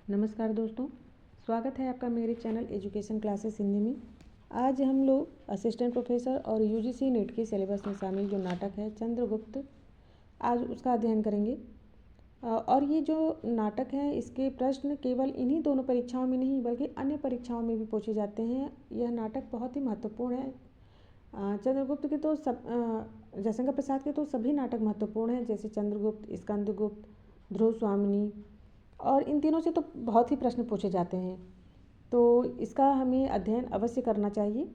नमस्कार दोस्तों, स्वागत है आपका मेरे चैनल एजुकेशन क्लासेस हिंदी में। आज हम लोग असिस्टेंट प्रोफेसर और यूजीसी नेट के सिलेबस में शामिल जो नाटक है चंद्रगुप्त, आज उसका अध्ययन करेंगे। और ये जो नाटक है इसके प्रश्न केवल इन्हीं दोनों परीक्षाओं में नहीं बल्कि अन्य परीक्षाओं में भी पूछे जाते हैं। यह नाटक बहुत ही महत्वपूर्ण है। चंद्रगुप्त के तो जयशंकर प्रसाद के तो सभी नाटक महत्वपूर्ण हैं, जैसे चंद्रगुप्त, स्कंदगुप्त, ध्रुव स्वामिनी, और इन तीनों से तो बहुत ही प्रश्न पूछे जाते हैं, तो इसका हमें अध्ययन अवश्य करना चाहिए।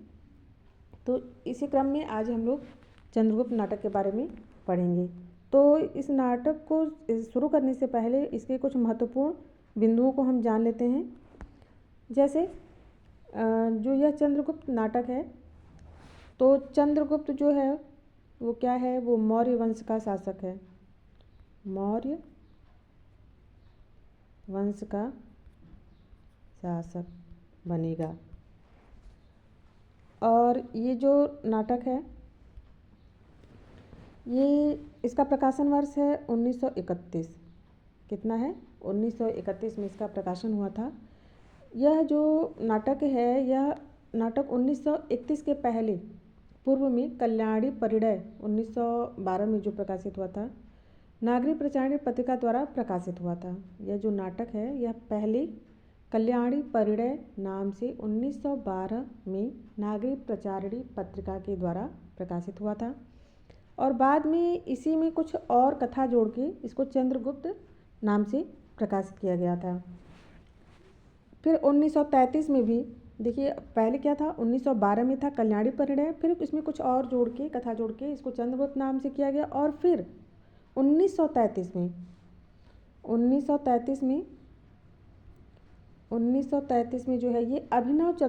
तो इसी क्रम में आज हम लोग चंद्रगुप्त नाटक के बारे में पढ़ेंगे। तो इस नाटक को शुरू करने से पहले इसके कुछ महत्वपूर्ण बिंदुओं को हम जान लेते हैं। जैसे जो यह चंद्रगुप्त नाटक है, तो चंद्रगुप्त जो है वो क्या है, वो मौर्य वंश का शासक है। मौर्य वंश का शासक बनेगा। और ये जो नाटक है ये इसका प्रकाशन वर्ष है 1931। कितना है? 1931 में इसका प्रकाशन हुआ था। यह जो नाटक है यह नाटक 1931 के पहले पूर्व में कल्याणी परिणय 1912 में जो प्रकाशित हुआ था, नागरिक प्रचारणी पत्रिका द्वारा प्रकाशित हुआ था। यह जो नाटक है यह पहले कल्याणी परिणय नाम से 1912 में नागरिक प्रचारणी पत्रिका के द्वारा प्रकाशित हुआ था, और बाद में इसी में कुछ और कथा जोड़ के इसको चंद्रगुप्त नाम से प्रकाशित किया गया था। फिर 1933 में भी देखिए, पहले क्या था, 1912 में था कल्याणी परिणय, फिर इसमें कुछ और जोड़ के कथा जोड़ के इसको चंद्रगुप्त नाम से किया गया। और फिर 1933 में जो है ये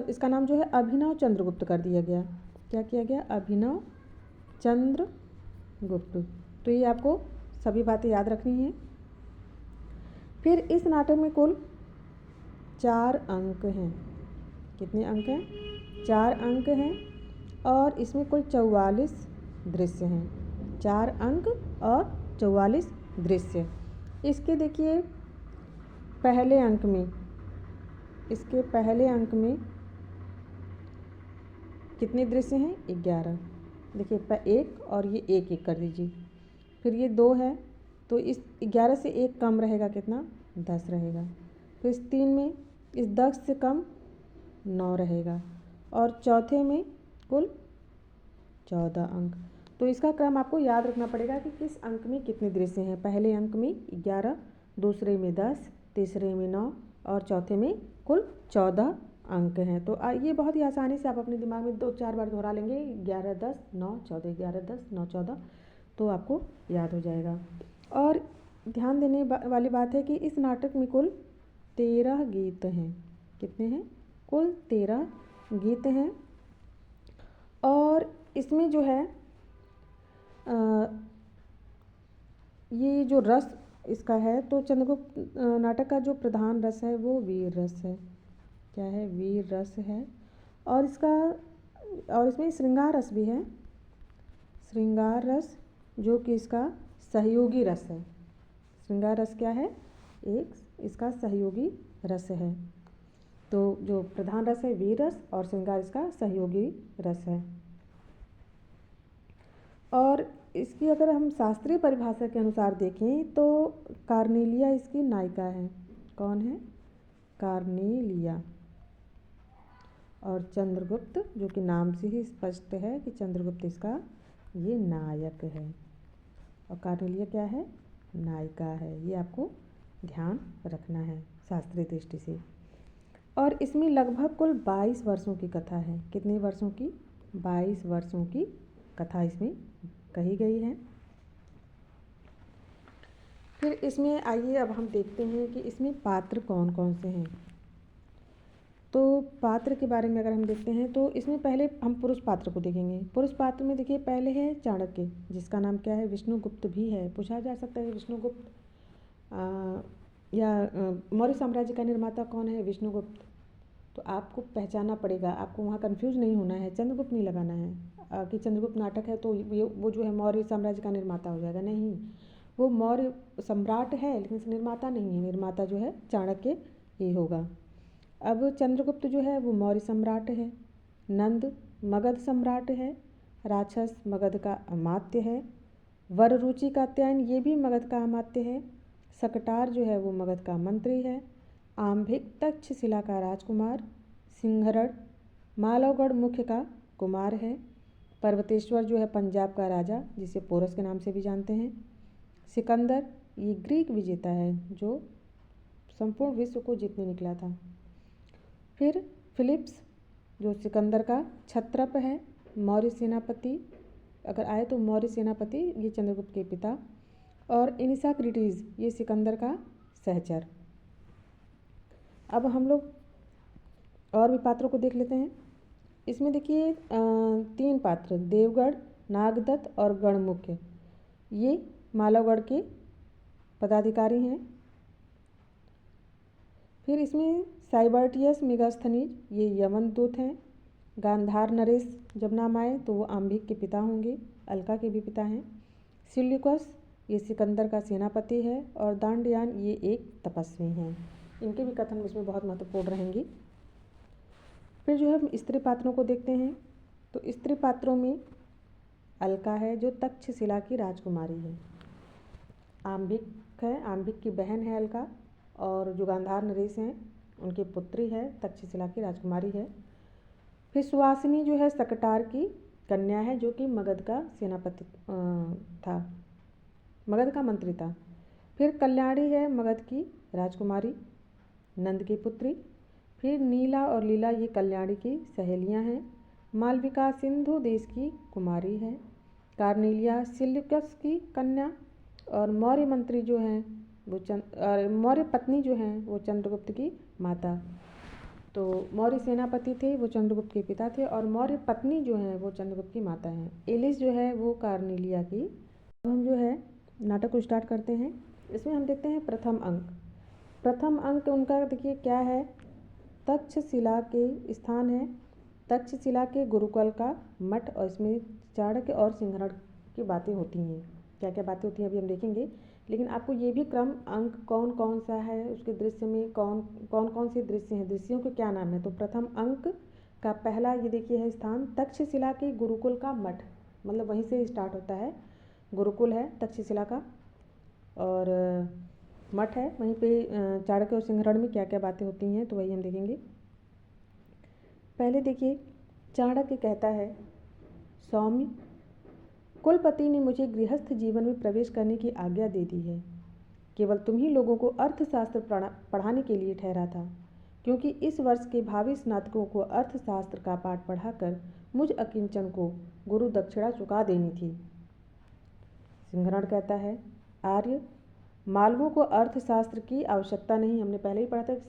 इसका नाम जो है अभिनव चंद्रगुप्त कर दिया गया। क्या किया गया? अभिनव चंद्रगुप्त। तो ये आपको सभी बातें याद रखनी है। फिर इस नाटक में कुल 4 अंक हैं। कितने अंक हैं? 4 अंक हैं, और इसमें कुल 44 दृश्य हैं। 4 अंक और 44 दृश्य। इसके देखिए इसके पहले अंक में कितने दृश्य हैं? 11। देखिए 1 और ये 1 कर दीजिए। फिर ये 2 है, तो इस 11 से 1 कम रहेगा, कितना? 10 रहेगा। फिर इस 3 में इस 10 से कम 9 रहेगा, और चौथे में कुल 14 अंक। तो इसका क्रम आपको याद रखना पड़ेगा कि किस अंक में कितने दृश्य हैं। पहले अंक में 11, दूसरे में 10, तीसरे में 9 और चौथे में कुल 14 अंक हैं। तो ये बहुत ही आसानी से आप अपने दिमाग में 2-4 बार दोहरा लेंगे, 11 10 9 14, 11 10 9 14, तो आपको याद हो जाएगा। और ध्यान देने वाली बात है कि इस नाटक में कुल 13 गीत हैं। कितने हैं? कुल 13 गीत हैं। और इसमें जो है ये जो रस इसका है, तो चंद्रगुप्त नाटक का जो प्रधान रस है वो वीर रस है। क्या है? वीर रस है। और इसमें श्रृंगार रस भी है। श्रृंगार रस जो कि इसका सहयोगी रस है। श्रृंगार रस क्या है? एक इसका सहयोगी रस है। तो जो प्रधान रस है वीर रस, और श्रृंगार इसका सहयोगी रस है। और इसकी अगर हम शास्त्रीय परिभाषा के अनुसार देखें तो कार्नेलिया इसकी नायिका है। कौन है? कार्नेलिया। और चंद्रगुप्त, जो कि नाम से ही स्पष्ट है कि चंद्रगुप्त इसका ये नायक है, और कार्नेलिया क्या है? नायिका है। ये आपको ध्यान रखना है शास्त्रीय दृष्टि से। और इसमें लगभग कुल 22 वर्षों की कथा है। कितने वर्षों की? 22 वर्षों की कथा इसमें कही गई है। फिर इसमें आइए अब हम देखते हैं कि इसमें पात्र कौन कौन से हैं। तो पात्र के बारे में अगर हम देखते हैं तो इसमें पहले हम पुरुष पात्र को देखेंगे। पुरुष पात्र में देखिए पहले है चाणक्य, जिसका नाम क्या है? विष्णुगुप्त भी है। पूछा जा सकता है विष्णुगुप्त या मौर्य साम्राज्य का निर्माता कौन है? विष्णुगुप्त। तो आपको पहचानना पड़ेगा, आपको वहाँ कंफ्यूज नहीं होना है, चंद्रगुप्त नहीं लगाना है कि चंद्रगुप्त नाटक है तो वो जो है मौर्य साम्राज्य का निर्माता हो जाएगा। नहीं, वो मौर्य सम्राट है लेकिन निर्माता नहीं है। निर्माता जो है चाणक्य ही होगा। अब चंद्रगुप्त जो है वो मौर्य सम्राट है, नंद मगध सम्राट है, राक्षस मगध का अमात्य है, वररुचि कात्यायन ये भी मगध का अमात्य है, सकटार जो है वो मगध का मंत्री है, आम्भिक तक्षशिला का राजकुमार, सिंहरण मालवगढ़ मुख्य का कुमार है, पर्वतेश्वर जो है पंजाब का राजा जिसे पोरस के नाम से भी जानते हैं, सिकंदर ये ग्रीक विजेता है जो संपूर्ण विश्व को जीतने निकला था। फिर फिलिप्स जो सिकंदर का क्षत्रप है, मौर्य सेनापति, अगर आए तो मौर्य सेनापति ये चंद्रगुप्त के पिता, और इनिसाक्रिटीज ये सिकंदर का सहचर। अब हम लोग और भी पात्रों को देख लेते हैं। इसमें देखिए 3 पात्र देवगढ़, नागदत्त और गणमुख्य ये मालवगढ़ के पदाधिकारी हैं। फिर इसमें साइबर्टियस मेगास्थनीज ये यमन दूत हैं, गांधार नरेश जब नाम आए तो वो आम्भिक के पिता होंगे, अलका के भी पिता हैं, सिल्युकस ये सिकंदर का सेनापति है, और दांडयान ये एक तपस्वी हैं। इनके भी कथन इसमें बहुत महत्वपूर्ण रहेंगे। फिर जो है स्त्री पात्रों को देखते हैं, तो स्त्री पात्रों में अलका है जो तक्षशिला की राजकुमारी है, आम्भिक है, आम्भिक की बहन है अलका, और जो गांधार नरेश हैं उनकी पुत्री है, तक्षशिला की राजकुमारी है। फिर सुवासिनी जो है सकटार की कन्या है जो कि मगध का सेनापति था, मगध का मंत्री था। फिर कल्याणी है मगध की राजकुमारी, नंद की पुत्री। फिर नीला और लीला ये कल्याणी की सहेलियां हैं। मालविका सिंधु देश की कुमारी है, कार्नेलिया सिल्युकस की कन्या, और मौर्य मंत्री जो हैं वो मौर्य पत्नी जो हैं वो चंद्रगुप्त की माता। तो मौर्य सेनापति थे वो चंद्रगुप्त के पिता थे, और मौर्य पत्नी जो हैं वो चंद्रगुप्त की माता हैं। एलिस जो है वो कार्नेलिया की। अब हम जो है नाटक को स्टार्ट करते हैं। इसमें हम देखते हैं प्रथम अंक। प्रथम अंक उनका देखिए क्या है, तक्षशिला के स्थान है, तक्षशिला के गुरुकुल का मठ, और इसमें चाणक्य और सिंहरण की बातें होती हैं। क्या क्या बातें होती हैं अभी हम देखेंगे, लेकिन आपको ये भी क्रम अंक कौन कौन सा है, उसके दृश्य में कौन कौन से दृश्य हैं, दृश्यों के क्या नाम है। तो प्रथम अंक का पहला ये देखिए है स्थान तक्षशिला के गुरुकुल का मठ, मतलब वहीं से स्टार्ट होता है, गुरुकुल है तक्षशिला का और मठ है, वहीं पे चाणक्य और सिंहरण में क्या क्या बातें होती हैं तो वही हम देखेंगे। पहले देखिए चाणक्य कहता है, सौम्य कुलपति ने मुझे गृहस्थ जीवन में प्रवेश करने की आज्ञा दे दी है। केवल तुम ही लोगों को अर्थशास्त्र पढ़ाने के लिए ठहरा था, क्योंकि इस वर्ष के भावी स्नातकों को अर्थशास्त्र का पाठ पढ़ाकर मुझ अकिंचन को गुरु दक्षिणा चुका देनी थी। सिंहरण कहता है, आर्य मालवों को अर्थशास्त्र की आवश्यकता नहीं। हमने पहले ही पढ़ा था कि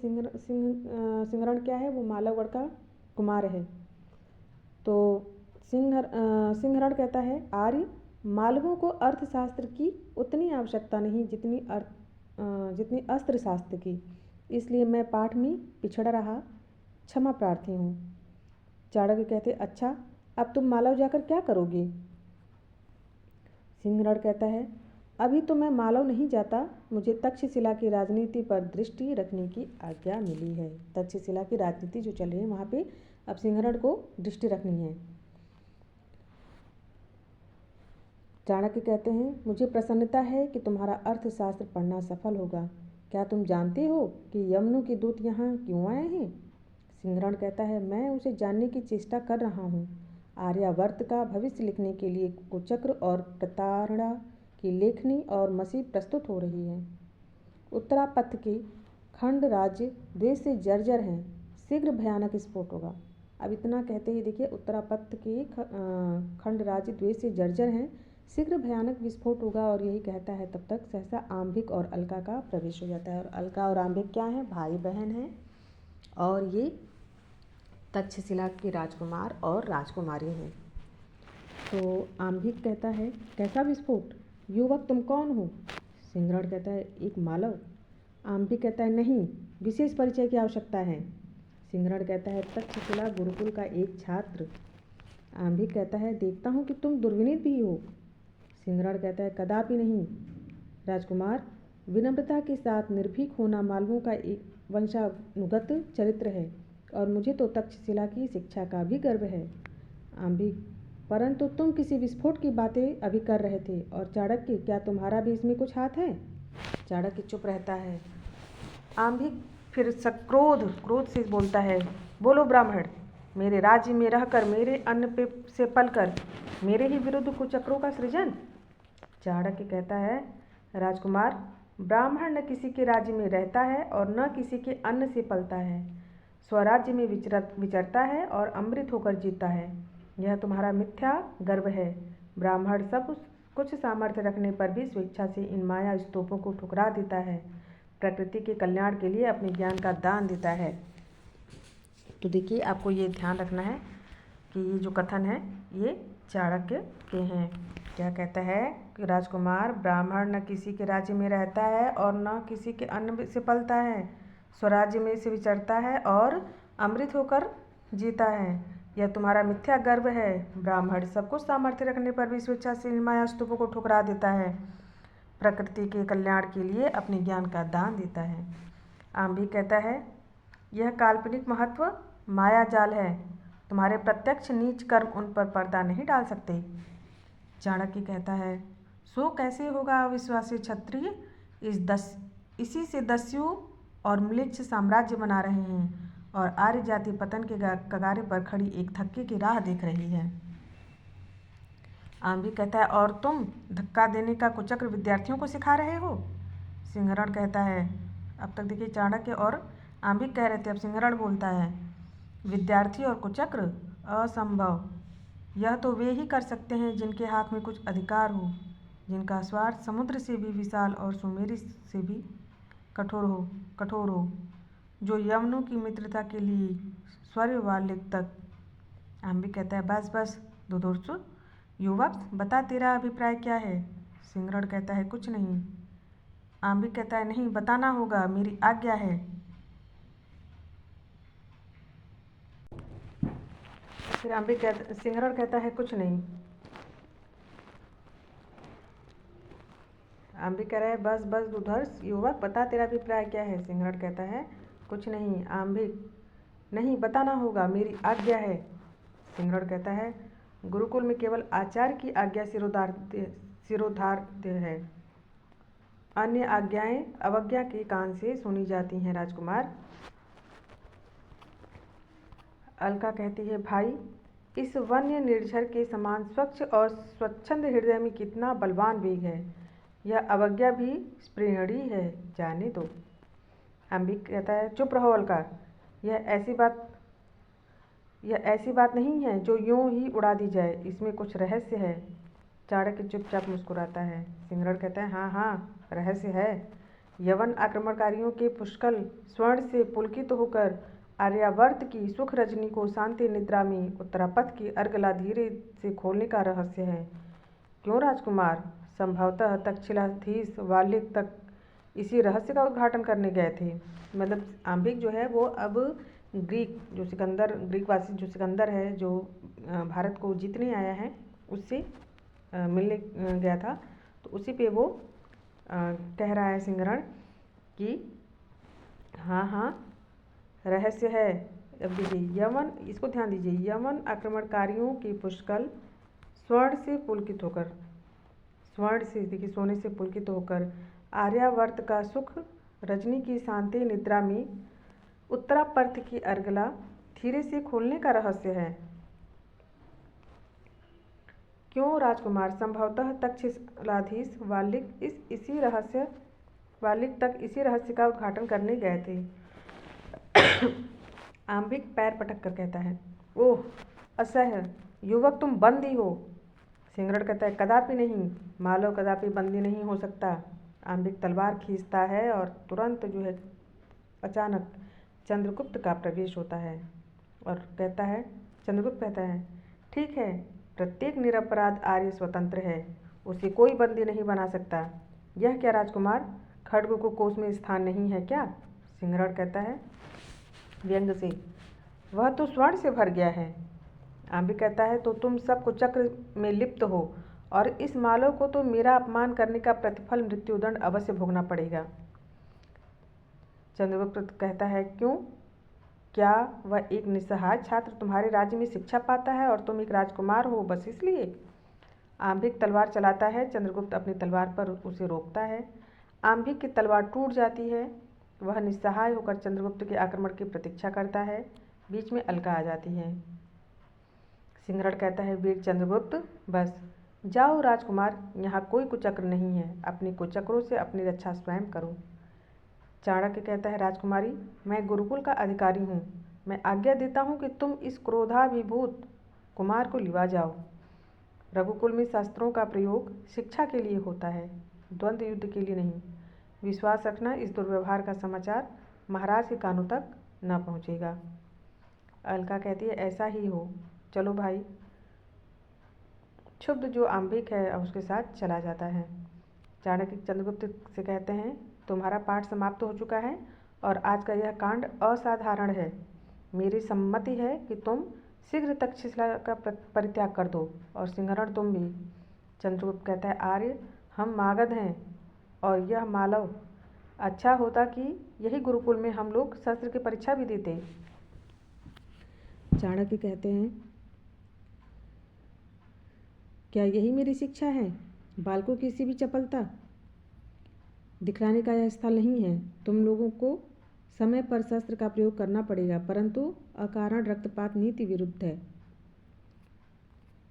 सिंहरण क्या है, वो मालवगढ़ का कुमार है। तो सिंहरण कहता है, आर्य मालवों को अर्थशास्त्र की उतनी आवश्यकता नहीं जितनी अस्त्र शास्त्र की, इसलिए मैं पाठ में पिछड़ रहा, क्षमा प्रार्थी हूँ। चाणक्य कहते, अच्छा अब तुम मालव जाकर क्या करोगे। सिंहरण कहता है, अभी तो मैं मालव नहीं जाता, मुझे तक्षशिला की राजनीति पर दृष्टि रखने की आज्ञा मिली है। तक्षशिला की राजनीति जो चल रही है वहाँ पे अब सिंहरण को दृष्टि रखनी है। चाणक्य कहते हैं, मुझे प्रसन्नता है कि तुम्हारा अर्थशास्त्र पढ़ना सफल होगा। क्या तुम जानते हो कि यमनु के दूत यहाँ क्यों आए हैं। सिंहरण कहता है, मैं उसे जानने की चेष्टा कर रहा हूँ। आर्यावर्त का भविष्य लिखने के लिए कुचक्र और प्रताड़ना की लेखनी और मसीह प्रस्तुत हो रही है। उत्तरापथ के खंड राज्य द्वेष से जर्जर हैं, शीघ्र भयानक विस्फोट होगा। अब इतना कहते ही देखिए, उत्तरापथ के खंड राज्य द्वेष से जर्जर हैं, शीघ्र भयानक विस्फोट होगा, और यही कहता है तब तक सहसा आम्भिक और अलका का प्रवेश हो जाता है। और अलका और आम्भिक क्या हैं, भाई बहन हैं, और ये तक्षशिला के राजकुमार और राजकुमारी हैं। तो आम्भिक कहता है, कैसा विस्फोट, युवक तुम कौन हो। सिंहरण कहता है, एक मालव। आम्भिक कहता है, नहीं, विशेष परिचय की आवश्यकता है। सिंहरण कहता है, तक्षशिला गुरुकुल का एक छात्र। आम्भिक कहता है, देखता हूँ कि तुम दुर्विनीत भी हो। सिंहरण कहता है, कदापि नहीं राजकुमार, विनम्रता के साथ निर्भीक होना मालवों का एक वंशानुगत चरित्र है और मुझे तो तक्षशिला की शिक्षा का भी गर्व है। आम्बिक, परंतु तुम किसी विस्फोट की बातें अभी कर रहे थे और चाणक्य, क्या तुम्हारा भी इसमें कुछ हाथ है? चाणक्य चुप रहता है। आम्बिक फिर क्रोध से बोलता है, बोलो ब्राह्मण, मेरे राज्य में रहकर, मेरे अन्न पे से पलकर मेरे ही विरुद्ध कुचक्रों का सृजन। चाणक्य कहता है, राजकुमार, ब्राह्मण न किसी के राज्य में रहता है और न किसी के अन्न से पलता है। स्वराज्य में विचरता है और अमृत होकर जीता है। यह तुम्हारा मिथ्या गर्व है। ब्राह्मण सब कुछ सामर्थ्य रखने पर भी स्वेच्छा से इन माया स्तूपों को ठुकरा देता है, प्रकृति के कल्याण के लिए अपने ज्ञान का दान देता है। तो देखिए, आपको ये ध्यान रखना है कि ये जो कथन है ये चाणक्य के हैं। क्या कहता है कि राजकुमार, ब्राह्मण न किसी के राज्य में रहता है और न किसी के अन्न से पलता है, स्वराज्य में से विचरता है और अमृत होकर जीता है। यह तुम्हारा मिथ्या गर्व है। ब्राह्मण सब कुछ सामर्थ्य रखने पर भी स्वेच्छा से माया स्तूपों को ठुकरा देता है, प्रकृति के कल्याण के लिए अपने ज्ञान का दान देता है। आम्बिक कहता है, यह काल्पनिक महत्व माया जाल है। तुम्हारे प्रत्यक्ष नीच कर्म उन पर पर्दा नहीं डाल सकते। चाणक्य कहता है, सो कैसे होगा अविश्वासी क्षत्रिय? इसी से दस्यु और म्लेच्छ साम्राज्य बना रहे हैं और आर्य जाति पतन के कगारे पर खड़ी एक धक्के की राह देख रही है। आम्बिक कहता है, और तुम धक्का देने का कुचक्र विद्यार्थियों को सिखा रहे हो। सिंहरण कहता है, अब तक देखिए चाणक्य और आम्बिक कह रहे थे, अब सिंहरण बोलता है, विद्यार्थी और कुचक्र असंभव। यह तो वे ही कर सकते हैं जिनके हाथ में कुछ अधिकार हो, जिनका स्वार्थ समुद्र से भी विशाल और सुमेरु से भी कठोर हो, जो यवनों की मित्रता के लिए स्वर्ग वालिक तक। आम्बिक कहता है, बस बस दुर्धर्ष युवक, बता तेरा अभिप्राय क्या है। सिंहरण कहता है, कुछ नहीं। आम्बिक कहता है, नहीं, बताना होगा, मेरी आज्ञा है। फिर सिंहरण कहता है, कुछ नहीं। आम्बिक कह रहा है, बस बस दुर्धर्ष युवक, बता तेरा अभिप्राय क्या है। सिंहरण कहता है, कुछ नहीं। आम्बिक, नहीं, बताना होगा, मेरी आज्ञा है। सिंहरण कहता है, गुरुकुल में केवल आचार्य की आज्ञा सिरोधार्य है, अन्य आज्ञाएं अवज्ञा के कान से सुनी जाती हैं। राजकुमार, अलका कहती है, भाई, इस वन्य निर्झर के समान स्वच्छ और स्वच्छंद हृदय में कितना बलवान वेग है। यह अवज्ञा भी स्पृहणी है, जाने दो। आम्बिक कहता है, चुप रहो अलका, यह ऐसी बात नहीं है जो यूं ही उड़ा दी जाए, इसमें कुछ रहस्य है। चाणक्य चुपचाप मुस्कुराता है। सिंहरण कहता है, हाँ हाँ, रहस्य है। यवन आक्रमणकारियों के पुष्कल स्वर्ण से पुलकित होकर आर्यावर्त की सुख रजनी को शांति निद्रा में उत्तरापथ की अर्गला धीरे से खोलने का रहस्य है। क्यों राजकुमार, संभवतः तक्षशिलाधीश वाल्मीकि तक इसी रहस्य का उद्घाटन करने गए थे। मतलब आम्बिक जो है वो अब ग्रीकवासी जो सिकंदर है, जो भारत को जीतने आया है, उससे मिलने गया था। तो उसी पे वो कह रहा है सिंहरण कि हाँ हाँ, रहस्य है। अब देखिए, यवन, इसको ध्यान दीजिए, यवन आक्रमणकारियों के पुष्कल स्वर्ण से पुलकित होकर, स्वर्ण से देखिए सोने से पुलकित होकर आर्यावर्त का सुख रजनी की शांति निद्रा में उत्तरापर्थ की अर्गला धीरे से खोलने का रहस्य है। क्यों राजकुमार, संभवतः तक्षशिलाधीश वाल्मीकि तक इसी रहस्य का उद्घाटन करने गए थे। आम्बिक पैर पटक कर कहता है, ओह असह्य युवक, तुम बंदी हो। सिंहरण कहता है, कदापि नहीं, मालव कदापि बंदी नहीं हो सकता। आम्बिक तलवार खींचता है और तुरंत जो है अचानक चंद्रगुप्त का प्रवेश होता है और कहता है, चंद्रगुप्त कहता है, ठीक है, प्रत्येक निरपराध आर्य स्वतंत्र है, उसे कोई बंदी नहीं बना सकता। यह क्या राजकुमार, खड्ग को कोष में स्थान नहीं है क्या? सिंहरण कहता है व्यंग से, वह तो स्वर्ण से भर गया है। आम्बिक कहता है, तो तुम सब कुचक्र में लिप्त हो और इस मालव को तो मेरा अपमान करने का प्रतिफल मृत्युदंड अवश्य भोगना पड़ेगा। चंद्रगुप्त कहता है क्यों, क्या वह एक निस्सहाय छात्र तुम्हारे राज्य में शिक्षा पाता है और तुम एक राजकुमार हो, बस इसलिए? आंभिक तलवार चलाता है। चंद्रगुप्त अपनी तलवार पर उसे रोकता है। आंभिक की तलवार टूट जाती है। वह निस्सहाय होकर चंद्रगुप्त के आक्रमण की प्रतीक्षा करता है। बीच में अलका आ जाती है। सिंहरण कहता है वीर चंद्रगुप्त, बस जाओ राजकुमार, यहाँ कोई कुचक्र नहीं है, अपने कुचक्रों से अपनी रक्षा स्वयं करो। चाणक्य कहता है राजकुमारी, मैं गुरुकुल का अधिकारी हूँ, मैं आज्ञा देता हूँ कि तुम इस क्रोधाभिभूत कुमार को लिवा जाओ। रघुकुल में शस्त्रों का प्रयोग शिक्षा के लिए होता है, द्वंद्व युद्ध के लिए नहीं। विश्वास रखना, इस दुर्व्यवहार का समाचार महाराज के कानों तक न पहुँचेगा। अलका कहती है ऐसा ही हो, चलो भाई। क्षुब्ध जो आंभिक है उसके साथ चला जाता है। चाणक्य चंद्रगुप्त से कहते हैं तुम्हारा पाठ समाप्त हो चुका है और आज का यह कांड असाधारण है। मेरी सम्मति है कि तुम शीघ्र तक्षशिला का परित्याग कर दो और सिंहरण तुम भी। चंद्रगुप्त कहता है आर्य, हम मागध हैं और यह मालव, अच्छा होता कि यही गुरुकुल में हम लोग शस्त्र की परीक्षा भी देते। चाणक्य कहते हैं क्या यही मेरी शिक्षा है? बालकों की सी भी चपलता दिखलाने का यह स्थल नहीं है। तुम लोगों को समय पर शस्त्र का प्रयोग करना पड़ेगा, परंतु अकारण रक्तपात नीति विरुद्ध है।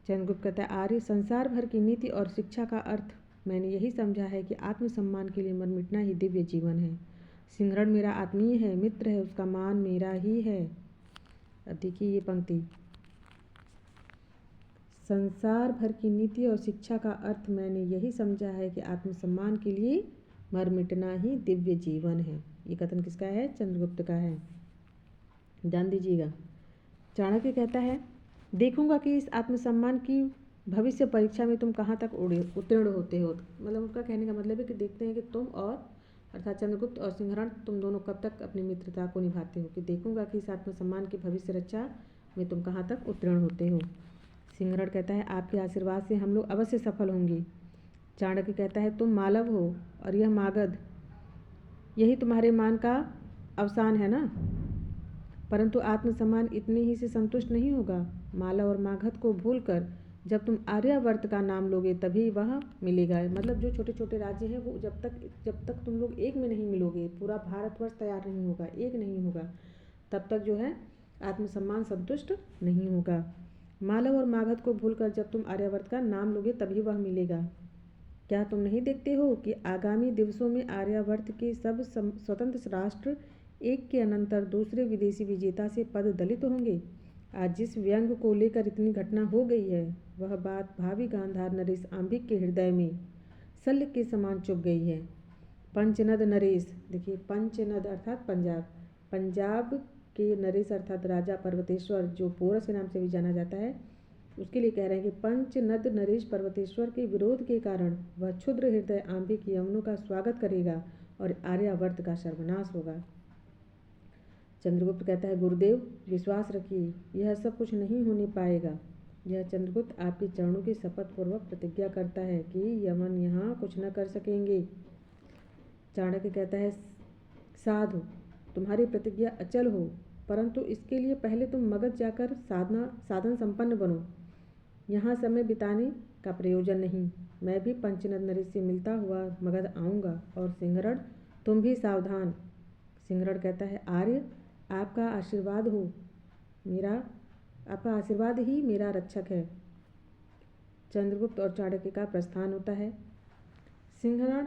चंद्रगुप्त कहता है आर्य, संसार भर की नीति और शिक्षा का अर्थ मैंने यही समझा है कि आत्मसम्मान के लिए मर मिटना ही दिव्य जीवन है। सिंहरण मेरा आत्मीय है, मित्र है, उसका मान मेरा ही है। अब देखिए ये पंक्ति, संसार भर की नीति और शिक्षा का अर्थ मैंने यही समझा है कि आत्मसम्मान के लिए मर मिटना ही दिव्य जीवन है। ये कथन किसका है? चंद्रगुप्त का है, ध्यान दीजिएगा। चाणक्य कहता है देखूंगा कि इस आत्मसम्मान की भविष्य परीक्षा में तुम कहाँ तक उत्तीर्ण होते हो। मतलब उसका कहने का मतलब है कि देखते हैं कि तुम और अर्थात चंद्रगुप्त और सिंहरण तुम दोनों कब तक अपनी मित्रता को निभाते हो, कि देखूंगा कि इस आत्मसम्मान की भविष्य रक्षा में तुम कहाँ तक उत्तीर्ण होते हो। सिंहरण कहता है आपके आशीर्वाद से हम लोग अवश्य सफल होंगे। चाणक्य कहता है तुम मालव हो और यह मागध, यही तुम्हारे मान का अवसान है ना। परंतु आत्मसम्मान इतने ही से संतुष्ट नहीं होगा। मालव और मागध को भूलकर जब तुम आर्यावर्त का नाम लोगे तभी वह मिलेगा। मतलब जो छोटे छोटे राज्य हैं वो जब तक तुम लोग एक में नहीं मिलोगे, पूरा भारतवर्ष तैयार नहीं होगा, एक नहीं होगा, तब तक जो है आत्मसम्मान संतुष्ट नहीं होगा। मालव और मागध को भूलकर जब तुम आर्यावर्त का नाम लोगे तभी वह मिलेगा। क्या तुम नहीं देखते हो कि आगामी दिवसों में आर्यावर्त के सब स्वतंत्र राष्ट्र एक के अनंतर दूसरे विदेशी विजेता से पद दलित होंगे। आज जिस व्यंग को लेकर इतनी घटना हो गई है वह बात भावी गांधार नरेश आंभिक के हृदय में शल्य के समान चुभ गई है। पंचनद नरेश, देखिए पंचनद अर्थात पंजाब, पंजाब के नरेश अर्थात राजा पर्वतेश्वर जो पोरस के नाम से भी जाना जाता है, उसके लिए कह रहे हैं कि पंचनद नरेश पर्वतेश्वर के विरोध के कारण वह क्षुद्र हृदय आंभिक यवनों का स्वागत करेगा और आर्यावर्त का सर्वनाश होगा। चंद्रगुप्त कहता है गुरुदेव विश्वास रखिए, यह सब कुछ नहीं होने पाएगा। यह चंद्रगुप्त आपके चरणों की शपथ पूर्वक प्रतिज्ञा करता है कि यमन यहाँ कुछ न कर सकेंगे। चाणक्य कहता है साधु, तुम्हारी प्रतिज्ञा अचल हो, परंतु इसके लिए पहले तुम मगध जाकर साधन संपन्न बनो। यहाँ समय बिताने का प्रयोजन नहीं। मैं भी पंचनद नरेश से मिलता हुआ मगध आऊँगा। और सिंहरण तुम भी सावधान। सिंहरण कहता है आर्य, आपका आशीर्वाद हो, आपका आशीर्वाद ही मेरा रक्षक है। चंद्रगुप्त और चाणक्य का प्रस्थान होता है। सिंहरण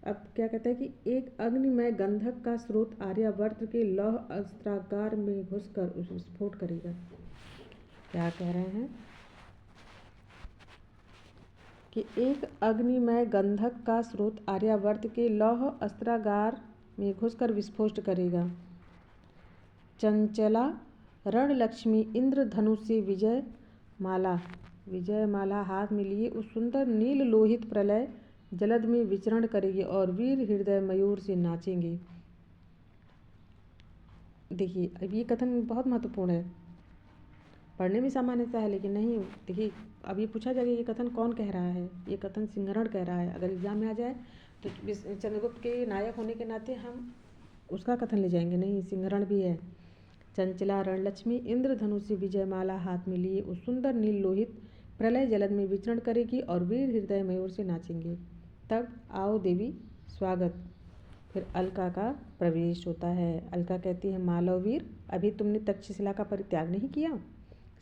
अब क्या कहता है कि एक अग्निमय गंधक का स्रोत आर्यावर्त के लौह अस्त्रागार में घुसकर उस विस्फोट करेगा। क्या कह रहे हैं कि एक अग्निमय गंधक का स्रोत आर्यावर्त के लौह अस्त्रागार में घुसकर विस्फोट करेगा। चंचला रणलक्ष्मी इंद्रधनुष से विजय माला हाथ में लिए उस सुंदर नील लोहित प्रलय जलद में विचरण करेगी और वीर हृदय मयूर से नाचेंगे। देखिए अब ये कथन बहुत महत्वपूर्ण है, पढ़ने में सामान्यता है लेकिन नहीं। देखिए अब ये पूछा जाएगा ये कथन कौन कह रहा है, ये कथन सिंहरण कह रहा है। अगर एग्जाम में आ जाए तो चंद्रगुप्त के नायक होने के नाते हम उसका कथन ले जाएंगे, नहीं, सिंहरण भी है। चंचला रणलक्ष्मी इंद्रधनुष विजयमाला हाथ में लिए उस सुंदर नील लोहित प्रलय जलद में विचरण करेगी और वीर हृदय मयूर से नाचेंगे। तब आओ देवी, स्वागत। फिर अलका का प्रवेश होता है। अलका कहती है, मालव वीर, अभी तुमने तक्षशिला का परित्याग नहीं किया?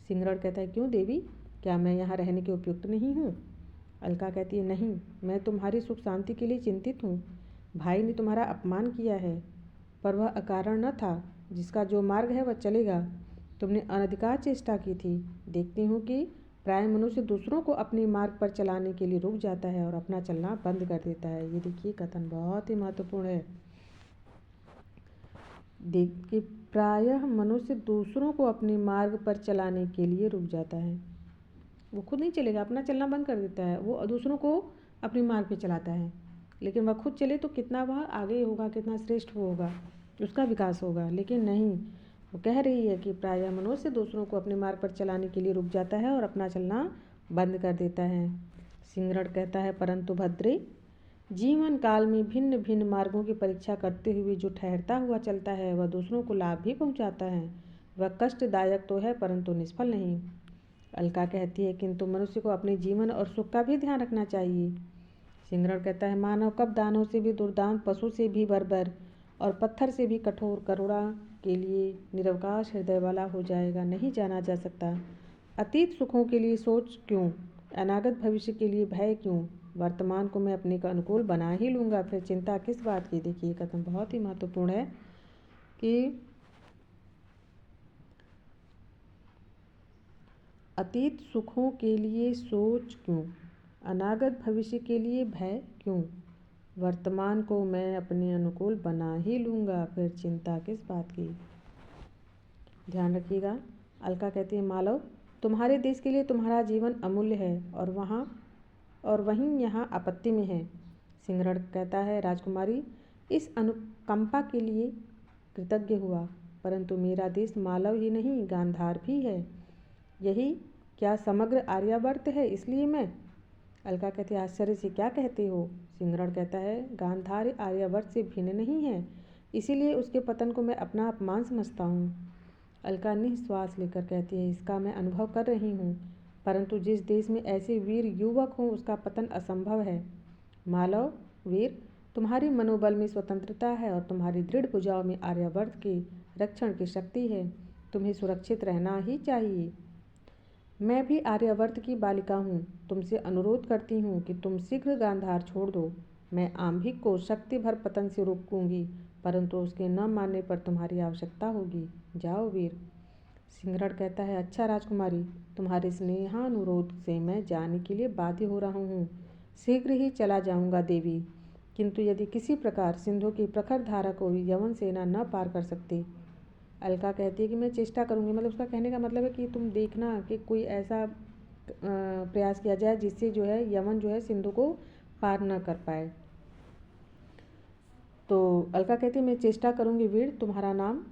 सिंहरण कहता है, क्यों देवी, क्या मैं यहाँ रहने के उपयुक्त नहीं हूँ? अलका कहती है, नहीं, मैं तुम्हारी सुख शांति के लिए चिंतित हूँ। भाई ने तुम्हारा अपमान किया है, पर वह अकारण न था। जिसका जो मार्ग है वह चलेगा। तुमने अनधिकार चेष्टा की थी। देखती हूँ कि प्राय मनुष्य दूसरों को अपने मार्ग पर चलाने के लिए रुक जाता है और अपना चलना बंद कर देता है। ये देखिए कथन बहुत ही महत्वपूर्ण है। देखिए, प्रायः मनुष्य दूसरों को अपने मार्ग पर चलाने के लिए रुक जाता है। वो खुद नहीं चलेगा, अपना चलना बंद कर देता है। वो दूसरों को अपने मार्ग पे चलाता है, लेकिन वह खुद चले तो कितना वह आगे होगा, कितना श्रेष्ठ वो होगा, उसका विकास होगा। लेकिन नहीं, वो कह रही है कि प्रायः मनुष्य दूसरों को अपने मार्ग पर चलाने के लिए रुक जाता है और अपना चलना बंद कर देता है। सिंहरण कहता है, परंतु भद्रे, जीवन काल में भिन्न भिन्न मार्गों की परीक्षा करते हुए जो ठहरता हुआ चलता है वह दूसरों को लाभ भी पहुंचाता है। वह कष्टदायक तो है परंतु निष्फल नहीं। अलका कहती है, किंतु मनुष्य को अपने जीवन और सुख का भी ध्यान रखना चाहिए। सिंहरण कहता है, मानव कब दानों से भी दुर्दांत, पशु से भी बर्बर और पत्थर से भी कठोर करुणा के लिए निरवकाश हृदय वाला हो जाएगा, नहीं जाना जा सकता। अतीत सुखों के लिए सोच क्यों, अनागत भविष्य के लिए भय क्यों, वर्तमान को मैं अपने का अनुकूल बना ही लूँगा, फिर चिंता किस बात की। देखिए कथन बहुत ही महत्वपूर्ण है कि अतीत सुखों के लिए सोच क्यों, अनागत भविष्य के लिए भय क्यों, वर्तमान को मैं अपने अनुकूल बना ही लूँगा, फिर चिंता किस बात की। ध्यान रखिएगा। अलका कहती है, मालव, तुम्हारे देश के लिए तुम्हारा जीवन अमूल्य है और वहीं यहाँ आपत्ति में है। सिंहरण कहता है, राजकुमारी, इस अनुकंपा के लिए कृतज्ञ हुआ, परंतु मेरा देश मालव ही नहीं गांधार भी है। यही क्या समग्र आर्यावर्त है, इसलिए मैं। अलका कहती है, आश्चर्य से क्या कहते हो? सिंहरण कहता है, गांधार आर्यावर्त से भिन्न नहीं है, इसीलिए उसके पतन को मैं अपना अपमान समझता हूँ। अलका निःश्वास लेकर कहती है, इसका मैं अनुभव कर रही हूँ, परंतु जिस देश में ऐसे वीर युवक हों उसका पतन असंभव है। मालव वीर, तुम्हारी मनोबल में स्वतंत्रता है और तुम्हारी दृढ़ भुजाओं में आर्यावर्त के रक्षण की शक्ति है। तुम्हें सुरक्षित रहना ही चाहिए। मैं भी आर्यावर्त की बालिका हूँ। तुमसे अनुरोध करती हूँ कि तुम शीघ्र गांधार छोड़ दो। मैं आंभिक को शक्ति भर पतन से रोकूंगी, परंतु उसके न मानने पर तुम्हारी आवश्यकता होगी। जाओ वीर। सिंहरण कहता है, अच्छा राजकुमारी, तुम्हारे स्नेहानुरोध से मैं जाने के लिए बाध्य हो रहा हूँ। शीघ्र ही चला जाऊँगा देवी, किंतु यदि किसी प्रकार सिंधु की प्रखर धारा को भी यवन सेना न पार कर सकती। अलका कहती है कि मैं चेष्टा करूँगी, मतलब उसका कहने का मतलब है कि तुम देखना कि कोई ऐसा प्रयास किया जाए जिससे जो है यमन जो है सिंधु को पार न कर पाए। तो अलका कहती है, मैं चेष्टा करूँगी वीर। तुम्हारा नाम?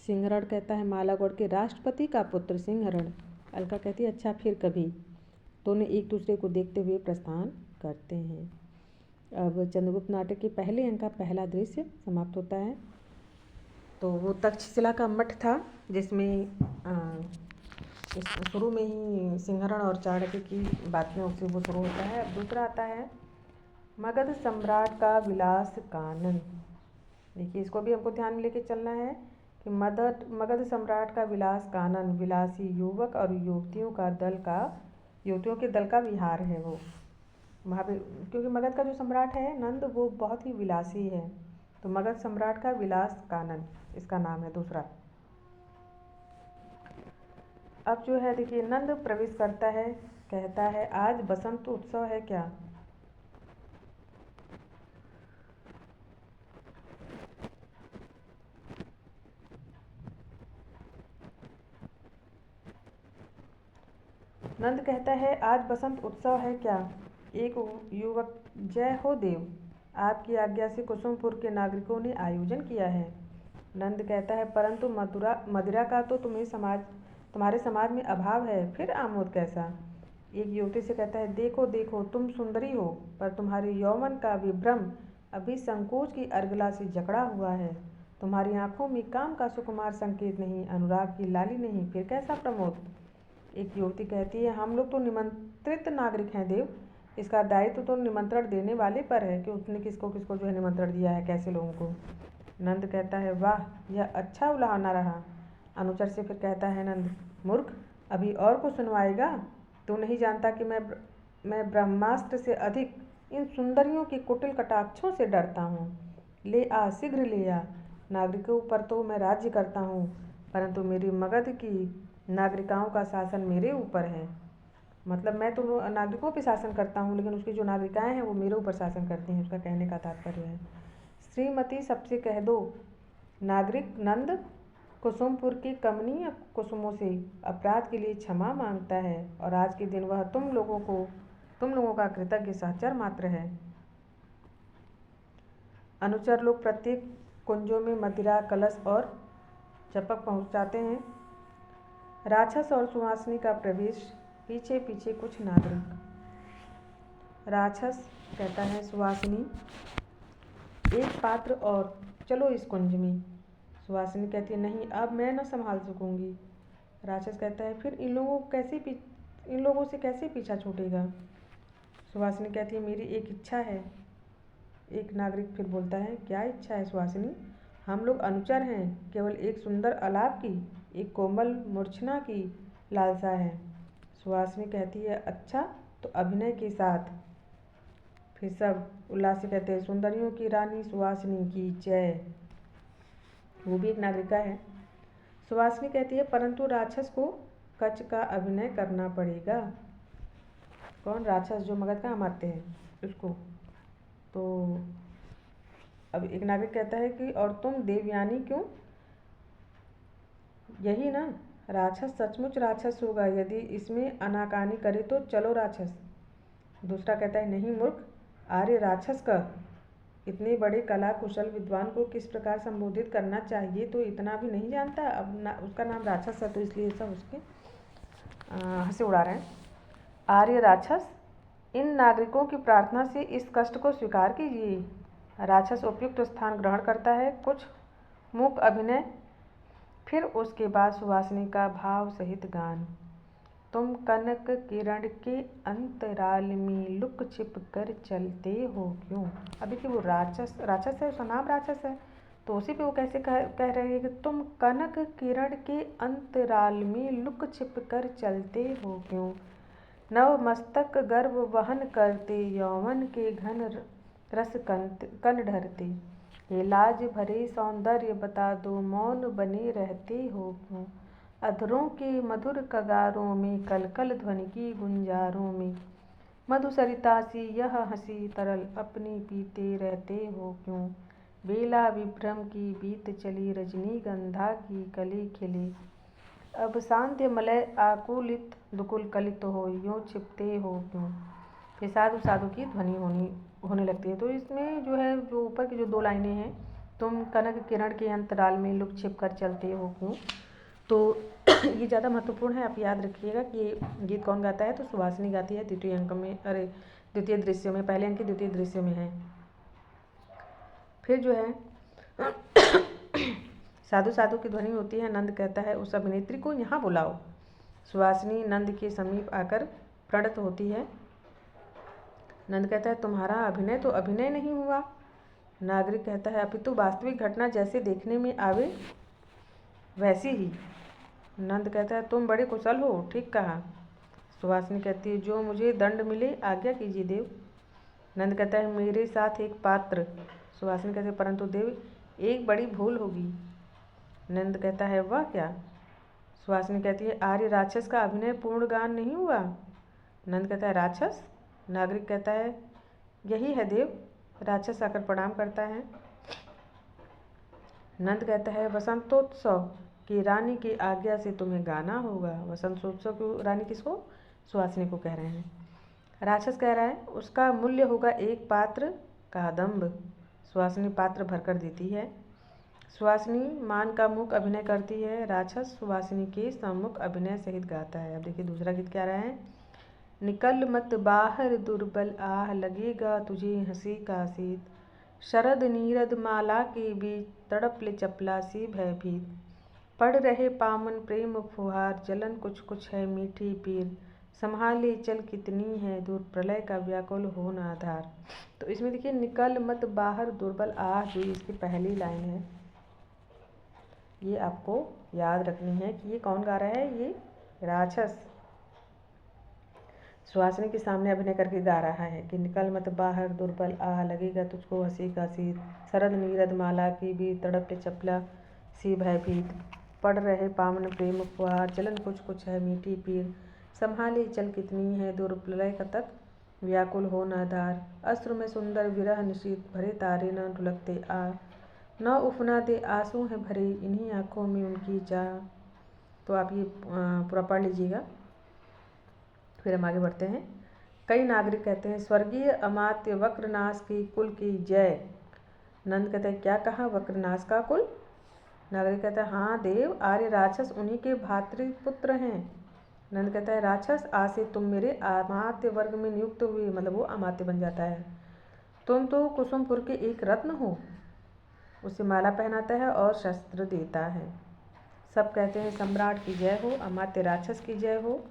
सिंहरण कहता है, मालागढ़ के राष्ट्रपति का पुत्र सिंहरण। अलका कहती है, अच्छा, फिर कभी। दोनों एक दूसरे को देखते हुए प्रस्थान करते हैं। अब चंद्रगुप्त नाटक के पहले अंक का पहला दृश्य समाप्त होता है। तो वो तक्षशिला का मठ था जिसमें शुरू में ही सिंहरण और चाणक्य की बातों से वो शुरू होता है। अब दूसरा आता है मगध सम्राट का विलास कानन। देखिए, इसको भी हमको ध्यान में लेके चलना है कि मगध सम्राट का विलास कानन, विलासी युवक और युवतियों के दल का विहार है वो वहाँ पे, क्योंकि मगध का जो सम्राट है नंद, वो बहुत ही विलासी है। तो मगध सम्राट का विलास कानन इसका नाम है दूसरा। अब जो है देखिए, नंद प्रवेश करता है, कहता है, आज बसंत उत्सव है क्या? नंद कहता है, आज बसंत उत्सव है क्या? एक युवक, जय हो देव, आपकी आज्ञा से कुसुमपुर के नागरिकों ने आयोजन किया है। नंद कहता है, परंतु मदिरा का तो तुम्हारे समाज में अभाव है, फिर आमोद कैसा? एक युवती से कहता है, देखो देखो, तुम सुंदरी हो, पर तुम्हारे यौवन का विभ्रम अभी संकोच की अर्गला से जकड़ा हुआ है। तुम्हारी आंखों में काम का सुकुमार संकेत नहीं, अनुराग की लाली नहीं, फिर कैसा प्रमोद। एक युवती कहती है, हम लोग तो निमंत्रित नागरिक हैं देव, इसका दायित्व तो निमंत्रण देने वाले पर है कि उसने किसको किसको जो है निमंत्रण दिया है, कैसे लोगों को। नंद कहता है, वाह यह अच्छा उलाहना रहा। अनुचर से फिर कहता है नंद, मूर्ख अभी और को सुनवाएगा। तू नहीं जानता कि मैं ब्रह्मास्त्र से अधिक इन सुंदरियों के कुटिल कटाक्षों से डरता हूँ। ले आ, शीघ्र ले आ। नागरिकों पर तो मैं राज्य करता हूँ, परंतु मेरी मगध की नागरिकाओं का शासन मेरे ऊपर है। मतलब मैं तो नागरिकों पर शासन करता हूँ, लेकिन उसकी जो नागरिकाएं हैं वो मेरे ऊपर शासन करती हैं, उसका कहने का तात्पर्य है। श्रीमती सबसे कह दो, नागरिक नंद कुसुमपुर की कमनीय कुसुमों से अपराध के लिए क्षमा मांगता है, और आज के दिन वह तुम लोगों का कृतज्ञ सहचर मात्र है। अनुचर लोग प्रत्येक कुंजों में मदिरा, कलश और चपक पहुंचाते हैं। राक्षस और सुवासिनी का प्रवेश, पीछे पीछे कुछ नागरिक। राक्षस कहता है, सुवासिनी एक पात्र और, चलो इस कुंज में। सुवासिनी कहती है, नहीं अब मैं न संभाल सकूंगी। राक्षस कहता है, फिर इन लोगों से कैसे पीछा छूटेगा। सुवासिनी कहती है, मेरी एक इच्छा है। एक नागरिक फिर बोलता है, क्या इच्छा है सुवासिनी। हम लोग अनुचर हैं, केवल एक सुंदर आलाप की, एक कोमल मूर्छना की लालसा है। सुवासिनी कहती है, अच्छा तो अभिनय के साथ। फिर सब उल्लास से कहते हैं, सुंदरियों की रानी सुवासिनी की जय। वो भी एक नागरिका है। सुवासिनी कहती है, परंतु राक्षस को कच का अभिनय करना पड़ेगा। कौन? राक्षस, जो मगध का अमात्य है, उसको। तो अब एक नागरिक कहता है कि और तुम देवयानी क्यों? यही ना, राक्षस सचमुच राक्षस होगा, यदि इसमें अनाकानी करे तो चलो राक्षस। दूसरा कहता है, नहीं मूर्ख, आर्य राक्षस का इतने बड़े कला कुशल विद्वान को किस प्रकार संबोधित करना चाहिए तो इतना भी नहीं जानता। अब उसका नाम राक्षस है तो इसलिए सब उसके हंसी उड़ा रहे हैं। आर्य राक्षस, इन नागरिकों की प्रार्थना से इस कष्ट को स्वीकार कीजिए। राक्षस उपयुक्त स्थान ग्रहण करता है, कुछ मूक अभिनय, फिर उसके बाद सुवासिनी का भाव सहित गान। तुम कनक किरण के अंतराल में लुक छिप कर चलते हो क्यों। अभी कि वो राक्षस है, उसका नाम राक्षस है, तो उसी पे वो कैसे कह रहे हैं कि तुम कनक किरण के अंतराल में लुक छिप कर चलते हो क्यों। नव मस्तक गर्व वहन करते, यौवन के घन रस कन ढरते। ये लाज भरे सौंदर्य बता दो, मौन बने रहते हो क्यों। अधरों के मधुर कगारों में, कलकल ध्वनि की गुंजारों में, मधुसरिता सी यह हंसी तरल अपनी पीते रहते हो क्यों। बेला विभ्रम की बीत चली, रजनीगंधा की कली खिली, अब सांध्य मलय आकुलित दुकुल कलित हो, यूँ छिपते हो क्यों। फिर साधु साधु की ध्वनि होने लगती है। तो इसमें जो है, जो ऊपर की जो दो लाइनें हैं, तुम कनक किरण के अंतराल में लुक छिप कर चलते हो क्यों, तो ये ज़्यादा महत्वपूर्ण है। आप याद रखिएगा कि ये गीत कौन गाता है, तो सुवासिनी गाती है द्वितीय अंक में, द्वितीय दृश्य में, पहले अंक के द्वितीय दृश्य में है। फिर जो है साधु साधु की ध्वनि होती है। नंद कहता है, उस अभिनेत्री को यहाँ बुलाओ। सुवासिनी नंद के समीप आकर प्रणत होती है। नंद कहता है, तुम्हारा अभिनय तो अभिनय नहीं हुआ। नागरिक कहता है, अपितु वास्तविक घटना जैसे देखने में आवे वैसी ही। नंद कहता है, तुम बड़े कुशल हो, ठीक कहा। सुवासिनी कहती है, जो मुझे दंड मिले आज्ञा कीजिए देव। नंद कहता है, मेरे साथ एक पात्र। सुवासिनी कहती है, परंतु देव एक बड़ी भूल होगी। नंद कहता है, वह क्या। सुवासिनी कहती है, आर्य राक्षस का अभिनय पूर्ण गान नहीं हुआ। नंद कहता है, राक्षस। नागरिक कहता है, यही है देव। राक्षस आकर प्रणाम करता है। नंद कहता है, वसंतोत्सव की रानी की आज्ञा से तुम्हें गाना होगा। वसंतोत्सव की रानी किसको? सुवासिनी को कह रहे हैं। राक्षस कह रहा है, उसका मूल्य होगा एक पात्र का दंभ। सुवासिनी पात्र भरकर देती है। सुवासिनी मान का मुख अभिनय करती है। राक्षस सुवासिनी के सम्मुख अभिनय सहित गाता है। अब देखिए दूसरा गीत क्या रहा है। निकल मत बाहर दुर्बल आह, लगेगा तुझे हंसी का शीत। शरद नीरद माला के बीच तड़प ले चपला सी भयभीत। पढ़ रहे पावन प्रेम फुहार, जलन कुछ कुछ है मीठी पीर। संभाले चल कितनी है दूर, प्रलय का व्याकुल हो न आधार। तो इसमें देखिए, निकल मत बाहर दुर्बल आह, जो इसकी पहली लाइन है, ये आपको याद रखनी है कि ये कौन गा रहा है। ये राक्षस सुहासिनी के सामने अभिनय करके गा रहा है कि निकल मत बाहर दुर्बल आह, लगेगा तुझको हंसी का शीत। शरद नीरद माला की बीच तड़प ले चपला सी भयभीत। पढ़ रहे पावन प्रेम फुहार, जलन कुछ कुछ है मीठी पीर। संभाले चल कितनी है दूर, प्रलय का तक व्याकुल हो न धार। अश्रु में सुंदर विरह निशीत, भरे तारे न ढुलकते आ। न उफना दे आंसू हैं भरे, इन्हीं आँखों में उनकी चाह। तो आप ये पूरा पढ़ लीजिएगा, फिर हम आगे बढ़ते हैं। कई नागरिक कहते हैं, स्वर्गीय अमात्य वक्रनाश की कुल की जय। नंद कहते हैं, क्या कहा, वक्रनाश का कुल? नागरिक कहता है, हाँ देव, आर्य राक्षस उन्हीं के भातृपुत्र हैं। नंद कहता है, राक्षस, आज से तुम मेरे अमात्य वर्ग में नियुक्त हुए, मतलब वो अमात्य बन जाता है। तुम तो कुसुमपुर के एक रत्न हो। उसे माला पहनाता है और शस्त्र देता है। सब कहते हैं, सम्राट की जय हो, अमात्य राक्षस की जय हो।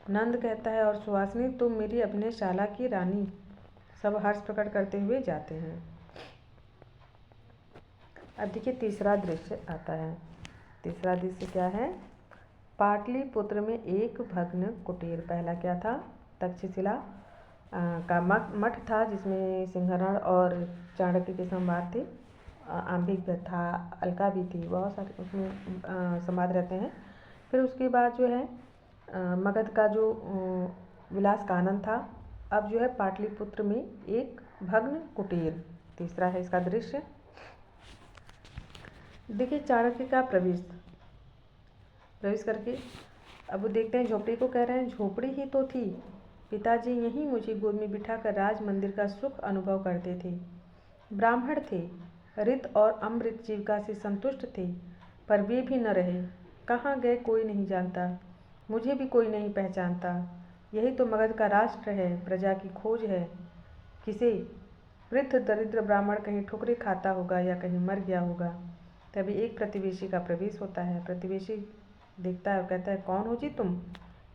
नंद कहता है, और सुहासिनी, तुम मेरी अपने शाला की रानी। सब हर्ष प्रकट करते हुए जाते हैं। अब देखिए, तीसरा दृश्य आता है। तीसरा दृश्य क्या है? पाटलिपुत्र में एक भग्न कुटीर। पहला क्या था? तक्षशिला का मठ था, जिसमें सिंहरण और चाणक्य के संवाद थे। आंबिक था, अलका भी थी, बहुत सारे उसमें संवाद रहते हैं। फिर उसके बाद जो है मगध का जो विलास कानन था। अब जो है पाटलिपुत्र में एक भग्न कुटीर। तीसरा है इसका दृश्य। देखिए, चाणक्य का प्रवेश करके अब वो देखते हैं, झोपड़ी को कह रहे हैं, झोपड़ी ही तो थी, पिताजी यहीं मुझे गोद में बिठाकर राज मंदिर का सुख अनुभव करते थे। ब्राह्मण थे, ऋत और अमृत जीविका से संतुष्ट थे, पर वे भी न रहे। कहाँ गए कोई नहीं जानता, मुझे भी कोई नहीं पहचानता। यही तो मगध का राष्ट्र है, प्रजा की खोज है। किसे वृद्ध दरिद्र ब्राह्मण कहीं ठुकरे खाता होगा या कहीं मर गया होगा। तभी एक प्रतिवेशी का प्रवेश होता है। प्रतिवेशी देखता है और कहता है, कौन हो जी तुम?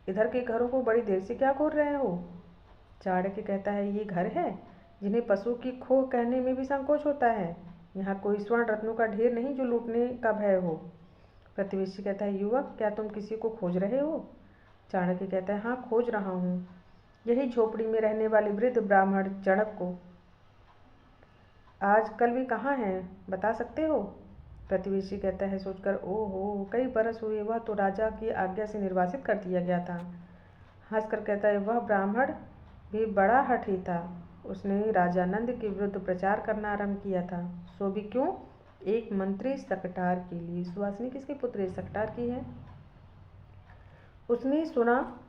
इधर के घरों को बड़ी देर से क्या घूर रहे हो? चाणक्य कहता है, ये घर है जिन्हें पशु की खोह कहने में भी संकोच होता है। यहाँ कोई स्वर्ण रत्नों का ढेर नहीं जो लूटने का भय हो। प्रतिवेशी कहता है, युवक, क्या तुम किसी को खोज रहे हो? चाणक्य कहता है, हाँ, खोज रहा हूँ, यही झोपड़ी में रहने वाले वृद्ध ब्राह्मण चणक को। आज कल वे कहाँ हैं, बता सकते हो? प्रतिवेशी कहता है सोचकर, ओहो, कई बरस हुए, वह तो राजा की आज्ञा से निर्वासित कर दिया गया था। हंसकर कहता है, वह ब्राह्मण भी बड़ा हठी था, उसने राजा नंद के विरुद्ध प्रचार करना आरंभ किया था। सो भी क्यों? एक मंत्री सकटार के लिए। सुहासिनी किसके पुत्र है? सकटार की है। उसने सुना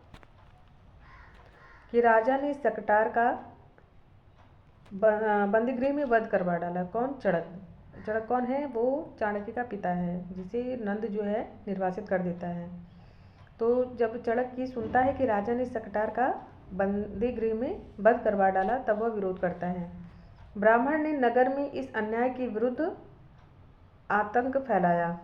कि राजा ने सकटार का बंदीगृह में वध करवा डाला। कौन? चड़क। चड़क कौन है? वो चाणक्य का पिता है, जिसे नंद जो है निर्वासित कर देता है। तो जब चड़क ये सुनता है कि राजा ने सकटार का बंदीगृह में वध करवा डाला, तब वह विरोध करता है। ब्राह्मण ने नगर में इस अन्याय के विरुद्ध आतंक फैलाया।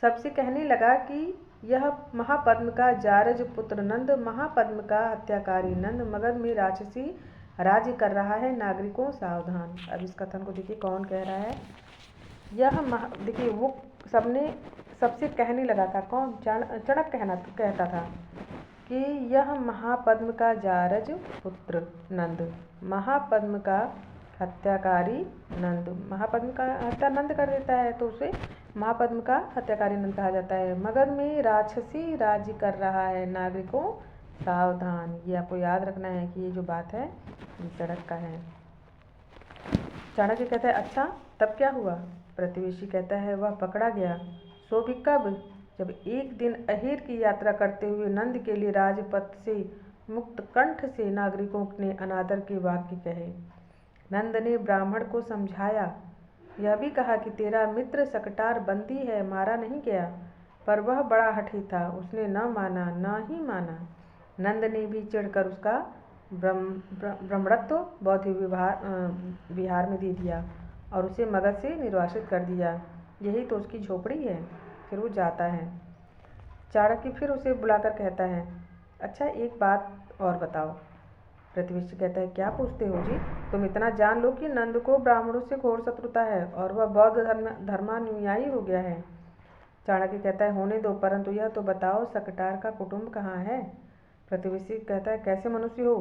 सबसे कहने लगा कि यह महापद्म का जारज पुत्र नंद, महापद्म का हत्याकारी नंद मगध में राक्षसी राज्य कर रहा है, नागरिकों सावधान। अब इस कथन को देखिए, कौन कह रहा है? यह देखिए, वो सबसे कहने लगा था। कौन? चणक कहता था कि यह महापद्म का जारज पुत्र नंद, महापद्म का हत्याकारी नंद। महापद्म का हत्या नंद कर देता है, तो उसे महापद्म का हत्याकारी नंद कहा जाता है। मगध में राक्षसी राज्य कर रहा है, नागरिकों सावधान। ये आपको याद रखना है कि ये जो बात है ये चणक का है। चाणक्य कहता है, अच्छा, तब क्या हुआ? प्रतिवेशी कहता है, वह पकड़ा गया। सो भी कब? जब एक दिन अहेर की यात्रा करते हुए नंद के लिए राजपथ से मुक्त कंठ से नागरिकों ने अनादर के वाक्य कहे। नंद ने ब्राह्मण को समझाया, यह भी कहा कि तेरा मित्र सकटार बंदी है, मारा नहीं गया, पर वह बड़ा हठी था, उसने न माना, न ही माना। नंद ने भी चिढ़कर उसका ब्राह्मणत्व बौद्ध विहार में दे दिया और उसे मगध से निर्वासित कर दिया। यही तो उसकी झोपड़ी है। फिर वो जाता है। चाणक्य फिर उसे बुलाकर कहता है, अच्छा एक बात और बताओ। प्रतिवेशी कहता है, क्या पूछते हो जी? तुम इतना जान लो कि नंद को ब्राह्मणों से घोर शत्रुता है और वह बौद्ध धर्मानुयायी हो गया है। चाणक्य कहता है, होने दो, परंतु यह तो बताओ सकटार का कुटुंब कहाँ है? प्रतिवेशी कहता है, कैसे मनुष्य हो?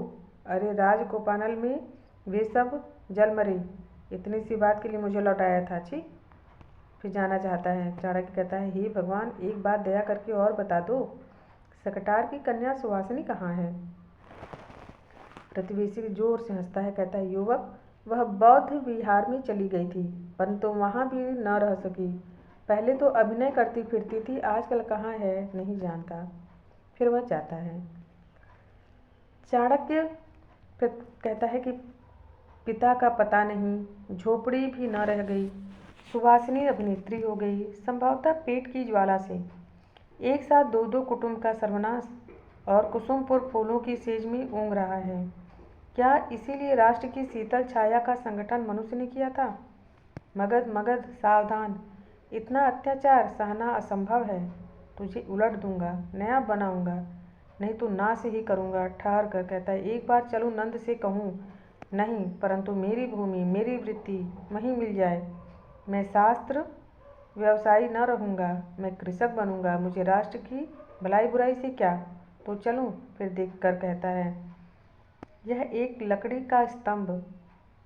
अरे राजकोपानल में वे सब जल मरे। इतनी सी बात के लिए मुझे लौटाया था। छी। फिर जाना चाहता है। चाणक्य कहता है, हे भगवान, एक बात दया करके और बता दो, सकटार की कन्या सुवासिनी कहाँ है? प्रतिवेशी जोर से हंसता है, कहता है, युवक, वह बौद्ध विहार में चली गई थी, परंतु वहाँ भी न रह सकी। पहले तो अभिनय करती फिरती थी, आजकल कहाँ है नहीं जानता। फिर वह जाता है। चाणक्य कहता है कि पिता का पता नहीं, झोपड़ी भी न रह गई, सुवासिनी अभिनेत्री हो गई, संभवतः पेट की ज्वाला से। एक साथ दो दो कुटुंब का सर्वनाश और कुसुमपुर फूलों की सेज में ऊँग रहा है। क्या इसीलिए राष्ट्र की शीतल छाया का संगठन मनुष्य ने किया था? मगध मगध सावधान, इतना अत्याचार सहना असंभव है। तुझे उलट दूंगा, नया बनाऊंगा, नहीं तो नाश ही करूंगा। ठहर कर कहता है, एक बार चलूं नंद से कहूं, नहीं, परंतु मेरी भूमि मेरी वृत्ति वहीं मिल जाए। मैं शास्त्र व्यवसायी न रहूंगा, मैं कृषक बनूंगा। मुझे राष्ट्र की भलाई बुराई से क्या, तो चलूं। फिर देख कर कहता है, यह एक लकड़ी का स्तंभ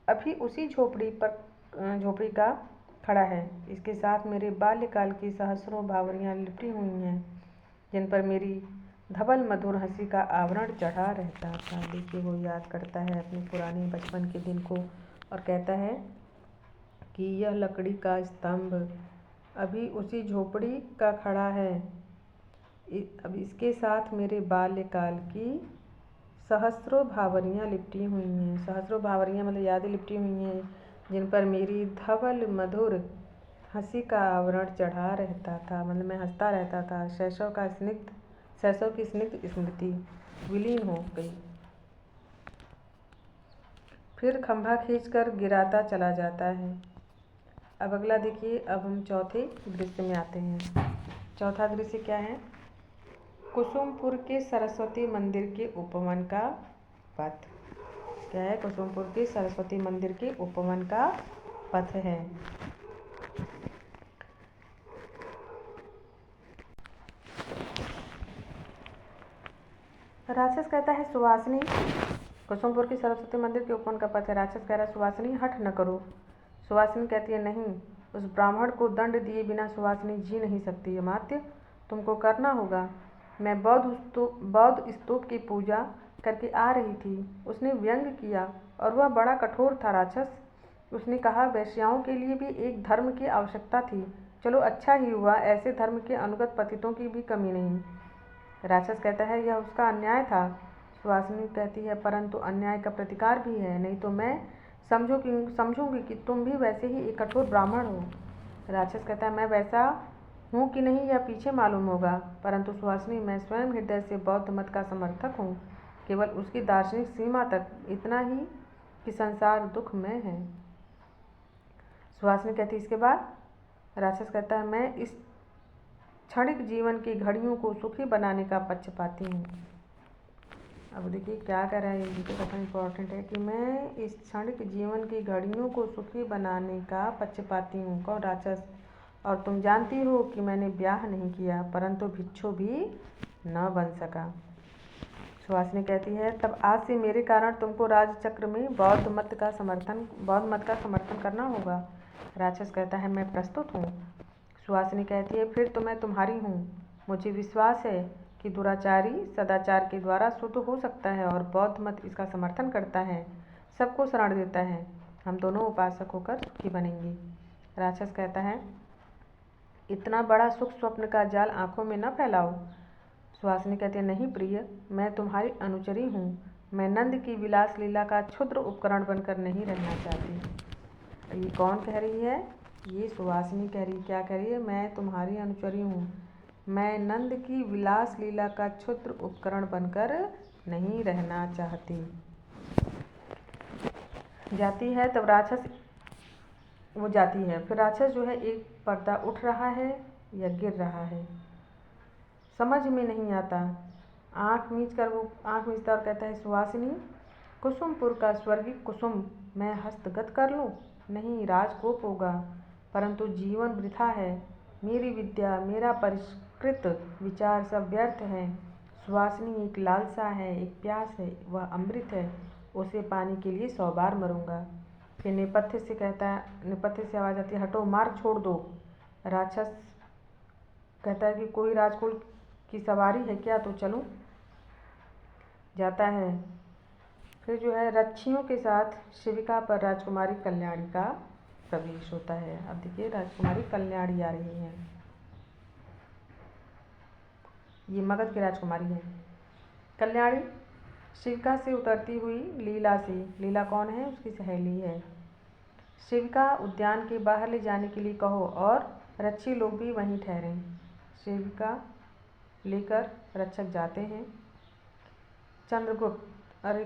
अभी उसी झोपड़ी का खड़ा है। इसके साथ मेरे बाल्यकाल की सहस्रों भावरियाँ लिपटी हुई हैं, जिन पर मेरी धवल मधुर हंसी का आवरण चढ़ा रहता था। देखिए, वो याद करता है अपने पुराने बचपन के दिन को और कहता है कि यह लकड़ी का स्तंभ अभी उसी झोपड़ी का खड़ा है। अब इसके साथ मेरे बाल्यकाल की सहस्रों भावरियाँ लिपटी हुई हैं। सहस्रों भावरियाँ मतलब यादें लिपटी हुई हैं, जिन पर मेरी धवल मधुर हंसी का आवरण चढ़ा रहता था। मतलब मैं हंसता रहता था। शैशव की स्निग्ध स्मृति विलीन हो गई। फिर खंभा खींचकर गिराता चला जाता है। अब अगला देखिए। अब हम चौथे दृश्य में आते हैं। चौथा दृश्य क्या है? कुसुमपुर के सरस्वती मंदिर के उपवन का पथ। क्या है? कुसुमपुर के सरस्वती मंदिर के उपवन का पथ है। राक्षस कहता है, सुवासिनी, कुसुमपुर की सरस्वती मंदिर के उपवन का पथ है। राक्षस कह रहा है, सुवासिनी हठ न करो। सुवासिनी कहती है, नहीं, उस ब्राह्मण को दंड दिए बिना सुवासिनी जी नहीं सकती। अमात्य, तुमको करना होगा। मैं बौद्ध स्तूप की पूजा करके आ रही थी। उसने व्यंग किया और वह बड़ा कठोर था। राक्षस, उसने कहा, वेश्याओं के लिए भी एक धर्म की आवश्यकता थी। चलो, अच्छा ही हुआ, ऐसे धर्म के अनुगत पतितों की भी कमी नहीं। राक्षस कहता है, यह उसका अन्याय था। सुवासिनी कहती है, परंतु अन्याय का प्रतिकार भी है, नहीं तो मैं समझूंगी कि तुम भी वैसे ही एक कठोर ब्राह्मण हो। राक्षस कहता है, मैं वैसा हूँ कि नहीं यह पीछे मालूम होगा, परंतु सुहासिनी, मैं स्वयं हृदय से बौद्ध मत का समर्थक हूँ, केवल उसकी दार्शनिक सीमा तक, इतना ही कि संसार दुखमय है। सुहासिनी कहती, इसके बाद? राक्षस कहता है, मैं इस क्षणिक जीवन की घड़ियों को सुखी बनाने का पक्षपाती हूँ। अब देखिए क्या कह रहा है, ये तो काफ़ी इम्पोर्टेंट है कि मैं इस क्षणिक जीवन की घड़ियों को सुखी बनाने का पक्षपाती हूँ। कौन? राक्षस। और तुम जानती हो कि मैंने ब्याह नहीं किया, परंतु भिक्षु भी न बन सका। सुहासिनी कहती है, तब आज से मेरे कारण तुमको राजचक्र में बौद्ध मत का समर्थन करना होगा। राक्षस कहता है, मैं प्रस्तुत हूँ। सुहासिनी कहती है, फिर तो मैं तुम्हारी हूँ। मुझे विश्वास है कि दुराचारी सदाचार के द्वारा शुद्ध हो सकता है और बौद्ध मत इसका समर्थन करता है, सबको शरण देता है। हम दोनों उपासक होकर सुखी बनेंगे। राक्षस कहता है, इतना बड़ा सुख स्वप्न का जाल आंखों में न फैलाओ। सुहासिनी कहती है, नहीं प्रिय, मैं तुम्हारी अनुचरी हूँ। मैं नंद की विलास लीला का क्षुद्र उपकरण बनकर नहीं रहना चाहती। ये कौन कह रही है? ये सुहासिनी कह रही। क्या कह रही है? मैं तुम्हारी अनुचरी हूँ, मैं नंद की विलास लीला का क्षुद्र उपकरण बनकर नहीं रहना चाहती। जाती है। तब राक्षस वो जाती है। फिर राक्षस जो है एक पर्दा उठ रहा है या गिर रहा है, समझ में नहीं आता। आँख मीचता और कहता है, सुवासिनी, कुसुमपुर का स्वर्गीय कुसुम मैं हस्तगत कर लूँ? नहीं, राजकोप होगा, परंतु जीवन वृथा है। मेरी विद्या, मेरा परिष्कृत विचार सब व्यर्थ है। सुवासिनी एक लालसा है, एक प्यास है, वह अमृत है, उसे पाने के लिए 100 बार मरूंगा। फिर नेपथ्य से आवाज़ आती है, हटो, मार्ग छोड़ दो। राक्षस कहता है कि कोई राजकुल की सवारी है क्या, तो चलूं? जाता है। फिर जो है रक्षियों के साथ शिविका पर राजकुमारी कल्याणी का प्रवेश होता है। अब देखिए राजकुमारी कल्याणी आ रही है, ये मगध की राजकुमारी है। कल्याणी शिविका से उतरती हुई लीला कौन है? उसकी सहेली है। शिविका उद्यान के बाहर ले जाने के लिए कहो और रक्षी लोग भी वहीं ठहरें। शिविका लेकर रक्षक जाते हैं।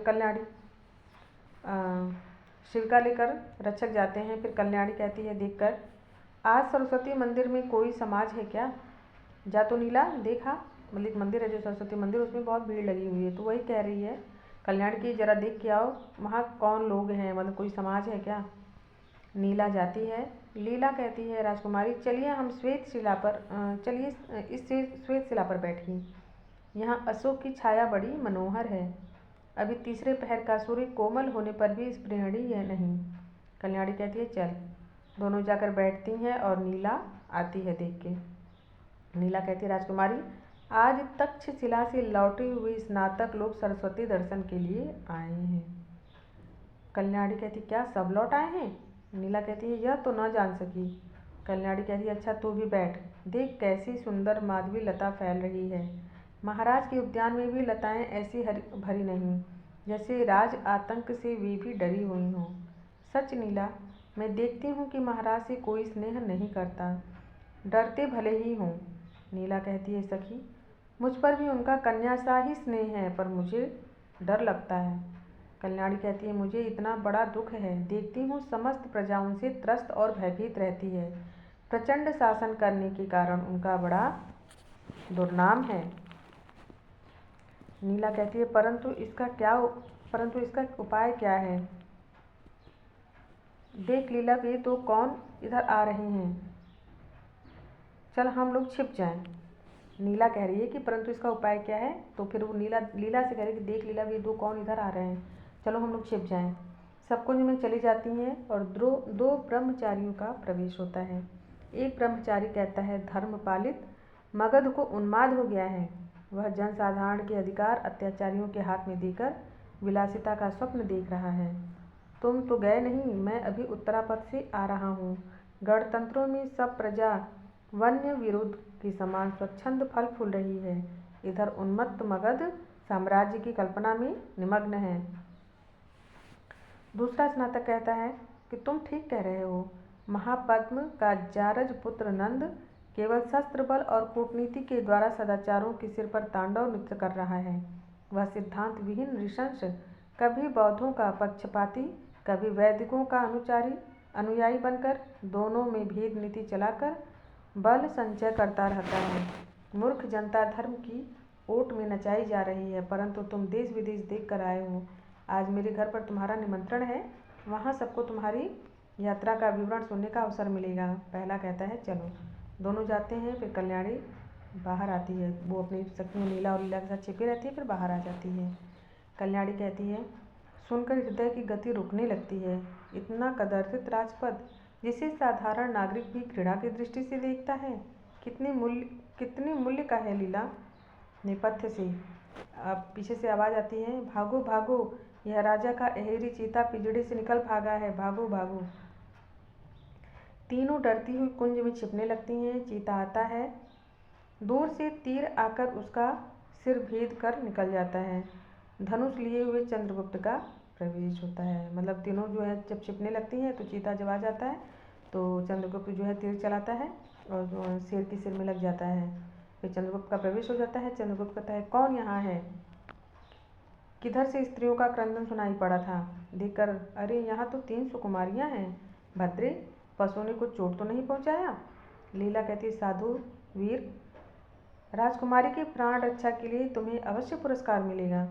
कल्याणी शिविका लेकर रक्षक जाते हैं। फिर कल्याणी कहती है देखकर, आज सरस्वती मंदिर में कोई समाज है क्या? जा तो नीला, देखा, मतलब एक मंदिर है जो सरस्वती मंदिर, उसमें बहुत भीड़ लगी हुई है। तो वही कह रही है कल्याणी की, जरा देख के आओ वहाँ कौन लोग हैं, मतलब कोई समाज है क्या? नीला जाती है। लीला कहती है, राजकुमारी चलिए हम श्वेत शिला पर बैठिए। यहाँ अशोक की छाया बड़ी मनोहर है। अभी तीसरे पहर का सूर्य कोमल होने पर भी स्पृहणीय नहीं। कल्याणी कहती है चल। दोनों जाकर बैठती हैं और नीला आती है देख के। नीला कहती है, राजकुमारी, आज तक्षशिला से लौटे हुए स्नातक लोग सरस्वती दर्शन के लिए आए हैं। कल्याणी कहती, क्या सब लौट आए हैं? नीला कहती है, यह तो न जान सकी। कल्याणी कहती है, अच्छा तू भी बैठ, देख कैसी सुंदर माधवी लता फैल रही है। महाराज के उद्यान में भी लताएं ऐसी हरी भरी नहीं, जैसे राज आतंक से वे भी डरी हुई हों। सच नीला, मैं देखती हूँ कि महाराज से कोई स्नेह नहीं करता, डरते भले ही हों। नीला कहती है, सखी, मुझ पर भी उनका कन्या सा ही स्नेह है, पर मुझे डर लगता है। कल्याणी कहती है, मुझे इतना बड़ा दुख है, देखती हूँ समस्त प्रजा उनसे त्रस्त और भयभीत रहती है। प्रचंड शासन करने के कारण उनका बड़ा दुर्नाम है। नीला कहती है, परंतु इसका उपाय क्या है? देख लीला, वे तो कौन इधर आ रहे हैं, चल हम लोग छिप जाएं। नीला कह रही है कि परंतु इसका उपाय क्या है? तो फिर वो लीला से कह रही है कि देख लीला, वे दो कौन इधर आ रहे हैं, चलो हम लोग छिप जाएं। सब कुंज में चली जाती हैं और दो ब्रह्मचारियों का प्रवेश होता है। एक ब्रह्मचारी कहता है, धर्मपालित, मगध को उन्माद हो गया है। वह जनसाधारण के अधिकार अत्याचारियों के हाथ में देकर विलासिता का स्वप्न देख रहा है। तुम तो गए नहीं, मैं अभी उत्तरापथ से आ रहा हूँ। गणतंत्रों में सब प्रजा वन्य विरुद्ध के समान स्वच्छंद फल फूल रही है। इधर उन्मत्त मगध साम्राज्य की कल्पना में निमग्न है। दूसरा स्नातक कहता है कि तुम ठीक कह रहे हो। महापद्म का जारज पुत्र नंद केवल शस्त्र बल और कूटनीति के द्वारा सदाचारों के सिर पर तांडव नृत्य कर रहा है। वह सिद्धांत विहीन नृशंस, कभी बौद्धों का पक्षपाती, कभी वैदिकों का अनुयायी बनकर दोनों में भेद नीति चलाकर बल संचय करता रहता है। मूर्ख जनता धर्म की ओट में नचाई जा रही है, परंतु तुम देश विदेश देख कर आए हो। आज मेरे घर पर तुम्हारा निमंत्रण है, वहाँ सबको तुम्हारी यात्रा का विवरण सुनने का अवसर मिलेगा। पहला कहता है चलो। दोनों जाते हैं। फिर कल्याणी बाहर आती है, वो अपनी सखियों नीला और लीला के साथ छिपी रहती है, फिर बाहर आ जाती है। कल्याणी कहती है, सुनकर हृदय की गति रुकने लगती है। इतना कदर्थित राजपद, जिसे साधारण नागरिक भी घृणा की दृष्टि से देखता है, कितने मूल्य का है लीला। नेपथ्य से अब पीछे से आवाज़ आती है, भागो भागो, यह राजा का अहेरी चीता पिंजड़े से निकल भागा है, भागो भागो। तीनों डरती हुई कुंज में छिपने लगती हैं। चीता आता है, दूर से तीर आकर उसका सिर भेद कर निकल जाता है। धनुष लिए हुए चंद्रगुप्त का प्रवेश होता है। मतलब तीनों जो है जब छिपने लगती हैं तो चीता जब आ जाता है तो चंद्रगुप्त जो है तीर चलाता है और शेर के सिर में लग जाता है। फिर चंद्रगुप्त का प्रवेश हो जाता है। चंद्रगुप्त कहता है, कौन यहाँ है? किधर से स्त्रियों का क्रंदन सुनाई पड़ा था? देखकर, अरे यहाँ तो 3 सुकुमारियाँ हैं। भद्रे, पशु ने कुछ चोट तो नहीं पहुंचाया? लीला कहती है साधु वीर, राजकुमारी की प्राण रक्षा के लिए तुम्हें अवश्य पुरस्कार मिलेगा।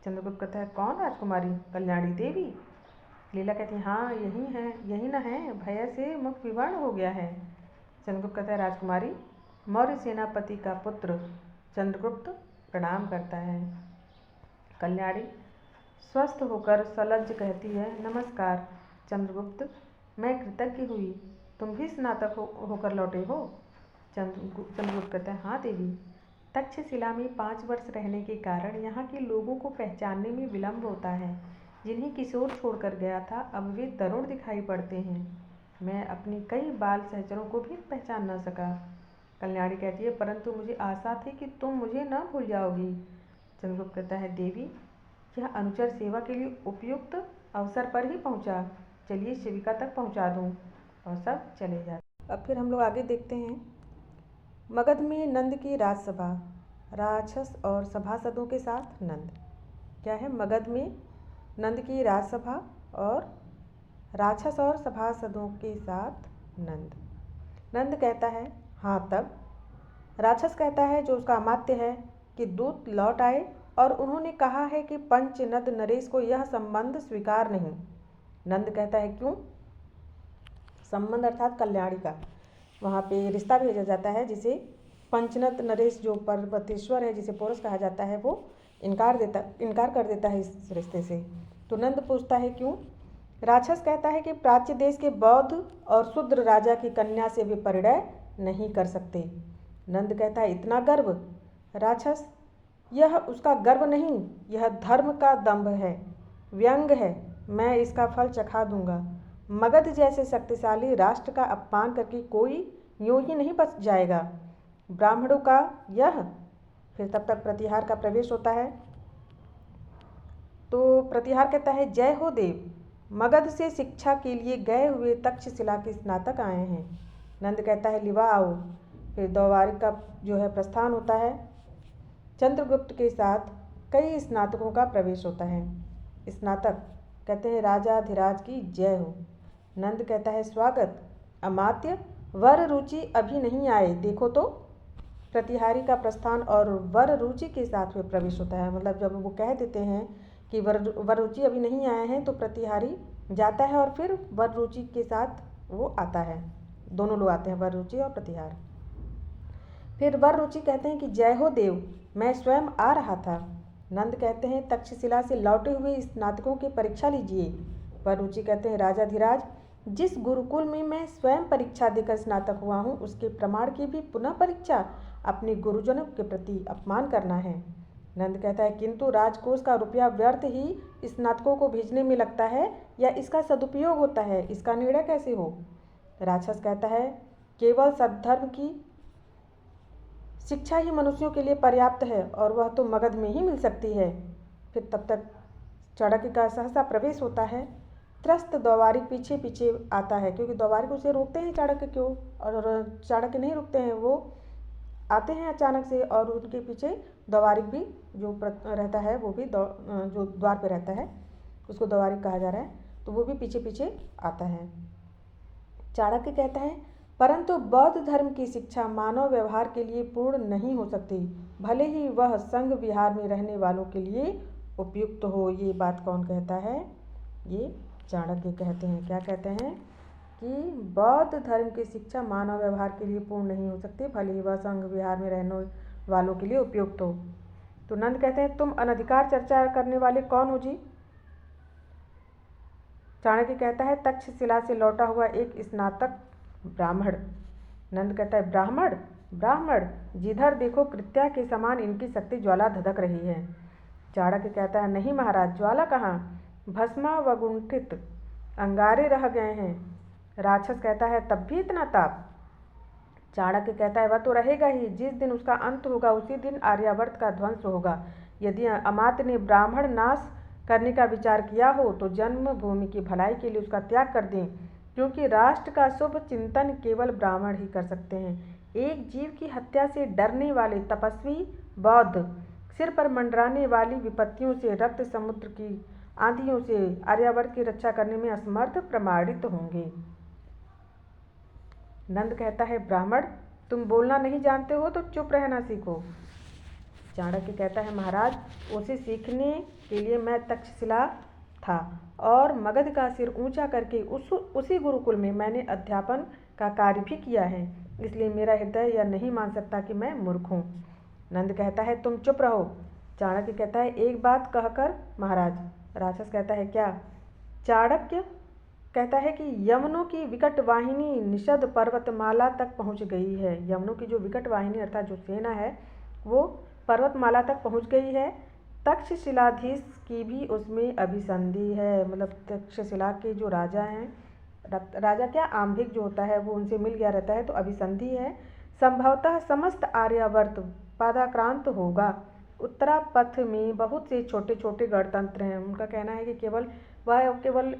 चंद्रगुप्त कहता है कौन राजकुमारी? कल्याणी देवी। लीला कहती है हाँ यही है, यही न है, भय से मुख विवर्ण हो गया है। चंद्रगुप्त कहता है राजकुमारी, मौर्य सेनापति का पुत्र चंद्रगुप्त प्रणाम करता है। कल्याणी स्वस्थ होकर सलज्ज कहती है नमस्कार चंद्रगुप्त, मैं कृतज्ञ हुई, तुम भी स्नातक होकर लौटे हो? चंद्रगुप्त कहता है हाँ देवी, तक्षशिला में 5 वर्ष रहने के कारण यहाँ के लोगों को पहचानने में विलम्ब होता है। जिन्हें किशोर छोड़कर गया था अब वे तरुण दिखाई पड़ते हैं। मैं अपनी कई बाल सहचरों को भी पहचान न सका। कल्याणी कहती है परंतु मुझे आशा थी कि तुम मुझे न भूल जाओगी। चंद्रगुप्त कहता है देवी, यह अनुचर सेवा के लिए उपयुक्त अवसर पर ही पहुँचा, चलिए शिविका तक पहुँचा दूँ। और सब चले जाते। अब फिर हम लोग आगे देखते हैं। मगध में नंद की राजसभा, राक्षस और सभासदों के साथ नंद। क्या है? मगध में नंद की राजसभा और राक्षस और सभासदों के साथ नंद। नंद कहता है हाँ तब। राक्षस कहता है जो उसका अमात्य है कि दूत लौट आए और उन्होंने कहा है कि पंच नद नरेश को यह संबंध स्वीकार नहीं। नंद कहता है क्यों? संबंध अर्थात कल्याणी का वहाँ पे रिश्ता भेजा जाता है, जिसे पंचनद नरेश जो पर्वतेश्वर है, जिसे पोरस कहा जाता है, वो इनकार कर देता है इस रिश्ते से। तो नंद पूछता है क्यों? राक्षस कहता है कि प्राच्य देश के बौद्ध और शूद्र राजा की कन्या से वे परिणय नहीं कर सकते। नंद कहता है इतना गर्व? राक्षस, यह उसका गर्व नहीं, यह धर्म का दंभ है, व्यंग है, मैं इसका फल चखा दूंगा। मगध जैसे शक्तिशाली राष्ट्र का अपमान करके कोई यूं ही नहीं बच जाएगा। ब्राह्मणों का यह। फिर तब तक प्रतिहार का प्रवेश होता है। तो प्रतिहार कहता है जय हो देव, मगध से शिक्षा के लिए गए हुए तक्षशिला के स्नातक आए हैं। नंद कहता है लिवा आओ। फिर द्वारिक का जो है प्रस्थान होता है। चंद्रगुप्त के साथ कई स्नातकों का प्रवेश होता है। स्नातक कहते हैं राजाधिराज की जय हो। नंद कहता है स्वागत अमात्य, वर रुचि अभी नहीं आए, देखो तो। प्रतिहारी का प्रस्थान और वर रुचि के साथ में प्रवेश होता है। मतलब जब वो कह देते हैं कि वर रुचि अभी नहीं आए हैं तो प्रतिहारी जाता है और फिर वर रुचि के साथ वो आता है, दोनों लोग आते हैं, वर रुचि और प्रतिहार। फिर वर रुचि कहते हैं कि जय हो देव, मैं स्वयं आ रहा था। नंद कहते हैं तक्षशिला से लौटे हुए स्नातकों की परीक्षा लीजिए। वर रुचि कहते हैं राजाधिराज, जिस गुरुकुल में मैं स्वयं परीक्षा देकर स्नातक हुआ हूँ उसके प्रमाण की भी पुनः परीक्षा अपने गुरुजनों के प्रति अपमान करना है। नंद कहता है किंतु राजकोष का रुपया व्यर्थ ही स्नातकों को भेजने में लगता है या इसका सदुपयोग होता है, इसका निर्णय कैसे हो? राक्षस कहता है केवल सद्धर्म की शिक्षा ही मनुष्यों के लिए पर्याप्त है और वह तो मगध में ही मिल सकती है। फिर तब तक चाणक्य का सहसा प्रवेश होता है। त्रस्त द्वारिक पीछे पीछे आता है, क्योंकि द्वारिक उसे रोकते हैं चाणक्य क्यों, और चाणक्य नहीं रुकते हैं, वो आते हैं अचानक से और उनके पीछे द्वारिक भी जो रहता है, वो भी जो द्वार पे रहता है उसको द्वारिक कहा जा रहा है, तो वो भी पीछे पीछे आता है। चाणक्य कहता है परंतु बौद्ध धर्म की शिक्षा मानव व्यवहार के लिए पूर्ण नहीं हो सकती, भले ही वह संघ विहार में रहने वालों के लिए उपयुक्त हो। ये बात कौन कहता है? ये चाणक्य कहते हैं। क्या कहते हैं? कि बौद्ध धर्म की शिक्षा मानव व्यवहार के लिए पूर्ण नहीं हो सकती, भले ही वह संघ विहार में रहने वालों के लिए उपयुक्त हो। तो नंद कहते हैं तुम अनधिकार चर्चा करने वाले कौन हो जी? चाणक्य कहता है तक्षशिला से लौटा हुआ एक स्नातक ब्राह्मण। नंद कहता है ब्राह्मण? ब्राह्मण, जिधर देखो कृत्या के समान इनकी शक्ति ज्वाला धधक रही है। चाणक्य कहता है नहीं महाराज, ज्वाला कहाँ, भस्मावगुंठित अंगारे रह गए हैं। राक्षस कहता है तब भी इतना ताप? चाणक्य कहता है वह तो रहेगा ही, जिस दिन उसका अंत होगा उसी दिन आर्यावर्त का ध्वंस होगा। यदि अमात्य ने ब्राह्मण नाश करने का विचार किया हो तो जन्मभूमि की भलाई के लिए उसका त्याग कर दें, क्योंकि राष्ट्र का शुभ चिंतन केवल ब्राह्मण ही कर सकते हैं। एक जीव की हत्या से डरने वाले तपस्वी बौद्ध सिर पर मंडराने वाली विपत्तियों से, रक्त समुद्र की आंधियों से आर्यावर्त की रक्षा करने में असमर्थ प्रमाणित होंगे। नंद कहता है ब्राह्मण तुम बोलना नहीं जानते हो तो चुप रहना सीखो। चाणक्य कहता है महाराज उसे सीखने के लिए मैं तक्षशिला था और मगध का सिर ऊंचा करके उसी गुरुकुल में मैंने अध्यापन का कार्य भी किया है, इसलिए मेरा हृदय यह नहीं मान सकता कि मैं मूर्ख हूँ। नंद कहता है तुम चुप रहो। चाणक्य कहता है एक बात कहकर महाराज। राक्षस कहता है क्या? चाणक्य कहता है कि यवनों की विकट वाहिनी निषद पर्वतमाला तक पहुंच गई है। यवनों की जो विकट वाहिनी अर्थात जो सेना है वो पर्वतमाला तक पहुंच गई है। तक्षशिलाधीश की भी उसमें अभिसंधि है, मतलब तक्षशिला के जो राजा हैं, राजा क्या आम्भिक जो होता है वो उनसे मिल गया रहता है, तो अभिसंधि है। संभवतः समस्त आर्यावर्त पादाक्रांत होगा। उत्तरापथ में बहुत से छोटे छोटे गणतंत्र हैं। उनका कहना है कि केवल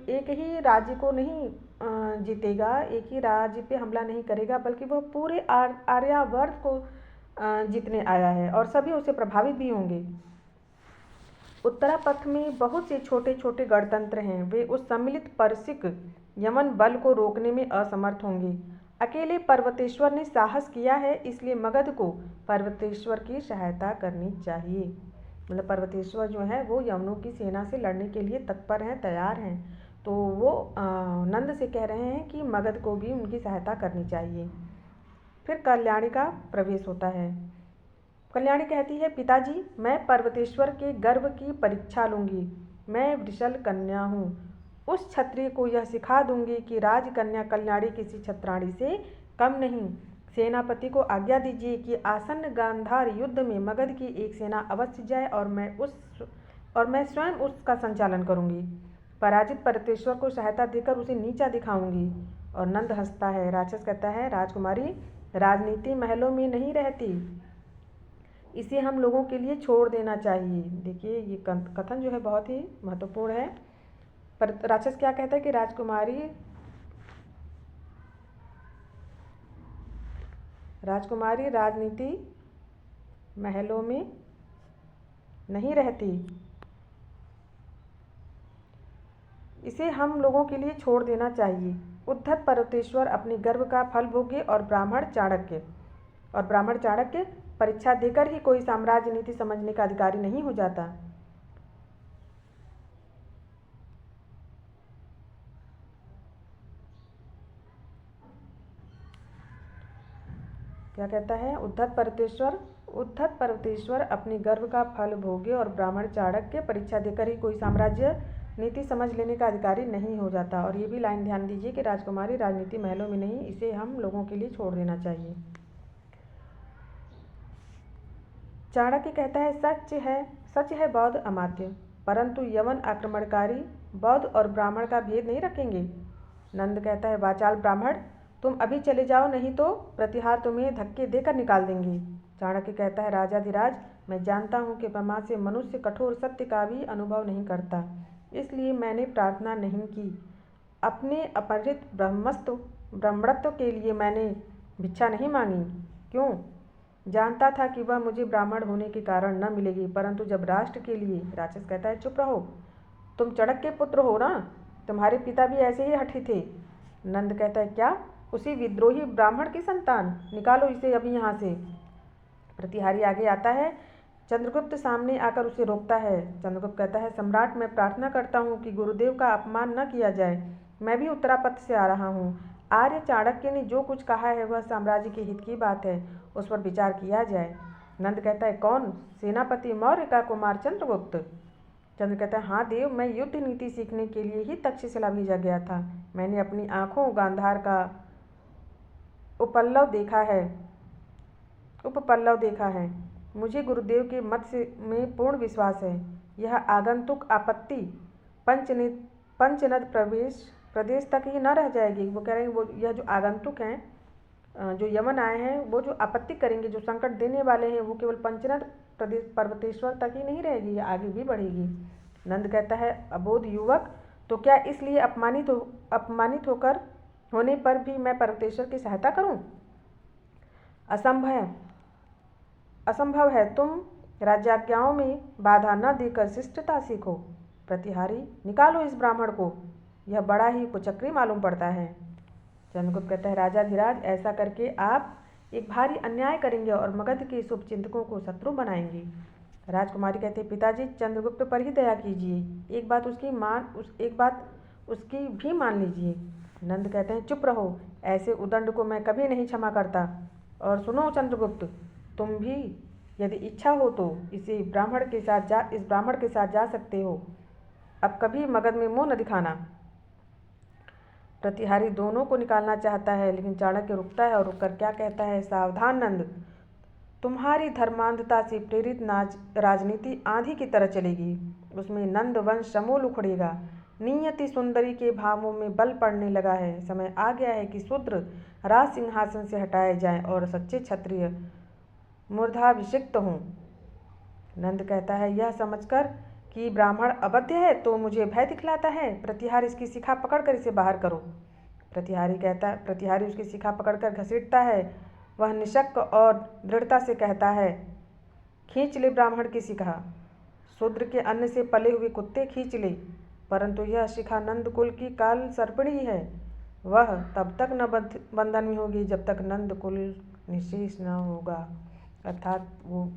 एक ही राज्य को नहीं जीतेगा, एक ही राज्य पे हमला नहीं करेगा, बल्कि वह पूरे आर्यावर्त को जीतने आया है और सभी उससे प्रभावित भी होंगे। उत्तरापथ में बहुत से छोटे छोटे गणतंत्र हैं, वे उस सम्मिलित परसिक यमन बल को रोकने में असमर्थ होंगे। अकेले पर्वतेश्वर ने साहस किया है, इसलिए मगध को पर्वतेश्वर की सहायता करनी चाहिए। मतलब पर्वतेश्वर जो है वो यवनों की सेना से लड़ने के लिए तत्पर हैं, तैयार हैं, तो वो नंद से कह रहे हैं कि मगध को भी उनकी सहायता करनी चाहिए। फिर कल्याणी का प्रवेश होता है। कल्याणी कहती है पिताजी मैं पर्वतेश्वर के गर्व की परीक्षा लूँगी। मैं वृषल कन्या हूँ। उस क्षत्रिय को यह सिखा दूंगी कि राजकन्या कल्याणी किसी छत्राणी से कम नहीं। सेनापति को आज्ञा दीजिए कि आसन्न गांधार युद्ध में मगध की एक सेना अवश्य जाए और मैं स्वयं उसका संचालन करूंगी। पराजित पर्वतेश्वर को सहायता देकर उसे नीचा दिखाऊंगी। और नंद हंसता है। राक्षस कहता है राजकुमारी राजनीति महलों में नहीं रहती, इसे हम लोगों के लिए छोड़ देना चाहिए। देखिए ये कथन जो है बहुत ही महत्वपूर्ण है। पर राक्षस क्या कहता है कि राजकुमारी राजनीति महलों में नहीं रहती, इसे हम लोगों के लिए छोड़ देना चाहिए। उद्धत पर्वतेश्वर अपने गर्व का फल भोगे और ब्राह्मण चाणक्य परीक्षा देकर ही कोई साम्राज्य नीति समझने का अधिकारी नहीं हो जाता। क्या कहता है? उद्धत पर्वतेश्वर अपने गर्व का फल भोगे और ब्राह्मण चाणक्य परीक्षा देकर ही कोई साम्राज्य नीति समझ लेने का अधिकारी नहीं हो जाता। और ये भी लाइन ध्यान दीजिए कि राजकुमारी राजनीति महलों में नहीं, इसे हम लोगों के लिए छोड़ देना चाहिए। चाणक्य कहता है सच है बौद्ध अमात्य, परंतु यवन आक्रमणकारी बौद्ध और ब्राह्मण का भेद नहीं रखेंगे। नंद कहता है वाचाल ब्राह्मण तुम अभी चले जाओ, नहीं तो प्रतिहार तुम्हें धक्के देकर निकाल देंगे। चाणक्य कहता है राजाधिराज मैं जानता हूँ कि ब्रह्मा से मनुष्य कठोर सत्य का भी अनुभव नहीं करता, इसलिए मैंने प्रार्थना नहीं की। अपने अपहृत ब्रह्मत्व के लिए मैंने भिक्षा नहीं मांगी। क्यों? जानता था कि वह मुझे ब्राह्मण होने के कारण न मिलेगी, परंतु जब राष्ट्र के लिए। राक्षस कहता है चुप रहो, तुम चड़क के पुत्र हो ना, तुम्हारे पिता भी ऐसे ही हठी थे। नंद कहता है क्या? उसी विद्रोही ब्राह्मण की संतान, निकालो इसे अभी यहाँ से। प्रतिहारी आगे आता है। चंद्रगुप्त सामने आकर उसे रोकता है। चंद्रगुप्त कहता है सम्राट मैं प्रार्थना करता हूँ कि गुरुदेव का अपमान न किया जाए, मैं भी उत्तरापथ से आ रहा हूँ। आर्य चाणक्य ने जो कुछ कहा है वह साम्राज्य के हित की बात है, उस पर विचार किया जाए। नंद कहता है कौन? सेनापति मौर्य का कुमार चंद्रगुप्त। चंद्र कहता है हाँ देव, मैं युद्ध नीति सीखने के लिए ही तक्षशिला भेजा गया था। मैंने अपनी आंखों गांधार का उपपल्लव देखा है। मुझे गुरुदेव के मत में पूर्ण विश्वास है। यह आगंतुक आपत्ति पंचनद प्रदेश तक ही न रह जाएगी। वो कह रहे हैं वो यह जो आगंतुक हैं, जो यमन आए हैं, वो जो आपत्ति करेंगे, जो संकट देने वाले हैं, वो केवल पंचनद प्रदेश पर्वतेश्वर तक ही नहीं रहेगी, यह आगे भी बढ़ेगी। नंद कहता है अबोध युवक, तो क्या इसलिए अपमानित होने पर भी मैं पर्वतेश्वर की सहायता करूं? असंभव है। तुम राज्याज्ञाओं में बाधा न देकर शिष्टता सीखो। प्रतिहारी निकालो इस ब्राह्मण को, यह बड़ा ही कुचक्री मालूम पड़ता है। चंद्रगुप्त कहता है, राजाधिराज, ऐसा करके आप एक भारी अन्याय करेंगे और मगध के शुभ चिंतकों को शत्रु बनाएंगे। राजकुमारी कहते हैं, पिताजी चंद्रगुप्त पर ही दया कीजिए, एक बात उसकी भी मान लीजिए। नंद कहते हैं, चुप रहो, ऐसे उदंड को मैं कभी नहीं क्षमा करता। और सुनो चंद्रगुप्त, तुम भी यदि इच्छा हो तो इस ब्राह्मण के साथ जा सकते हो। अब कभी मगध में मुंह न दिखाना। प्रतिहारी दोनों को निकालना चाहता है, लेकिन चाणक्य रुकता है और रुककर क्या कहता है, सावधान नंद, तुम्हारी धर्मांधता से प्रेरित राजनीति आंधी की तरह चलेगी, उसमें नंद वंश समूल उखड़ेगा। नियति सुंदरी के भावों में बल पड़ने लगा है, समय आ गया है कि शूद्र राज सिंहासन से हटाए जाएं और सच्चे क्षत्रिय मूर्धाभिषिक्त हों। नंद कहता है, यह समझकर कि ब्राह्मण अबध्य है तो मुझे भय दिखलाता है। प्रतिहारी इसकी शिखा पकड़कर इसे बाहर करो। प्रतिहारी उसकी शिखा पकड़कर घसीटता है। वह निशक और दृढ़ता से कहता है, खींच ले ब्राह्मण की शिखा, शूद्र के अन्न से पले हुए कुत्ते खींच ले, परंतु यह शिखा नंद कुल की काल सर्पिणी है, वह तब तक न बंधन में होगी जब तक नंद कुल निशेष न होगा। अर्थात वो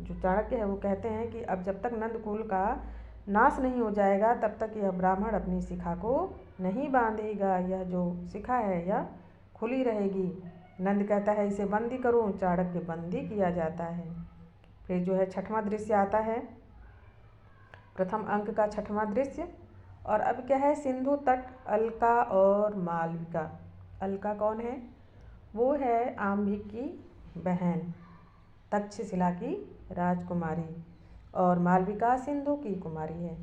जो चाणक्य है वो कहते हैं कि अब जब तक नंद कुल का नाश नहीं हो जाएगा तब तक यह ब्राह्मण अपनी शिखा को नहीं बांधेगा, यह जो शिखा है यह खुली रहेगी। नंद कहता है, इसे बंदी करो। चाणक्य बंदी किया जाता है। फिर जो है छठवां दृश्य आता है, प्रथम अंक का छठवां दृश्य। और अब क्या है, सिंधु तट, अलका और मालविका। अलका कौन है? वो है आम्भिक की बहन, तक्षशिला की राजकुमारी, और मालविका सिंधु की कुमारी है।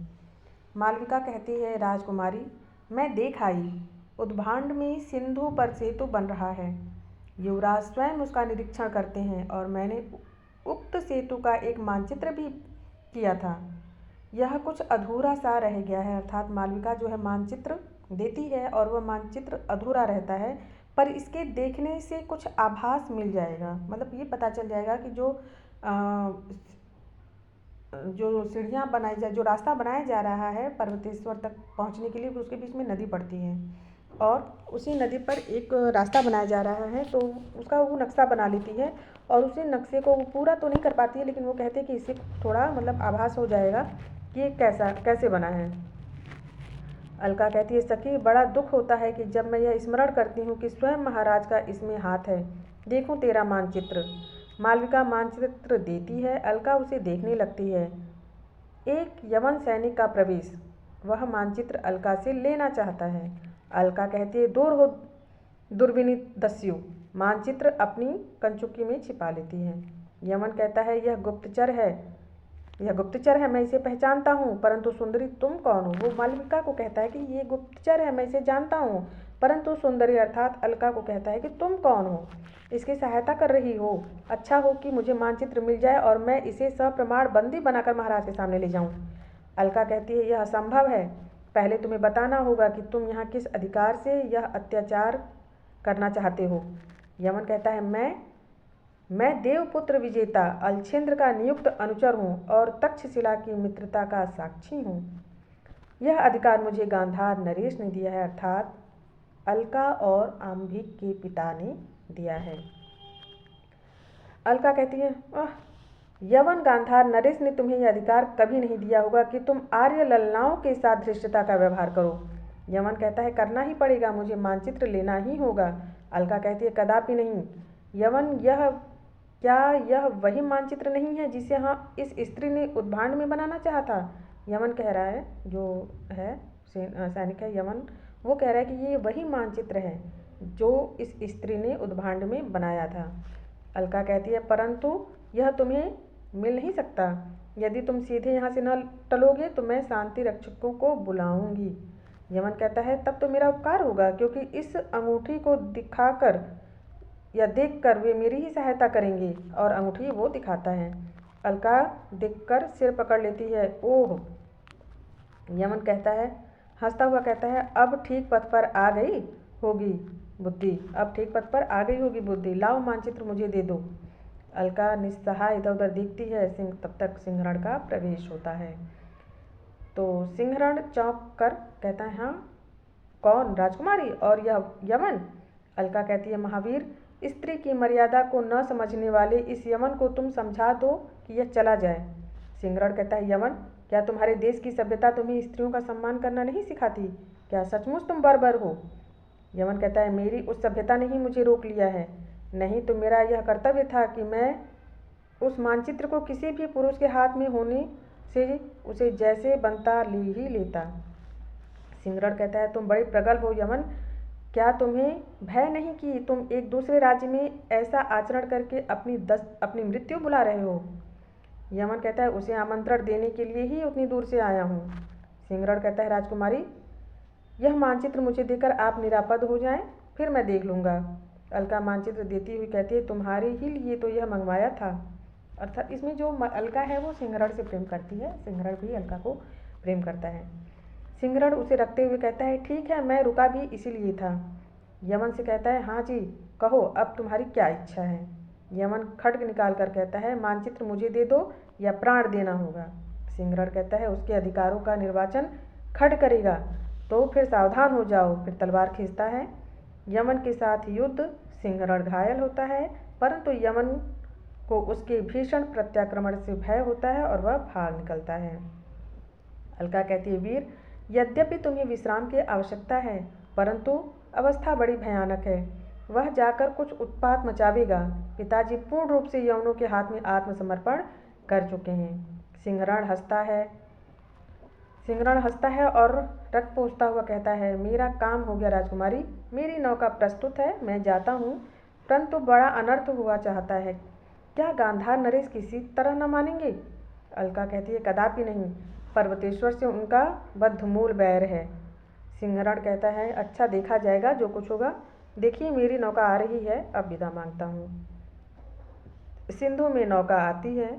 मालविका कहती है, राजकुमारी, मैं देख आई, उद्भांड में सिंधु पर सेतु बन रहा है। युवराज स्वयं उसका निरीक्षण करते हैं और मैंने उक्त सेतु का एक मानचित्र भी किया था। यह कुछ अधूरा सा रह गया है। अर्थात मालविका जो है मानचित्र देती है और वह मानचित्र अधूरा रहता है, पर इसके देखने से कुछ आभास मिल जाएगा, मतलब ये पता चल जाएगा कि जो सीढ़ियाँ बनाई जा जो रास्ता बनाया जा रहा है पर्वतेश्वर तक पहुँचने के लिए, उसके बीच में नदी पड़ती है और उसी नदी पर एक रास्ता बनाया जा रहा है, तो उसका वो नक्शा बना लेती है और उसी नक्शे को वो पूरा तो नहीं कर पाती है, लेकिन वो कहते हैं कि इससे थोड़ा मतलब आभास हो जाएगा कि ये कैसे बना है। अलका कहती है, सखी, बड़ा दुख होता है कि जब मैं यह स्मरण करती हूँ कि स्वयं महाराज का इसमें हाथ है। देखूँ तेरा मानचित्र। मालविका मानचित्र देती है, अलका उसे देखने लगती है। एक यवन सैनिक का प्रवेश। वह मानचित्र अलका से लेना चाहता है। अलका कहती है, दूर हो दुर्विनीत दस्यु। मानचित्र अपनी कंचुकी में छिपा लेती है। यवन कहता है, यह गुप्तचर है, मैं इसे पहचानता हूँ, परंतु सुंदरी तुम कौन हो? वो मालविका को कहता है कि ये गुप्तचर है, मैं इसे जानता हूँ, परंतु सुंदरी अर्थात अलका को कहता है कि तुम कौन हो, इसकी सहायता कर रही हो। अच्छा हो कि मुझे मानचित्र मिल जाए और मैं इसे सप्रमाण बंदी बनाकर महाराज के सामने ले जाऊँ। अलका कहती है, यह असंभव है। पहले तुम्हें बताना होगा कि तुम यहाँ किस अधिकार से यह अत्याचार करना चाहते हो। यमन कहता है, मैं देवपुत्र विजेता अलछेंद्र का नियुक्त अनुचर हूँ और तक्षशिला की मित्रता का साक्षी हूँ। यह अधिकार मुझे गांधार नरेश ने दिया है, अर्थात अलका और आम्भिक के पिता ने दिया है। अलका कहती है, यवन गांधार नरेश ने तुम्हें यह अधिकार कभी नहीं दिया होगा कि तुम आर्य ललनाओं के साथ धृष्टता का व्यवहार करो। यवन कहता है, करना ही पड़ेगा, मुझे मानचित्र लेना ही होगा। अलका कहती है, कदापि नहीं। यवन, क्या यह वही मानचित्र नहीं है जिसे इस स्त्री ने उद्भांड में बनाना चाहा था? यमन कह रहा है, जो है सैनिक है यमन, वो कह रहा है कि ये वही मानचित्र है जो इस स्त्री ने उद्भांड में बनाया था। अलका कहती है, परंतु यह तुम्हें मिल नहीं सकता। यदि तुम सीधे यहाँ से न टलोगे तो मैं शांति रक्षकों को बुलाऊंगी। यमन कहता है, तब तो मेरा उपकार होगा, क्योंकि इस अंगूठी को दिखाकर या देखकर वे मेरी ही सहायता करेंगे। और अंगूठी वो दिखाता है। अलका देखकर सिर पकड़ लेती है। ओह! यमन कहता है, हंसता हुआ कहता है, अब ठीक पथ पर आ गई होगी बुद्धि, लाओ मानचित्र मुझे दे दो। अलका निस्सहाय इधर उधर देखती है। तब तक सिंहरण का प्रवेश होता है। तो सिंहरण चौंक कर कहता है, हाँ कौन? राजकुमारी और यह यमन? अलका कहती है महावीर, स्त्री की मर्यादा को न समझने वाले इस यमन को तुम समझा दो कि यह चला जाए। सिंहरण कहता है यमन, क्या तुम्हारे देश की सभ्यता तुम्हें स्त्रियों का सम्मान करना नहीं सिखाती? क्या सचमुच तुम बर्बर हो? यमन कहता है मेरी उस सभ्यता ने ही मुझे रोक लिया है, नहीं तो मेरा यह कर्तव्य था कि मैं उस मानचित्र को किसी भी पुरुष के हाथ में होने से उसे जैसे बनता ले ही लेता। सिंहरण कहता है तुम बड़े प्रगल्भ हो यमन, क्या तुम्हें भय नहीं कि तुम एक दूसरे राज्य में ऐसा आचरण करके अपनी मृत्यु बुला रहे हो? यमन कहता है उसे आमंत्रण देने के लिए ही उतनी दूर से आया हूँ। सिंहरण कहता है राजकुमारी, यह मानचित्र मुझे देकर आप निरापद हो जाएं, फिर मैं देख लूँगा। अलका मानचित्र देती हुई कहती है तुम्हारे ही लिए तो यह मंगवाया था। अर्थात इसमें जो अलका है वो सिंहरण से प्रेम करती है, सिंहरण भी अलका को प्रेम करता है। सिंहरण उसे रखते हुए कहता है ठीक है, मैं रुका भी इसीलिए था। यमन से कहता है हाँ जी, कहो अब तुम्हारी क्या इच्छा है? यमन खड्ग निकाल कर कहता है मानचित्र मुझे दे दो या प्राण देना होगा। सिंहरण कहता है उसके अधिकारों का निर्वाचन खड्ग करेगा, तो फिर सावधान हो जाओ। फिर तलवार खींचता है। यमन के साथ युद्ध, सिंहरण घायल होता है, परंतु यमन को उसके भीषण प्रत्याक्रमण से भय होता है और वह भाग निकलता है। अलका कहती है वीर, यद्यपि तुम्हें विश्राम की आवश्यकता है, परंतु अवस्था बड़ी भयानक है। वह जाकर कुछ उत्पात मचावेगा। पिताजी पूर्ण रूप से यवनों के हाथ में आत्मसमर्पण कर चुके हैं। सिंहरण हंसता है और रक्त पोंछता हुआ कहता है मेरा काम हो गया राजकुमारी, मेरी नौका प्रस्तुत है, मैं जाता हूँ, परंतु बड़ा अनर्थ हुआ चाहता है। क्या गांधार नरेश किसी तरह न मानेंगे? अलका कहती है कदापि नहीं, पर्वतेश्वर से उनका बद्धमूल बैर है। सिंहरण कहता है अच्छा देखा जाएगा जो कुछ होगा। देखिए मेरी नौका आ रही है, अब विदा मांगता हूँ। सिंधु में नौका आती है।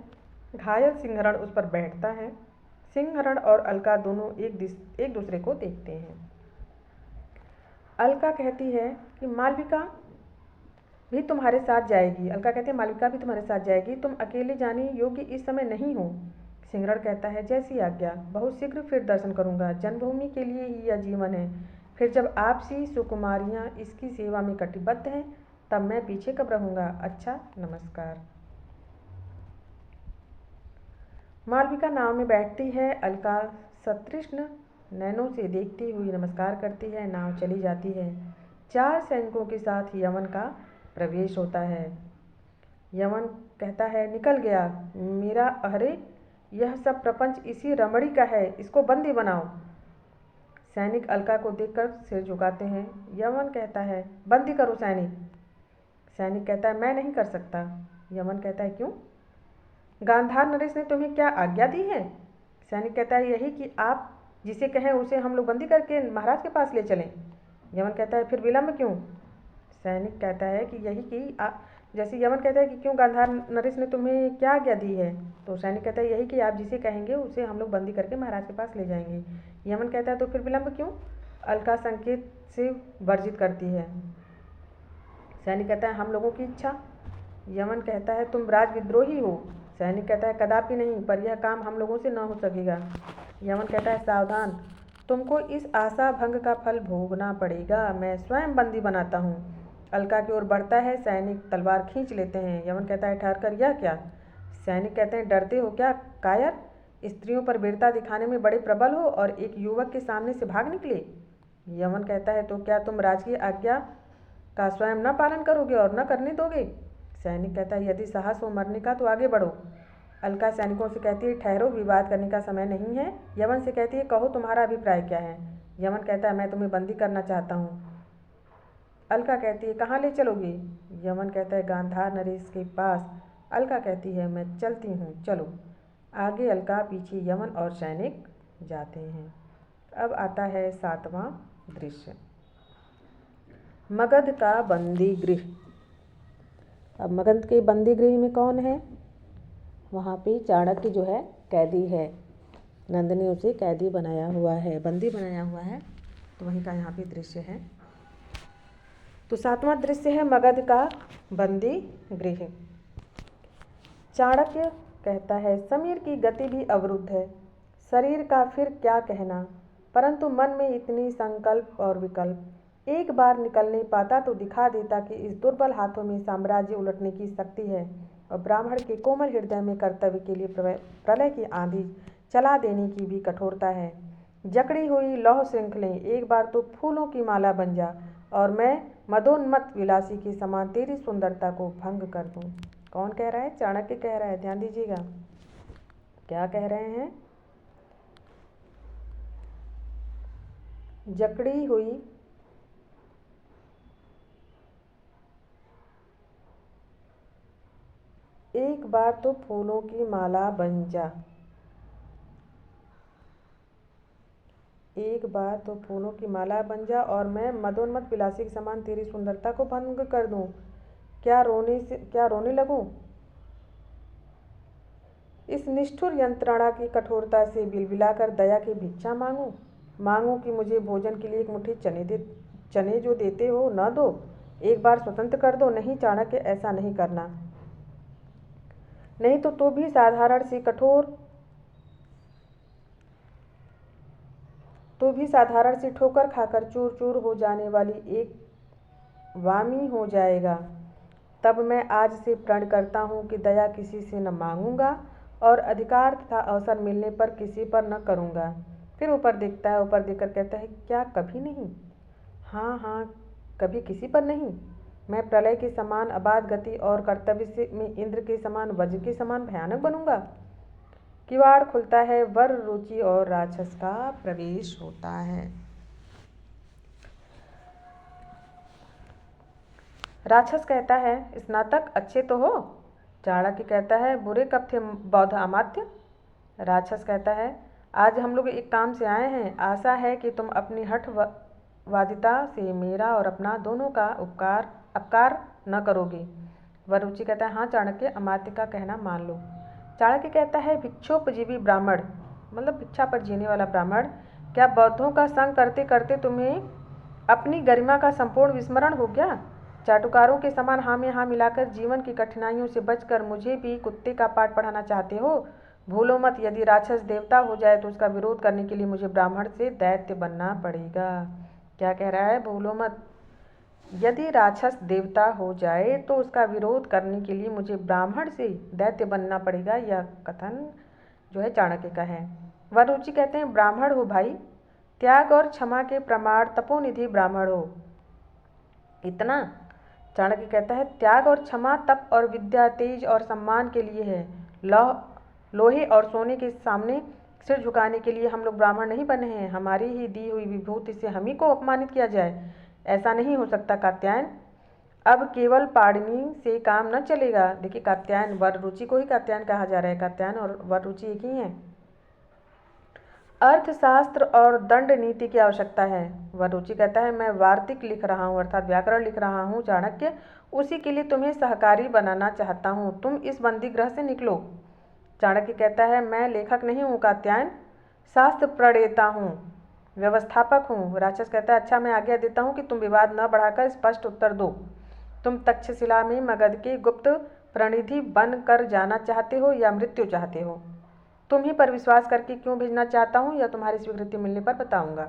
घायल सिंहरण उस पर बैठता है। सिंहरण और अलका दोनों एक दूसरे को देखते हैं। अलका कहती है कि मालविका भी तुम्हारे साथ जाएगी। अलका कहती है मालविका भी तुम्हारे साथ जाएगी, तुम अकेले जाने योग्य इस समय नहीं हो। सिंहरण कहता है जैसी आज्ञा, बहुत शीघ्र फिर दर्शन करूंगा। जन्मभूमि के लिए ही यह जीवन है, फिर जब आपसी सुकुमारियाँ इसकी सेवा में कटिबद्ध हैं तब मैं पीछे कब रहूँगा। अच्छा नमस्कार। मालविका नाव में बैठती है। अलका सतृष्ण नैनों से देखती हुई नमस्कार करती है। नाव चली जाती है। 4 सैनिकों के साथ यमन का प्रवेश होता है। यमन कहता है निकल गया मेरा, अरे यह सब प्रपंच इसी रमणी का है, इसको बंदी बनाओ। सैनिक अलका को देखकर सिर झुकाते हैं। यमन कहता है बंदी करो सैनिक। सैनिक कहता है मैं नहीं कर सकता। यमन कहता है क्यों? गांधार नरेश ने तुम्हें क्या आज्ञा दी है? सैनिक कहता है यही कि आप जिसे कहें उसे हम लोग बंदी करके महाराज के पास ले चलें। यमन कहता है फिर विलम्ब क्यों? सैनिक कहता है कि यही कि जैसे यमन कहता है कि क्यों गांधार नरेश ने तुम्हें क्या आज्ञा दी है, तो सैनिक कहता है यही कि आप जिसे कहेंगे उसे हम लोग बंदी करके महाराज के पास ले जाएंगे। यमन कहता है तो फिर विलम्ब क्यों? अलका संकेत से वर्जित करती है। सैनिक कहता है हम लोगों की इच्छा। यमन कहता है तुम राजविद्रोही हो। सैनिक कहता है कदापि नहीं, पर यह काम हम लोगों से न हो सकेगा। यमन कहता है सावधान, तुमको इस आशा भंग का फल भोगना पड़ेगा, मैं स्वयं बंदी बनाता हूँ। अलका की ओर बढ़ता है। सैनिक तलवार खींच लेते हैं। यमन कहता है ठहर कर यह क्या? सैनिक कहते हैं डरते हो क्या कायर? स्त्रियों पर वीरता दिखाने में बड़े प्रबल हो और एक युवक के सामने से भाग निकले। यमन कहता है तो क्या तुम राजकीय आज्ञा का स्वयं न पालन करोगे और न करने दोगे? सैनिक कहता है यदि साहस हो मरने का तो आगे बढ़ो। अलका सैनिकों से कहती है ठहरो, विवाद करने का समय नहीं है। यमन से कहती है कहो तुम्हारा अभिप्राय क्या है? यमन कहता है मैं तुम्हें बंदी करना चाहता हूँ। अलका कहती है कहाँ ले चलोगे? यमन कहता है गांधार नरेश के पास। अलका कहती है मैं चलती हूँ, चलो। आगे अलका, पीछे यमन और सैनिक जाते हैं। अब आता है 7वां दृश्य, मगध का बंदी गृह। अब मगध के बंदी गृह में कौन है? वहाँ पे चाणक्य जो है कैदी है। नंदिनी उसे कैदी बनाया हुआ है, बंदी बनाया हुआ है, तो वहीं का यहाँ पे दृश्य है। तो 7वां दृश्य है मगध का बंदी गृह। चाणक्य कहता है समीर की गति भी अवरुद्ध है, शरीर का फिर क्या कहना। परंतु मन में इतनी संकल्प और विकल्प। एक बार निकल नहीं पाता तो दिखा देता कि इस दुर्बल हाथों में साम्राज्य उलटने की शक्ति है और ब्राह्मण के कोमल हृदय में कर्तव्य के लिए प्रलय की आंधी चला देने की भी कठोरता है। जकड़ी हुई लौह श्रृंखलें, एक बार तो फूलों की माला बन जा और मैं मदोन्मत्त विलासी के समान तेरी सुंदरता को भंग कर दूं। कौन कह रहा है? चाणक्य कह रहा है। ध्यान दीजिएगा क्या कह रहे हैं। जकड़ी हुई एक बार तो फूलों की माला बन जा, एक बार तो फूलों की माला बन जा और मैं मदोन्मत्त विलासी के समान तेरी सुंदरता को भंग कर दूं। क्या रोने लगूं? इस निष्ठुर यंत्रणा की कठोरता से बिलबिलाकर दया की भिक्षा मांगूं कि मुझे भोजन के लिए एक मुट्ठी चने जो देते हो न दो, एक बार स्वतंत्र कर दो। नहीं चाणक्य, ऐसा नहीं करना। नहीं तो भी साधारण सी ठोकर खाकर चूर चूर हो जाने वाली एक वामी हो जाएगा। तब मैं आज से प्रण करता हूँ कि दया किसी से न मांगूंगा और अधिकार तथा अवसर मिलने पर किसी पर न करूँगा। फिर ऊपर देखता है, ऊपर देखकर कहता है, क्या कभी नहीं? हाँ, कभी किसी पर नहीं। मैं प्रलय के समान अबाध गति और कर्तव्य में इंद्र के समान, वज्र के समान भयानक बनूंगा। किवाड़ खुलता है, वर रुचि और राक्षस का प्रवेश होता है। राक्षस कहता है, स्नातक अच्छे तो हो? चाणक्य कहता है, बुरे कब थे बौद्ध अमात्य? राक्षस कहता है, आज हम लोग एक काम से आए हैं। आशा है कि तुम अपनी हठवादिता से मेरा और अपना दोनों का अपकार न करोगे। वरुचि कहता है, हाँ चाणक्य, अमात्य का कहना मान लो। चाणक्य कहता है, भिक्षोपजीवी ब्राह्मण, मतलब भिक्षा पर जीने वाला ब्राह्मण, क्या बौद्धों का संग करते करते तुम्हें अपनी गरिमा का संपूर्ण विस्मरण हो गया? चाटुकारों के समान हाँ में हाँ मिलाकर जीवन की कठिनाइयों से बचकर मुझे भी कुत्ते का पाठ पढ़ाना चाहते हो? भूलो मत, यदि राक्षस देवता हो जाए तो उसका विरोध करने के लिए मुझे ब्राह्मण से दैत्य बनना पड़ेगा। क्या कह रहा है? भूलो मत, यदि राक्षस देवता हो जाए तो उसका विरोध करने के लिए मुझे ब्राह्मण से दैत्य बनना पड़ेगा। यह कथन जो है चाणक्य का है। वरुचि कहते हैं, ब्राह्मण हो भाई, त्याग और क्षमा के प्रमाण तपोनिधि ब्राह्मण हो। इतना? चाणक्य कहता है, त्याग और क्षमा तप और विद्या, तेज और सम्मान के लिए है। लोहे और सोने के सामने सिर झुकाने के लिए हम लोग ब्राह्मण नहीं बने हैं। हमारी ही दी हुई विभूति से हम ही को अपमानित किया जाए, ऐसा नहीं हो सकता कात्यायन। अब केवल पाणिनि से काम न चलेगा। देखिए, कात्यायन, वररुचि को ही कात्यायन कहा जा रहा है। कात्यायन और वररुचि एक ही है। अर्थशास्त्र और दंड नीति की आवश्यकता है। वरुचि कहता है, मैं वार्तिक लिख रहा हूँ, अर्थात व्याकरण लिख रहा हूँ चाणक्य, उसी के लिए तुम्हें सहकारी बनाना चाहता हूँ। तुम इस बंदी गृह से निकलो। चाणक्य कहता है, मैं लेखक नहीं हूँ कात्यायन, शास्त्र प्रणेता हूँ, व्यवस्थापक हूँ। राक्षस कहता है, अच्छा, मैं आज्ञा देता हूँ कि तुम विवाद न बढ़ाकर स्पष्ट उत्तर दो। तुम तक्षशिला में मगध के गुप्त प्रणिधि बन कर जाना चाहते हो या मृत्यु चाहते हो? तुम ही पर विश्वास करके क्यों भेजना चाहता हूँ या तुम्हारी स्वीकृति मिलने पर बताऊंगा।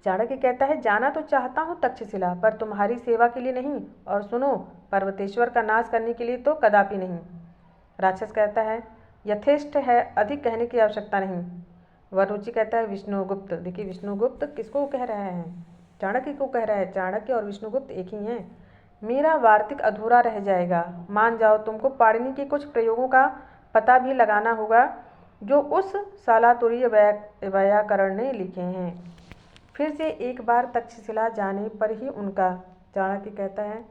चाणक्य कहता है, जाना तो चाहता हूँ तक्षशिला, पर तुम्हारी सेवा के लिए नहीं, और सुनो, पर्वतेश्वर का नाश करने के लिए तो कदापि नहीं। राक्षस कहता है, यथेष्ट है, अधिक कहने की आवश्यकता नहीं। वरुचि कहता है, विष्णुगुप्त। देखिए, विष्णुगुप्त किसको कह रहा है? चाणक्य को कह रहा है। चाणक्य और विष्णुगुप्त एक ही हैं। मेरा वार्तिक अधूरा रह जाएगा। मान जाओ, तुमको पाणिनि के कुछ प्रयोगों का पता भी लगाना होगा जो उस सालातुरीय व्याकरण ने लिखे हैं। फिर से एक बार तक्षशिला जाने पर ही उनका। चाणक्य कहता है,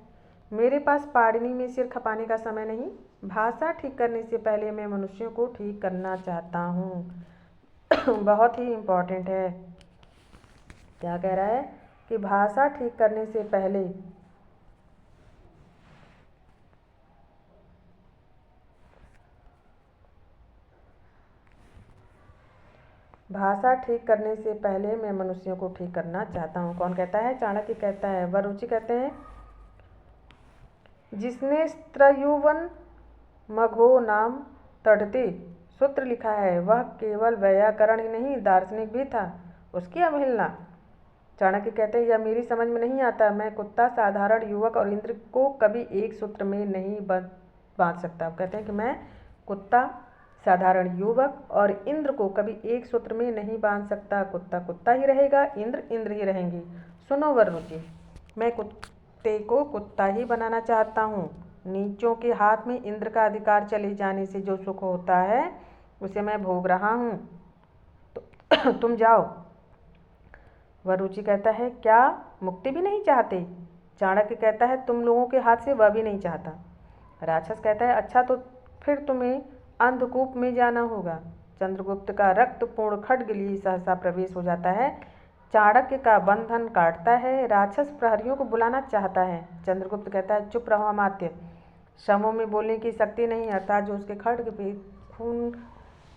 मेरे पास पाणिनि में सिर खपाने का समय नहीं। भाषा ठीक करने से पहले मैं मनुष्यों को ठीक करना चाहता हूँ। बहुत ही इम्पोर्टेंट है। क्या कह रहा है कि भाषा ठीक करने से पहले मैं मनुष्यों को ठीक करना चाहता हूँ। कौन कहता है? चाणक्य कहता है। वरुचि कहते हैं, जिसने स्त्रयुवन मघो नाम तढ़ते सूत्र लिखा है, वह केवल व्याकरण ही नहीं दार्शनिक भी था। उसकी अवहेलना। चाणक्य कहते हैं, यह मेरी समझ में नहीं आता। मैं कुत्ता, साधारण युवक और इंद्र को कभी एक सूत्र में नहीं बांध सकता। कहते हैं कि मैं कुत्ता, साधारण युवक और इंद्र को कभी एक सूत्र में नहीं बांध सकता। कुत्ता कुत्ता ही रहेगा, इंद्र इंद्र ही रहेंगे। सुनो वररुचि, मैं कुत्ते को कुत्ता ही बनाना चाहता हूँ। नीचों के हाथ में इंद्र का अधिकार चले जाने से जो सुख होता है उसे मैं भोग रहा हूँ। तो तुम जाओ। वररुचि कहता है, क्या मुक्ति भी नहीं चाहते? चाणक्य कहता है, तुम लोगों के हाथ से वह भी नहीं चाहता। राक्षस कहता है, अच्छा तो फिर तुम्हें अंधकूप में जाना होगा। चंद्रगुप्त का रक्तपूर्ण खड्ग लिए सहसा प्रवेश हो जाता है। चाणक्य का बंधन काटता है। राक्षस प्रहरियों को बुलाना चाहता है। चंद्रगुप्त कहता है, चुप रहो अमात्य, शवों में बोलने की शक्ति नहीं, अर्थात जो उसके खड्ग पे खून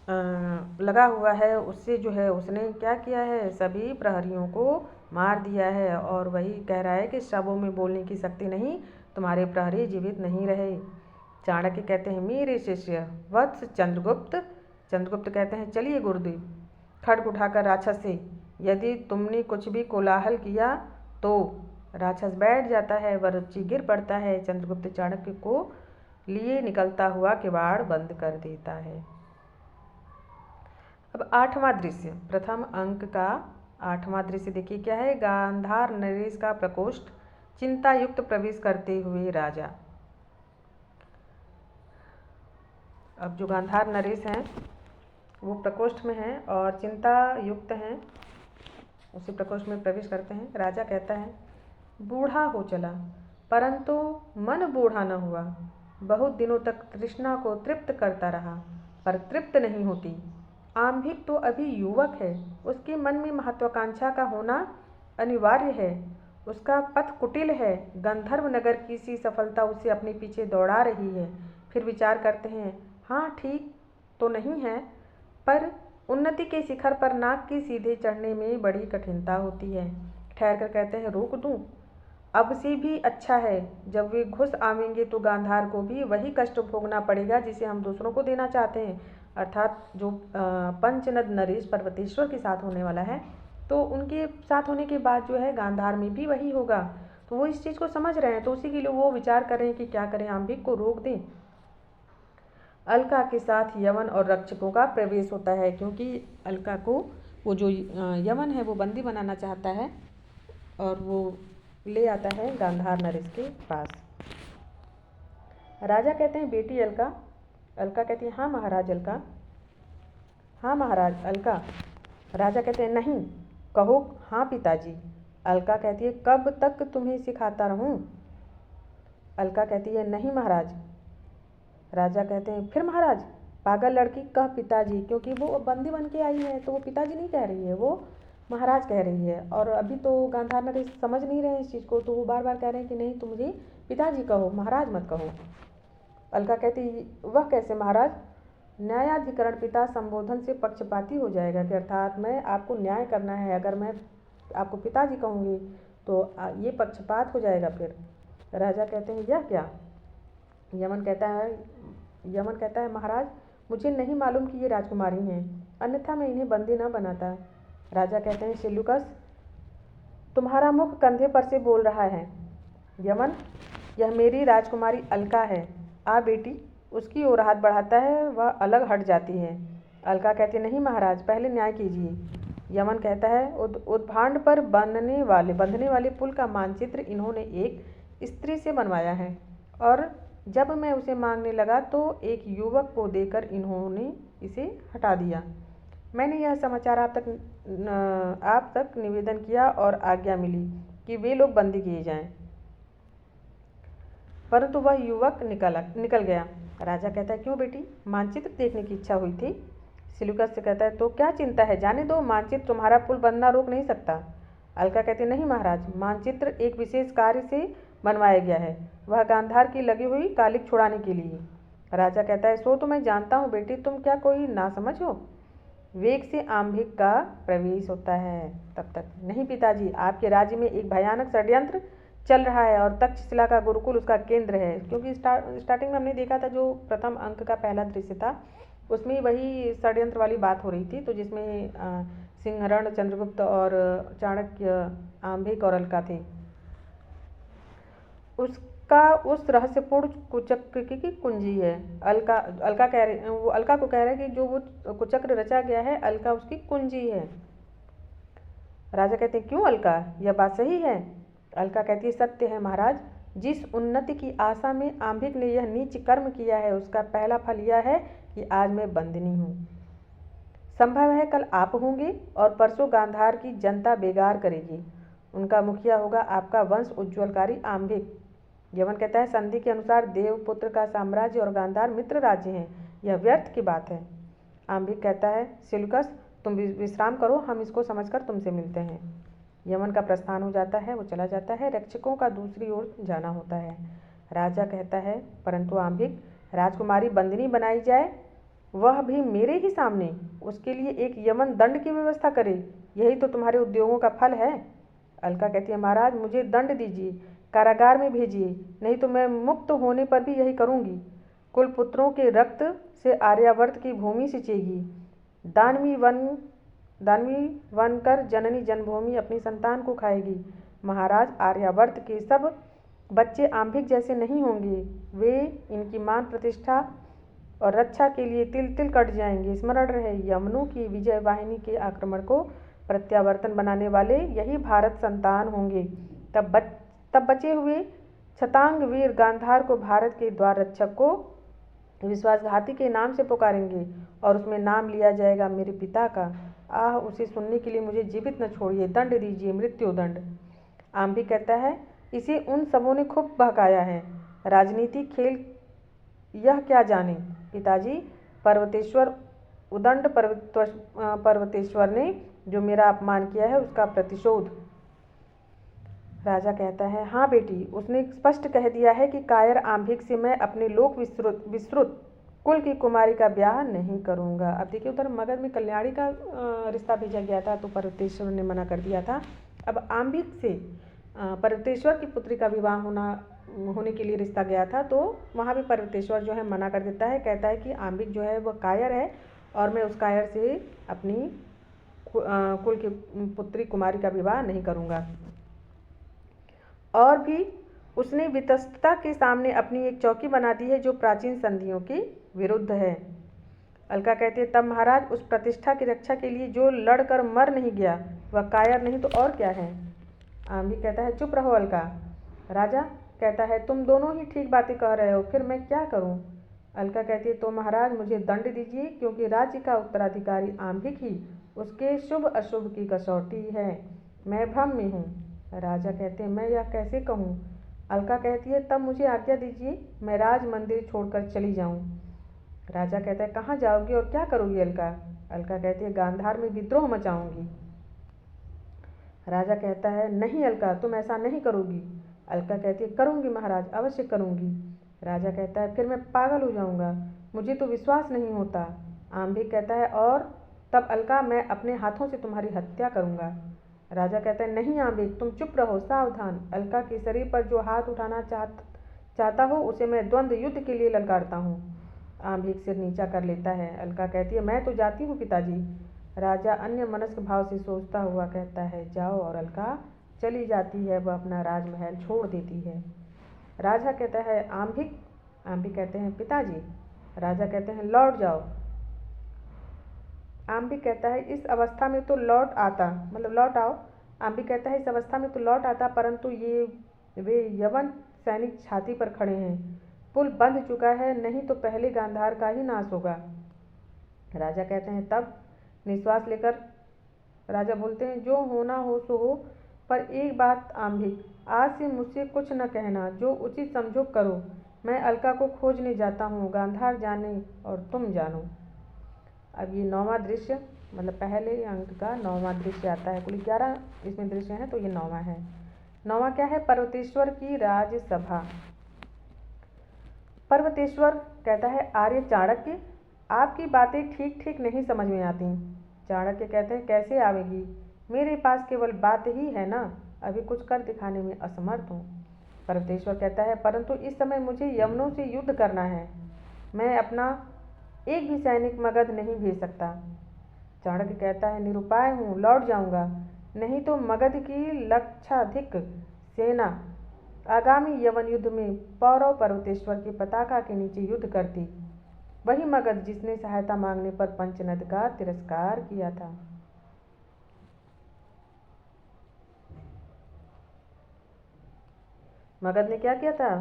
लगा हुआ है उससे जो है उसने क्या किया है, सभी प्रहरियों को मार दिया है। और वही कह रहा है कि शवों में बोलने की शक्ति नहीं, तुम्हारे प्रहरी जीवित नहीं रहे। चाणक्य कहते हैं, मेरे शिष्य वत्स चंद्रगुप्त। चंद्रगुप्त कहते हैं, चलिए गुरुदेव। खड्ग उठाकर राक्षस से, यदि तुमने कुछ भी कोलाहल किया तो। राक्षस बैठ जाता है। वररुचि गिर पड़ता है। चंद्रगुप्त चाणक्य को लिए निकलता हुआ किवाड़ बंद कर देता है। अब 8वां दृश्य, प्रथम अंक का 8वां दृश्य देखिए क्या है। गांधार नरेश का प्रकोष्ठ, चिंता युक्त प्रवेश करते हुए राजा। अब जो गांधार नरेश हैं वो प्रकोष्ठ में हैं और चिंता युक्त हैं, उसी प्रकोष्ठ में प्रवेश करते हैं। राजा कहता है, बूढ़ा हो चला परंतु मन बूढ़ा न हुआ। बहुत दिनों तक तृष्णा को तृप्त करता रहा पर तृप्त नहीं होती। आम्भिक तो अभी युवक है, उसके मन में महत्वाकांक्षा का होना अनिवार्य है। उसका पथ कुटिल है। गंधर्व नगर की सी सफलता उसे अपने पीछे दौड़ा रही है। फिर विचार करते हैं, हाँ ठीक तो नहीं है, पर उन्नति के शिखर पर नाक के सीधे चढ़ने में बड़ी कठिनता होती है। ठहर कर कहते हैं, रोक दूं? अब से भी अच्छा है, जब वे घुस आवेंगे तो गांधार को भी वही कष्ट भोगना पड़ेगा जिसे हम दूसरों को देना चाहते हैं, अर्थात जो पंचनद नरेश पर्वतेश्वर के साथ होने वाला है, तो उनके साथ होने के बाद जो है गांधार में भी वही होगा। तो वो इस चीज़ को समझ रहे हैं, तो उसी के लिए वो विचार कर रहे हैं कि क्या करें, आम्भिक को रोक दें। अलका के साथ यवन और रक्षकों का प्रवेश होता है, क्योंकि अलका को वो जो यवन है वो बंदी बनाना चाहता है और वो ले आता है गांधार नरेश के पास। राजा कहते हैं, बेटी अलका। अलका कहती है, हाँ महाराज अलका। हाँ महाराज अलका। राजा कहते हैं, नहीं। कहो हाँ पिताजी। अलका कहती है, कब तक तुम्हें सिखाता रहूं? अलका कहती है, नहीं महाराज। राजा कहते हैं, फिर महाराज? पागल लड़की, कह पिताजी, क्योंकि वो बंदी बन के आई है तो वो पिताजी नहीं कह रही है, वो महाराज कह रही है। और अभी तो गांधार नरेश समझ नहीं रहे हैं इस चीज़ को, तो वो बार बार कह रहे हैं कि नहीं, तुम मुझे पिताजी कहो, महाराज मत कहो। अलका कहती, वह कैसे महाराज? न्यायाधिकरण पिता संबोधन से पक्षपाती हो जाएगा कि अर्थात मैं आपको न्याय करना है, अगर मैं आपको पिताजी कहूँगी तो ये पक्षपात हो जाएगा। फिर राजा कहते हैं, यह क्या? यमन कहता है, महाराज मुझे नहीं मालूम कि ये राजकुमारी हैं, अन्यथा मैं इन्हें बंदी न बनाता। राजा कहते हैं, सेल्यूकस तुम्हारा मुख कंधे पर से बोल रहा है। यमन, यह मेरी राजकुमारी अलका है। आ बेटी। उसकी ओर हाथ बढ़ाता है, वह अलग हट जाती है। अलका कहती, नहीं महाराज, पहले न्याय कीजिए। यमन कहता है, उद्भांड पर बंधने वाले पुल का मानचित्र इन्होंने एक स्त्री से बनवाया है और जब मैं उसे मांगने लगा तो एक युवक को देकर इन्होंने इसे हटा दिया। मैंने यह समाचार आप तक निवेदन किया और आज्ञा मिली कि वे लोग बंदी किए जाएं, परंतु वह युवक निकल गया। राजा कहता है, क्यों बेटी, मानचित्र देखने की इच्छा हुई थी? सेल्यूकस से कहता है, तो क्या चिंता है, जाने दो, मानचित्र तुम्हारा पुल बनना रोक नहीं सकता। अलका कहती, नहीं महाराज, मानचित्र एक विशेष कार्य से बनवाया गया है, वह गांधार की लगी हुई कालिक छुड़ाने के लिए। राजा कहता है, सो तो मैं जानता हूँ बेटी, तुम क्या कोई नासमझ हो? वेग से आम्भिक का प्रवेश होता है। तब तक, नहीं पिताजी, आपके राज्य में एक भयानक षड्यंत्र चल रहा है और तक्षशिला का गुरुकुल उसका केंद्र है। क्योंकि स्टार्टिंग में हमने देखा था, जो प्रथम अंक का पहला दृश्य था, उसमें वही षड्यंत्र वाली बात हो रही थी, तो जिसमें सिंहरण, चंद्रगुप्त और चाणक्य, आम्भिक और अलका थे। उसका उस रहस्यपूर्ण कुचक्र की कुंजी है। अलका कह रही, वो अलका को कह रहा है कि जो वो कुचक्र रचा गया है, अलका उसकी कुंजी है। राजा कहते हैं, क्यों अलका, यह बात सही है? अलका कहती है, सत्य है महाराज। जिस उन्नति की आशा में आम्भिक ने यह नीच कर्म किया है, उसका पहला फल यह है कि आज मैं बंदिनी हूँ। संभव है कल आप होंगे और परसों गांधार की जनता बेगार करेगी। उनका मुखिया होगा आपका वंश उज्ज्वलकारी आम्भिक। यमन कहता है, संधि के अनुसार देवपुत्र का साम्राज्य और गांधार मित्र राज्य हैं, यह व्यर्थ की बात है। आम्भिक कहता है, सिलुकस तुम विश्राम करो, हम इसको समझकर तुमसे मिलते हैं। यमन का प्रस्थान हो जाता है, वो चला जाता है। रक्षकों का दूसरी ओर जाना होता है। राजा कहता है, परंतु आम्भिक, राजकुमारी बंदिनी बनाई जाए, वह भी मेरे ही सामने, उसके लिए एक यमन दंड की व्यवस्था करे, यही तो तुम्हारे उद्योगों का फल है। अलका कहती है, महाराज मुझे दंड दीजिए, कारागार में भेजिए, नहीं तो मैं मुक्त होने पर भी यही करूँगी। कुल पुत्रों के रक्त से आर्यावर्त की भूमि सिंचेगी। दानवी वन कर जननी जन्मभूमि अपनी संतान को खाएगी। महाराज, आर्यावर्त के सब बच्चे आम्भिक जैसे नहीं होंगे, वे इनकी मान प्रतिष्ठा और रक्षा के लिए तिल तिल कट जाएंगे। स्मरण रहे, यमनों की विजय वाहिनी के आक्रमण को प्रत्यावर्तन बनाने वाले यही भारत संतान होंगे। तब बचे हुए छतांग वीर गांधार को भारत के द्वार रक्षक को विश्वासघाती के नाम से पुकारेंगे और उसमें नाम लिया जाएगा मेरे पिता का। आह, उसे सुनने के लिए मुझे जीवित न छोड़िए, दंड दीजिए, मृत्यु दंड। आम्भिक कहता है, इसे उन सबों ने खूब बहकाया है, राजनीति खेल यह क्या जाने। पिताजी, पर्वतेश्वर उदंड पर्वतेश्वर ने जो मेरा अपमान किया है, उसका प्रतिशोध। राजा कहता है, हाँ बेटी, उसने स्पष्ट कह दिया है कि कायर आम्भिक से मैं अपने लोक विश्रुत कुल की कुमारी का ब्याह नहीं करूँगा। अब देखिए, उधर मगध में कल्याणी का रिश्ता भेजा गया था, तो पर्वतेश्वर ने मना कर दिया था। अब आम्भिक से पर्वतेश्वर की पुत्री का विवाह होने के लिए रिश्ता गया था, तो वहाँ भी पर्वतेश्वर जो है मना कर देता है, कहता है कि आम्भिक जो है वह कायर है और मैं उस कायर से अपनी कुल की पुत्री कुमारी का विवाह नहीं करूँगा। और भी उसने वितस्तता के सामने अपनी एक चौकी बना दी है जो प्राचीन संधियों के विरुद्ध है। अलका कहती है, तब महाराज, उस प्रतिष्ठा की रक्षा के लिए जो लड़कर मर नहीं गया वह कायर नहीं तो और क्या है। आम्भिक कहता है, चुप रहो अलका। राजा कहता है, तुम दोनों ही ठीक बातें कह रहे हो, फिर मैं क्या करूं। अलका कहती है, तो महाराज मुझे दंड दीजिए, क्योंकि राज्य का उत्तराधिकारी आम्भिक ही उसके शुभ अशुभ की कसौटी है। मैं भ्रम में हूँ। राजा कहते हैं, मैं यह कैसे कहूँ। अलका कहती है, तब मुझे आज्ञा दीजिए, मैं राज मंदिर छोड़कर चली जाऊँ। राजा कहता है, कहाँ जाओगी और क्या करोगी अलका। अलका कहती है, गांधार में विद्रोह मचाऊंगी। राजा कहता है, नहीं अलका, तुम ऐसा नहीं करोगी। अलका कहती है, करूँगी महाराज, अवश्य करूँगी। राजा कहता है, फिर मैं पागल हो जाऊँगा, मुझे तो विश्वास नहीं होता। आम्भिक कहता है, और तब अलका, मैं अपने हाथों से तुम्हारी हत्या करूँगा। राजा कहता है, नहीं आम्भिक, तुम चुप रहो, सावधान। अलका के शरीर पर जो हाथ उठाना चाहता हो, उसे मैं द्वंद्व युद्ध के लिए ललकारता हूँ। आम्भिक सिर नीचा कर लेता है। अलका कहती है, मैं तो जाती हूँ पिताजी। राजा अन्य मनस्क भाव से सोचता हुआ कहता है, जाओ। और अलका चली जाती है, वह अपना राजमहल छोड़ देती है। राजा कहता है, आम्भिक। आम्भिक कहते हैं, पिताजी। राजा कहते हैं, लौट जाओ। आम्भिक कहता है, इस अवस्था में तो लौट आओ। आम्भिक कहता है, इस अवस्था में तो लौट आता, परंतु वे यवन सैनिक छाती पर खड़े हैं, पुल बंध चुका है, नहीं तो पहले गांधार का ही नाश होगा। राजा कहते हैं, तब। निश्वास लेकर राजा बोलते हैं, जो होना हो सो हो, पर एक बात आम्भिक, आज से मुझसे कुछ न कहना, जो उचित समझो करो। मैं अलका को खोजने जाता हूँ, गांधार जाने और तुम जानो। अब ये 9वां दृश्य, मतलब पहले अंक का 9वां दृश्य आता है। कुल 11 इसमें दृश्य हैं, तो ये 9वां है। 9वां क्या है, पर्वतेश्वर की राजसभा। पर्वतेश्वर कहता है, आर्य चाणक्य, आपकी बातें ठीक ठीक नहीं समझ में आती। चाणक्य कहते हैं, कैसे आवेगी, मेरे पास केवल बात ही है ना, अभी कुछ कर दिखाने में असमर्थ हूँ। पर्वतेश्वर कहता है, परंतु इस समय मुझे यमनों से युद्ध करना है। मैं अपना एक भी सैनिक मगध नहीं भेज सकता। चाणक्य कहता है निरुपाय हूँ, लौट जाऊंगा, नहीं तो मगध की लक्षाधिक सेना आगामी यवन युद्ध में पौरव पर्वतेश्वर की पताका के नीचे युद्ध करती, वही मगध जिसने सहायता मांगने पर पंचनद का तिरस्कार किया था। मगध ने क्या किया था?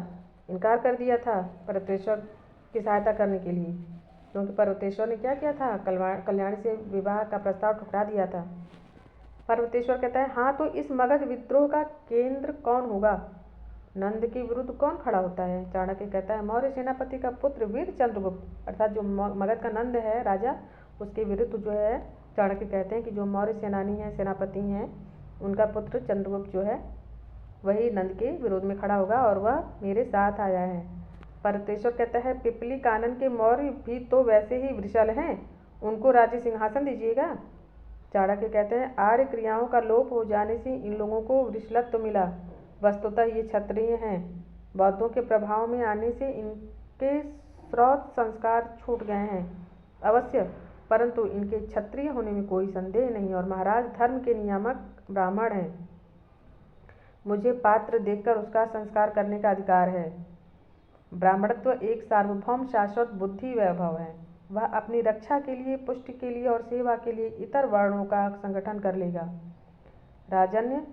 इनकार कर दिया था पर्वतेश्वर की सहायता करने के लिए, क्योंकि पर्वतेश्वर ने क्या किया था? कल्याणी से विवाह का प्रस्ताव ठुकरा दिया था। पर्वतेश्वर कहता है हाँ, तो इस मगध विद्रोह का केंद्र कौन होगा? नंद के विरुद्ध कौन खड़ा होता है? चाणक्य कहता है मौर्य सेनापति का पुत्र वीर चंद्रगुप्त, अर्थात जो मगध का नंद है राजा, उसके विरुद्ध जो है चाणक्य कहते हैं कि जो मौर्य सेनानी हैं, सेनापति हैं, उनका पुत्र चंद्रगुप्त जो है वही नंद के विरोध में खड़ा होगा और वह मेरे साथ आया है। पर्वतेश्वर कहता है पिपली कानन के मौर्य भी तो वैसे ही वृषल हैं, उनको राज्य सिंहासन दीजिएगा। चाणक्य कहते हैं आर्य क्रियाओं का लोप हो जाने से इन लोगों को वृषलत्व मिला, वस्तुतः ये क्षत्रिय हैं। बौद्धों के प्रभाव में आने से इनके श्रौत संस्कार छूट गए हैं अवश्य, परंतु इनके क्षत्रिय होने में कोई संदेह नहीं, और महाराज धर्म के नियामक ब्राह्मण हैं, मुझे पात्र देखकर उसका संस्कार करने का अधिकार है। ब्राह्मणत्व एक सार्वभौम शाश्वत बुद्धि वैभव है, वह अपनी रक्षा के लिए, पुष्टि के लिए और सेवा के लिए इतर वर्णों का संगठन कर लेगा। राजन्य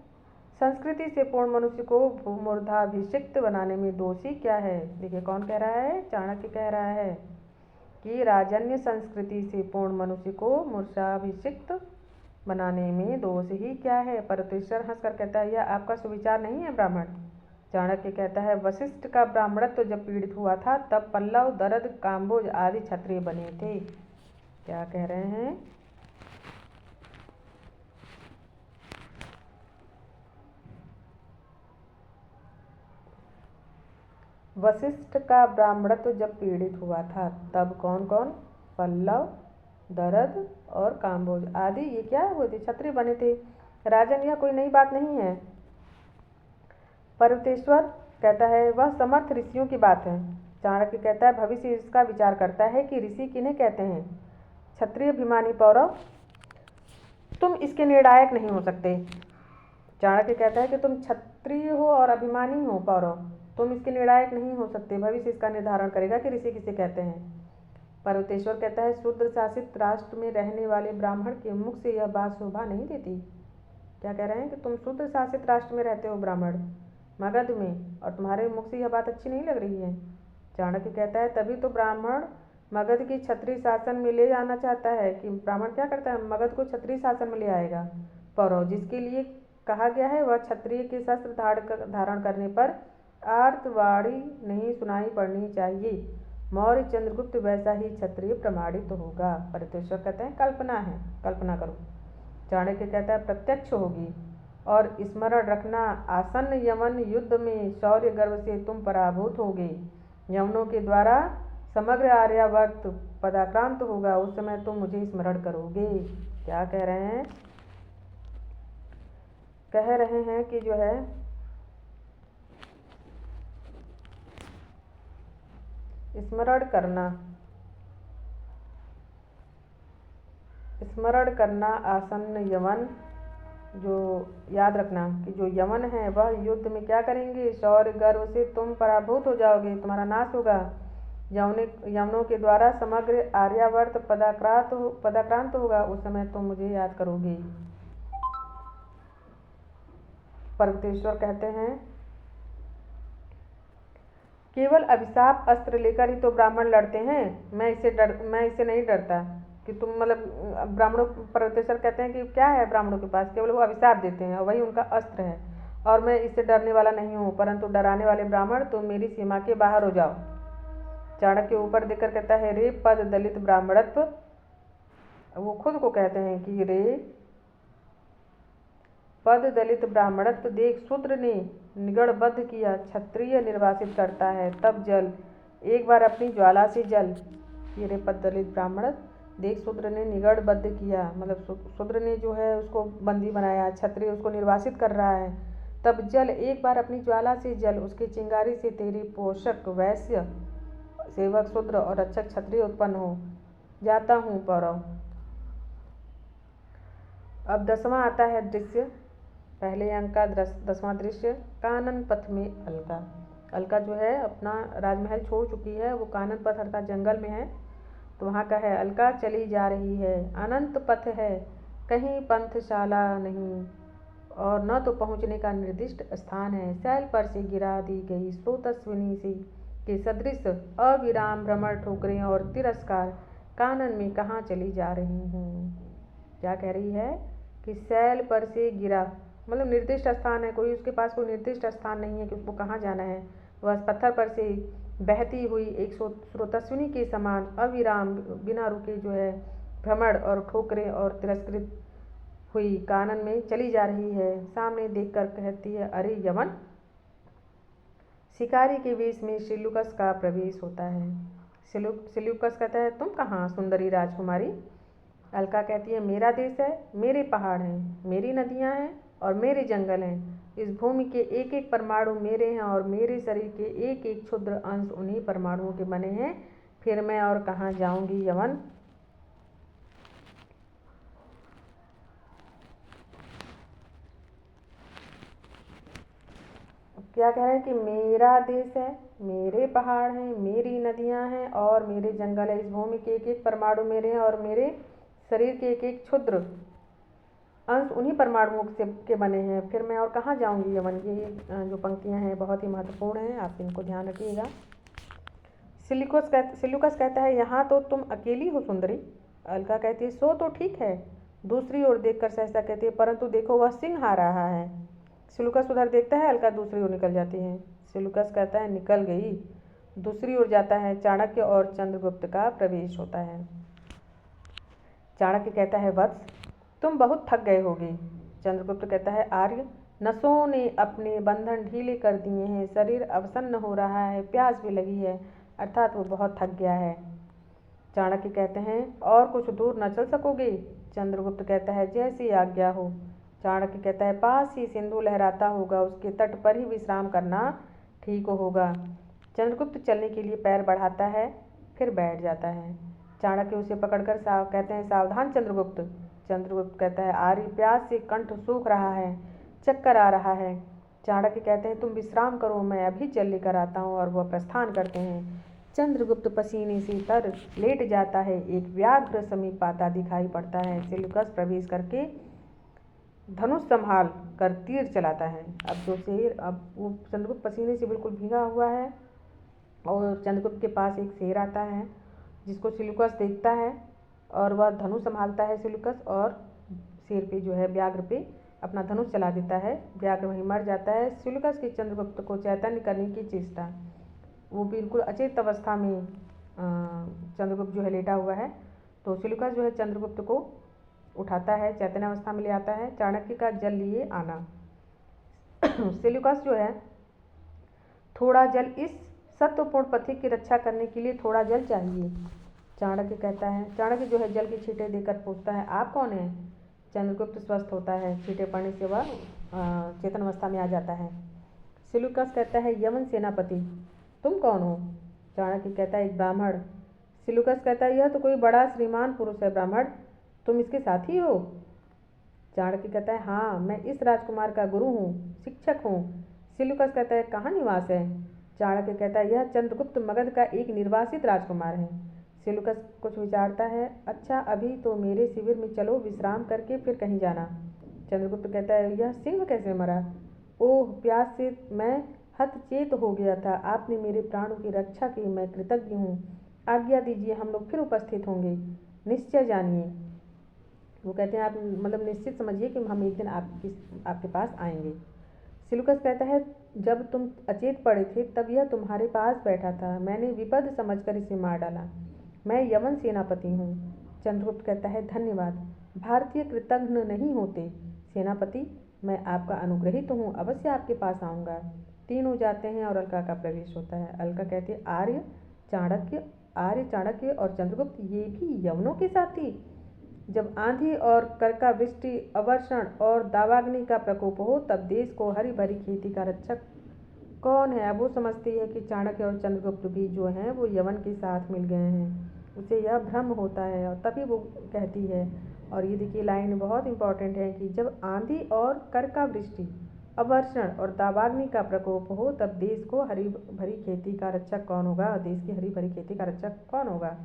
संस्कृति से पूर्ण मनुष्य को मूर्धाभिषिक्त बनाने में दोषी क्या है? देखिए कौन कह रहा है? चाणक्य कह रहा है कि राजन्य संस्कृति से पूर्ण मनुष्य को मूर्धाभिषिक्त बनाने में दोष ही क्या है? पर्वतेश्वर हंसकर कहता है यह आपका सुविचार नहीं है ब्राह्मण। चाणक्य कहता है वशिष्ठ का ब्राह्मणत्व जब पीड़ित हुआ था तब पल्लव, दरद, काम्बोज आदि क्षत्रिय बने थे। क्या कह रहे हैं? वशिष्ठ का ब्राह्मणत्व जब पीड़ित हुआ था तब कौन कौन? पल्लव, दरद और काम्बोज आदि ये क्या हुए थे? क्षत्रिय बने थे। राजन यह कोई नई बात नहीं है। पर्वतेश्वर कहता है वह समर्थ ऋषियों की बात है। चाणक्य कहता है भविष्य इसका विचार करता है कि ऋषि किन्हें कहते हैं? क्षत्रिय अभिमानी पौरव, तुम इसके निर्णायक नहीं हो सकते। चाणक्य कहता है कि तुम क्षत्रिय हो और अभिमानी हो पौरव, तुम इसके निर्णायक नहीं हो सकते, भविष्य इसका निर्धारण करेगा कि ऋषि किसे कहते हैं। पर्वतेश्वर कहता है शूद्र शासित राष्ट्र में रहने वाले ब्राह्मण के मुख से यह बात शोभा नहीं देती। क्या कह रहे हैं? कि तुम शूद्र शासित राष्ट्र में रहते हो ब्राह्मण, मगध में, और तुम्हारे मुख से यह बात अच्छी नहीं लग रही है। चाणक्य कहता है तभी तो ब्राह्मण मगध की क्षत्रिय शासन में ले जाना चाहता है, कि ब्राह्मण क्या करता है? मगध को क्षत्रिय शासन में ले आएगा। पौरव जिसके लिए कहा गया है वह क्षत्रिय के शस्त्र धारण करने पर आर्तवाणी नहीं सुनाई पड़नी चाहिए। मौर्य चंद्रगुप्त वैसा ही क्षत्रिय प्रमाणित होगा। पर्वतेश्वर कहते हैं कल्पना है, कल्पना करो। चाणक्य कहता है प्रत्यक्ष होगी, और स्मरण रखना आसन्न यवन युद्ध में शौर्य गर्व से तुम पराभूत होगे। यवनों के द्वारा समग्र आर्यावर्त पदाक्रांत होगा, उस समय तुम मुझे स्मरण करोगे। क्या कह रहे हैं? कह रहे हैं कि जो है स्मरण करना आसन्न यवन, जो याद रखना कि जो यवन है वह युद्ध में क्या करेंगे? शौर्य गर्व से तुम पराभूत हो जाओगे, तुम्हारा नाश होगा। यवनों के द्वारा समग्र आर्यावर्त पदाक्रांत होगा, उस समय तुम मुझे याद करोगे। पर्वतेश्वर कहते हैं केवल अभिशाप अस्त्र लेकर ही तो ब्राह्मण लड़ते हैं, मैं इससे नहीं डरता कि तुम मतलब ब्राह्मणों। पर्वतेश्वर कहते हैं कि क्या है ब्राह्मणों के पास? केवल वो अभिशाप देते हैं और वही उनका अस्त्र है, और मैं इससे डरने वाला नहीं हूँ, परंतु डराने वाले ब्राह्मण तुम मेरी सीमा के बाहर हो जाओ। चाणक्य ऊपर देखकर कहता है रे पद दलित ब्राह्मणत्व, वो खुद को कहते हैं कि रे पद दलित ब्राह्मणत्व देख शूद्र ने निगड़बद्ध किया, क्षत्रिय निर्वासित करता है तब जल, एक बार अपनी ज्वाला से जल। ये रे पद दलित ब्राह्मणत्व देख शूद्र ने निगड़बद्ध किया, मतलब शूद्र ने जो है उसको बंदी बनाया, क्षत्रिय उसको निर्वासित कर रहा है, तब जल, एक बार अपनी ज्वाला से जल, उसके चिंगारी से तेरी पोषक वैश्य, सेवक शूद्र और रक्षक क्षत्रिय उत्पन्न हो। जाता हूँ पौरव। अब 10वां आता है दृश्य। पहले अंक का 10वां दृश्य। कानन पथ में अलका। अलका जो है अपना राजमहल छोड़ चुकी है, वो कानन पथ अर्थात जंगल में है, तो वहाँ का है। अलका चली जा रही है, अनंत पथ है, कहीं पंथशाला नहीं और न तो पहुँचने का निर्दिष्ट स्थान है। सैल पर से गिरा दी गई स्रोतस्विनी सी के सदृश अविराम भ्रमर ठोकरें और तिरस्कार, कानन में कहाँ चली जा रही हूँ। क्या कह रही है कि सैल पर से गिरा, मतलब निर्दिष्ट स्थान है, कोई उसके पास कोई निर्दिष्ट स्थान नहीं है कि उसको कहाँ जाना है। बस पत्थर पर से बहती हुई एक स्रोतस्विनी के समान अविराम बिना रुके जो है भ्रमण और ठोकरें और तिरस्कृत हुई कानन में चली जा रही है। सामने देखकर कहती है, अरे यमन। शिकारी के वेश में सिल्यूकस का प्रवेश होता है। सिल्यूकस कहता है, तुम कहाँ सुंदरी राजकुमारी। अलका कहती है, मेरा देश है, मेरे पहाड़ हैं, मेरी नदियाँ हैं और मेरे जंगल हैं। इस भूमि के एक एक परमाणु मेरे हैं और मेरे शरीर के एक एक क्षुद्र अंश उन्हीं परमाणुओं के बने हैं। फिर मैं और कहाँ जाऊंगी यमन। क्या कह रहे हैं कि मेरा देश है, मेरे पहाड़ हैं, मेरी नदियाँ हैं और मेरे जंगल है। इस भूमि के एक एक परमाणु मेरे हैं और मेरे शरीर के एक एक क्षुद्र अंश उन्हीं परमाणुओं से के बने हैं। फिर मैं और कहाँ जाऊंगी यमन। ये जो पंक्तियाँ हैं बहुत ही महत्वपूर्ण हैं, आप इनको ध्यान रखिएगा। सिल्यूकस कहता है, यहाँ तो तुम अकेली हो सुंदरी। अलका कहती है, सो तो ठीक है। दूसरी ओर देखकर सहसा कहती है, परंतु देखो वह सिंह आ रहा है। सिल्यूकस उधर देखता है, अलका दूसरी ओर निकल जाती है। सिल्यूकस कहता है, निकल गई। दूसरी ओर जाता है। चाणक्य और चंद्रगुप्त का प्रवेश होता है। चाणक्य कहता है, वत्स तुम बहुत थक गए होगे। चंद्रगुप्त कहता है, आर्य नसों ने अपने बंधन ढीले कर दिए हैं, शरीर अवसन्न हो रहा है, प्यास भी लगी है, अर्थात वो बहुत थक गया है। चाणक्य कहते हैं, और कुछ दूर न चल सकोगे। चंद्रगुप्त कहता है, जैसी आज्ञा हो। चाणक्य कहता है, पास ही सिंधु लहराता होगा, उसके तट पर ही विश्राम करना ठीक होगा। चंद्रगुप्त चलने के लिए पैर बढ़ाता है, फिर बैठ जाता है। चाणक्य उसे पकड़कर कहते हैं, सावधान चंद्रगुप्त। चंद्रगुप्त कहता है, आर्य प्यास से कंठ सूख रहा है, चक्कर आ रहा है। चाणक्य कहते हैं, तुम विश्राम करो, मैं अभी जल लेकर आता हूँ, और वह प्रस्थान करते हैं। चंद्रगुप्त पसीने से तर लेट जाता है, एक व्याघ्र समीप आता दिखाई पड़ता है। सिल्यूकस प्रवेश करके धनुष संभाल कर तीर चलाता है। अब वो चंद्रगुप्त पसीने से बिल्कुल भीगा हुआ है और चंद्रगुप्त के पास एक शेर आता है जिसको सिल्यूकस देखता है और वह धनुष संभालता है सिल्यूकस, और शेर पे जो है व्याघ्र पे अपना धनुष चला देता है। व्याघ्र वहीं मर जाता है। सिल्यूकस की चंद्रगुप्त को चैतन्य करने की चेष्टा, वो बिल्कुल अचेत अवस्था में चंद्रगुप्त जो है लेटा हुआ है, तो सिल्यूकस जो है चंद्रगुप्त को उठाता है, चैतन्य अवस्था में ले आता है। चाणक्य का जल लिए आना। सिल्यूकस जो है, थोड़ा जल, इस सत्वपूर्ण पथिक की रक्षा करने के लिए थोड़ा जल चाहिए। चाणक्य कहता है, चाणक्य जो है जल की छींटे देकर पूछता है, आप कौन हैं। चंद्रगुप्त स्वस्थ होता है, छींटे पड़ने से वह चेतन अवस्था में आ जाता है। सिल्यूकस कहता है, यमन सेनापति तुम कौन हो। चाणक्य कहता है, एक ब्राह्मण। सिल्यूकस कहता है, यह तो कोई बड़ा श्रीमान पुरुष है ब्राह्मण, तुम इसके साथी हो। चाणक्य कहता है, हाँ, मैं इस राजकुमार का गुरु हूँ, शिक्षक हूँ। सिल्यूकस कहता है, कहाँ निवास है। चाणक्य कहता है, यह चंद्रगुप्त मगध का एक निर्वासित राजकुमार है। सिल्यूकस कुछ विचारता है, अच्छा, अभी तो मेरे शिविर में चलो, विश्राम करके फिर कहीं जाना। चंद्रगुप्त कहता है, यह सिंह कैसे मरा। ओह, प्यास से मैं हतचेत हो गया था, आपने मेरे प्राणों की रक्षा की, मैं कृतज्ञ हूँ। आज्ञा दीजिए, हम लोग फिर उपस्थित होंगे, निश्चय जानिए। वो कहते हैं, आप मतलब निश्चित समझिए कि हम एक दिन आपके पास आएंगे। सिल्यूकस कहता है, जब तुम अचेत पड़े थे तब यह तुम्हारे पास बैठा था, मैंने विपद समझकर इसे मार डाला। मैं यमन सेनापति हूँ। चंद्रगुप्त कहता है, धन्यवाद, भारतीय कृतज्ञ नहीं होते सेनापति, मैं आपका अनुग्रहित हूँ, अवश्य आपके पास आऊँगा। तीनों जाते हैं और अलका का प्रवेश होता है। अलका कहती है, आर्य चाणक्य और चंद्रगुप्त ये भी यवनों के साथी। जब आंधी और करका वृष्टि, अवर्षण और दावाग्नि का प्रकोप हो, तब देश को हरी भरी खेती का रक्षक कौन है। अब वो समझती है कि चाणक्य और चंद्रगुप्त भी जो हैं वो यवन के साथ मिल गए हैं। उसे यह भ्रम होता है और तभी वो कहती है। और ये देखिए लाइन बहुत इंपॉर्टेंट है कि जब आंधी और करका वृष्टि, अवर्षण और दावाग्नि का प्रकोप हो, तब देश को हरी भरी खेती का रक्षक कौन होगा? देश की हरी भरी खेती का रक्षक कौन होगा?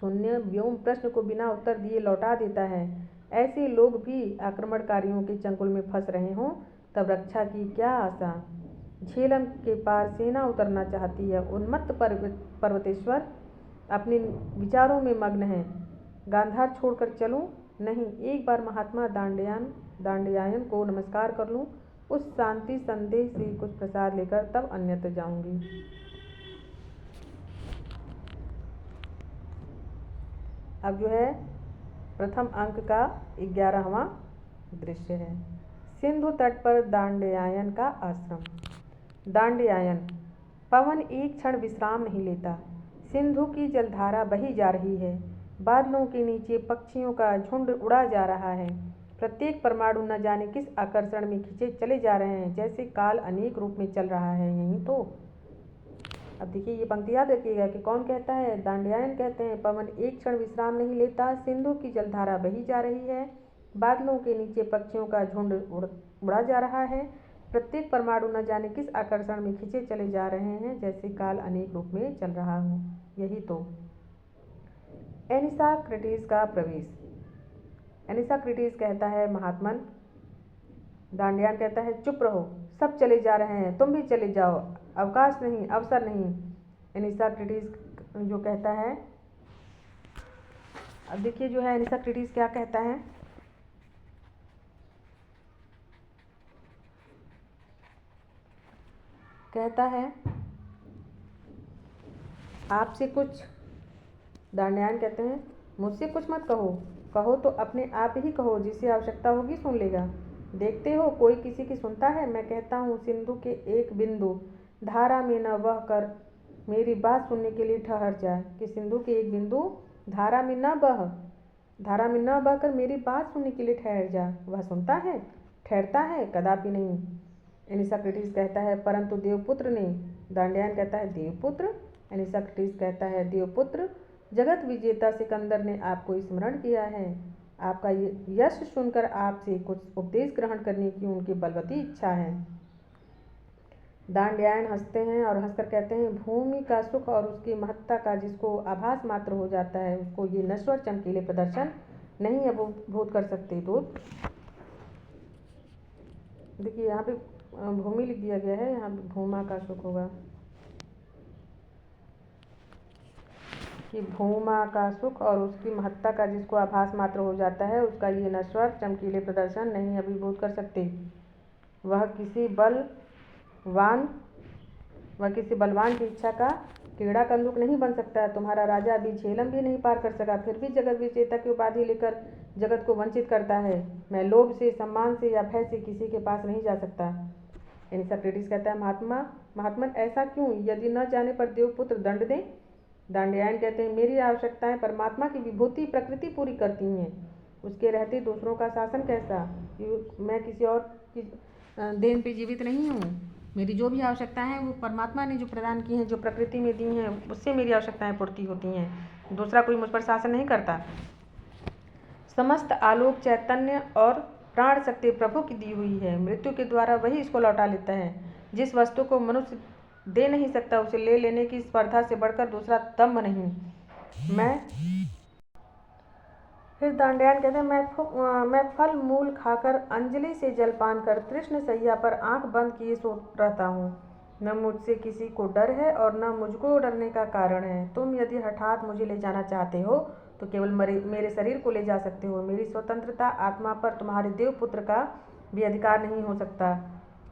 शून्य व्योम प्रश्न को बिना उत्तर दिए लौटा देता है। ऐसे लोग भी आक्रमणकारियों के चंगुल में फंस रहे हों, तब रक्षा की क्या आशा? झेलम के पार सेना उतरना चाहती है। उन्मत्त पर्वतेश्वर अपने विचारों में मग्न है। गांधार छोड़कर चलूं? नहीं, एक बार महात्मा दांडयायन को नमस्कार कर लूं, उस शांति संदेश से कुछ प्रसाद लेकर तब अन्यत्र जाऊंगी। अब जो है प्रथम अंक का 11वां दृश्य है। सिंधु तट पर दांडयायन का आश्रम। दांडयायन। पवन एक क्षण विश्राम नहीं लेता। सिंधु की जलधारा बही जा रही है। बादलों के नीचे पक्षियों का झुंड उड़ा जा रहा है। प्रत्येक परमाणु न जाने किस आकर्षण में खींचे चले जा रहे हैं, जैसे काल अनेक रूप में चल रहा है। यही तो। अब देखिए ये पंक्ति याद रखिएगा कि कौन कहता है? दांडयायन कहते हैं। पवन एक क्षण विश्राम नहीं लेता। सिंधु की जलधारा बही जा रही है। बादलों के नीचे पक्षियों का झुंड उड़ा जा रहा है। प्रत्येक परमाणु न जाने किस आकर्षण में खींचे चले जा रहे हैं, जैसे काल अनेक रूप में चल रहा हो। यही तो। एनिसाक्रिटीज का प्रवेश। एनिसाक्रिटीज कहता है महात्मन। दांडयान कहता है चुप रहो, सब चले जा रहे हैं, तुम भी चले जाओ, अवकाश नहीं, अवसर नहीं। एनिसाक्रिटीज जो कहता है, अब देखिए जो है एनिसाक्रिटीज क्या कहता है? कहता है आपसे कुछ, दांडयान कहते हैं मुझसे कुछ मत कहो, कहो तो अपने आप ही कहो, जिसे आवश्यकता होगी सुन लेगा। देखते हो कोई किसी की सुनता है? मैं कहता हूँ सिंधु के एक बिंदु धारा में न बह कर मेरी बात सुनने के लिए ठहर जाए। कि सिंधु के एक बिंदु धारा में न बह कर मेरी बात सुनने के लिए ठहर जा। वह सुनता है? ठहरता है? कदापि नहीं। एनिसाक्रिटीज कहता है परंतु देवपुत्र ने। दांडयान कहता है देवपुत्र? एनिसाक्रिटीज कहता है देवपुत्र, जगत विजेता सिकंदर ने आपको स्मरण किया है। आपका यश सुनकर आपसे कुछ उपदेश ग्रहण करने की उनकी बलवती इच्छा है। दांडयायन हंसते हैं और हंसकर कहते हैं भूमि का सुख और उसकी महत्ता का जिसको आभास मात्र हो जाता है, उसको ये नश्वर चमकीले प्रदर्शन नहीं अभिभूत कर सकते। तो देखिए यहाँ पे भूमि लिख दिया गया है, यहाँ पे भूमा का सुख होगा कि भूमा का सुख और उसकी महत्ता का जिसको आभास मात्र हो जाता है, उसका ये नश्वर चमकीले प्रदर्शन नहीं अभिभूत कर सकते। वह किसी बलवान की इच्छा का कीड़ा कंदुक नहीं बन सकता। तुम्हारा राजा अभी झेलम भी नहीं पार कर सका, फिर भी जगत विजेता की उपाधि लेकर जगत को वंचित करता है। मैं लोभ से, सम्मान से या भय से किसी के पास नहीं जा सकता। एनिसाक्रिटीज कहता है महात्मन ऐसा क्यों? यदि न जाने पर देवपुत्र दंड दें? दांडयायन कहते हैं मेरी आवश्यकताएं परमात्मा की विभूति प्रकृति पूरी करती हैं, उसके रहते दूसरों का शासन कैसा? मैं किसी और की देन पे जीवित नहीं हूँ। मेरी जो भी आवश्यकताएं हैं वो परमात्मा ने जो प्रदान की हैं, जो प्रकृति में दी हैं, उससे मेरी आवश्यकताएं पूर्ति होती हैं। दूसरा कोई मुझ पर शासन नहीं करता। समस्त आलोक, चैतन्य और प्राण शक्ति प्रभु की दी हुई है। मृत्यु के द्वारा वही इसको लौटा लेता है। जिस वस्तु को मनुष्य दे नहीं सकता, उसे ले लेने की स्पर्धा से बढ़कर दूसरा दम्भ नहीं। फिर दांडयान कहते हैं मैं फल मूल खाकर अंजलि से जलपान कर तृष्ण सैया पर आंख बंद किए सो रहता हूँ। न मुझसे किसी को डर है और न मुझको डरने का कारण है। तुम यदि हठात मुझे ले जाना चाहते हो तो केवल मेरे शरीर को ले जा सकते हो। मेरी स्वतंत्रता आत्मा पर तुम्हारे देवपुत्र का भी अधिकार नहीं हो सकता।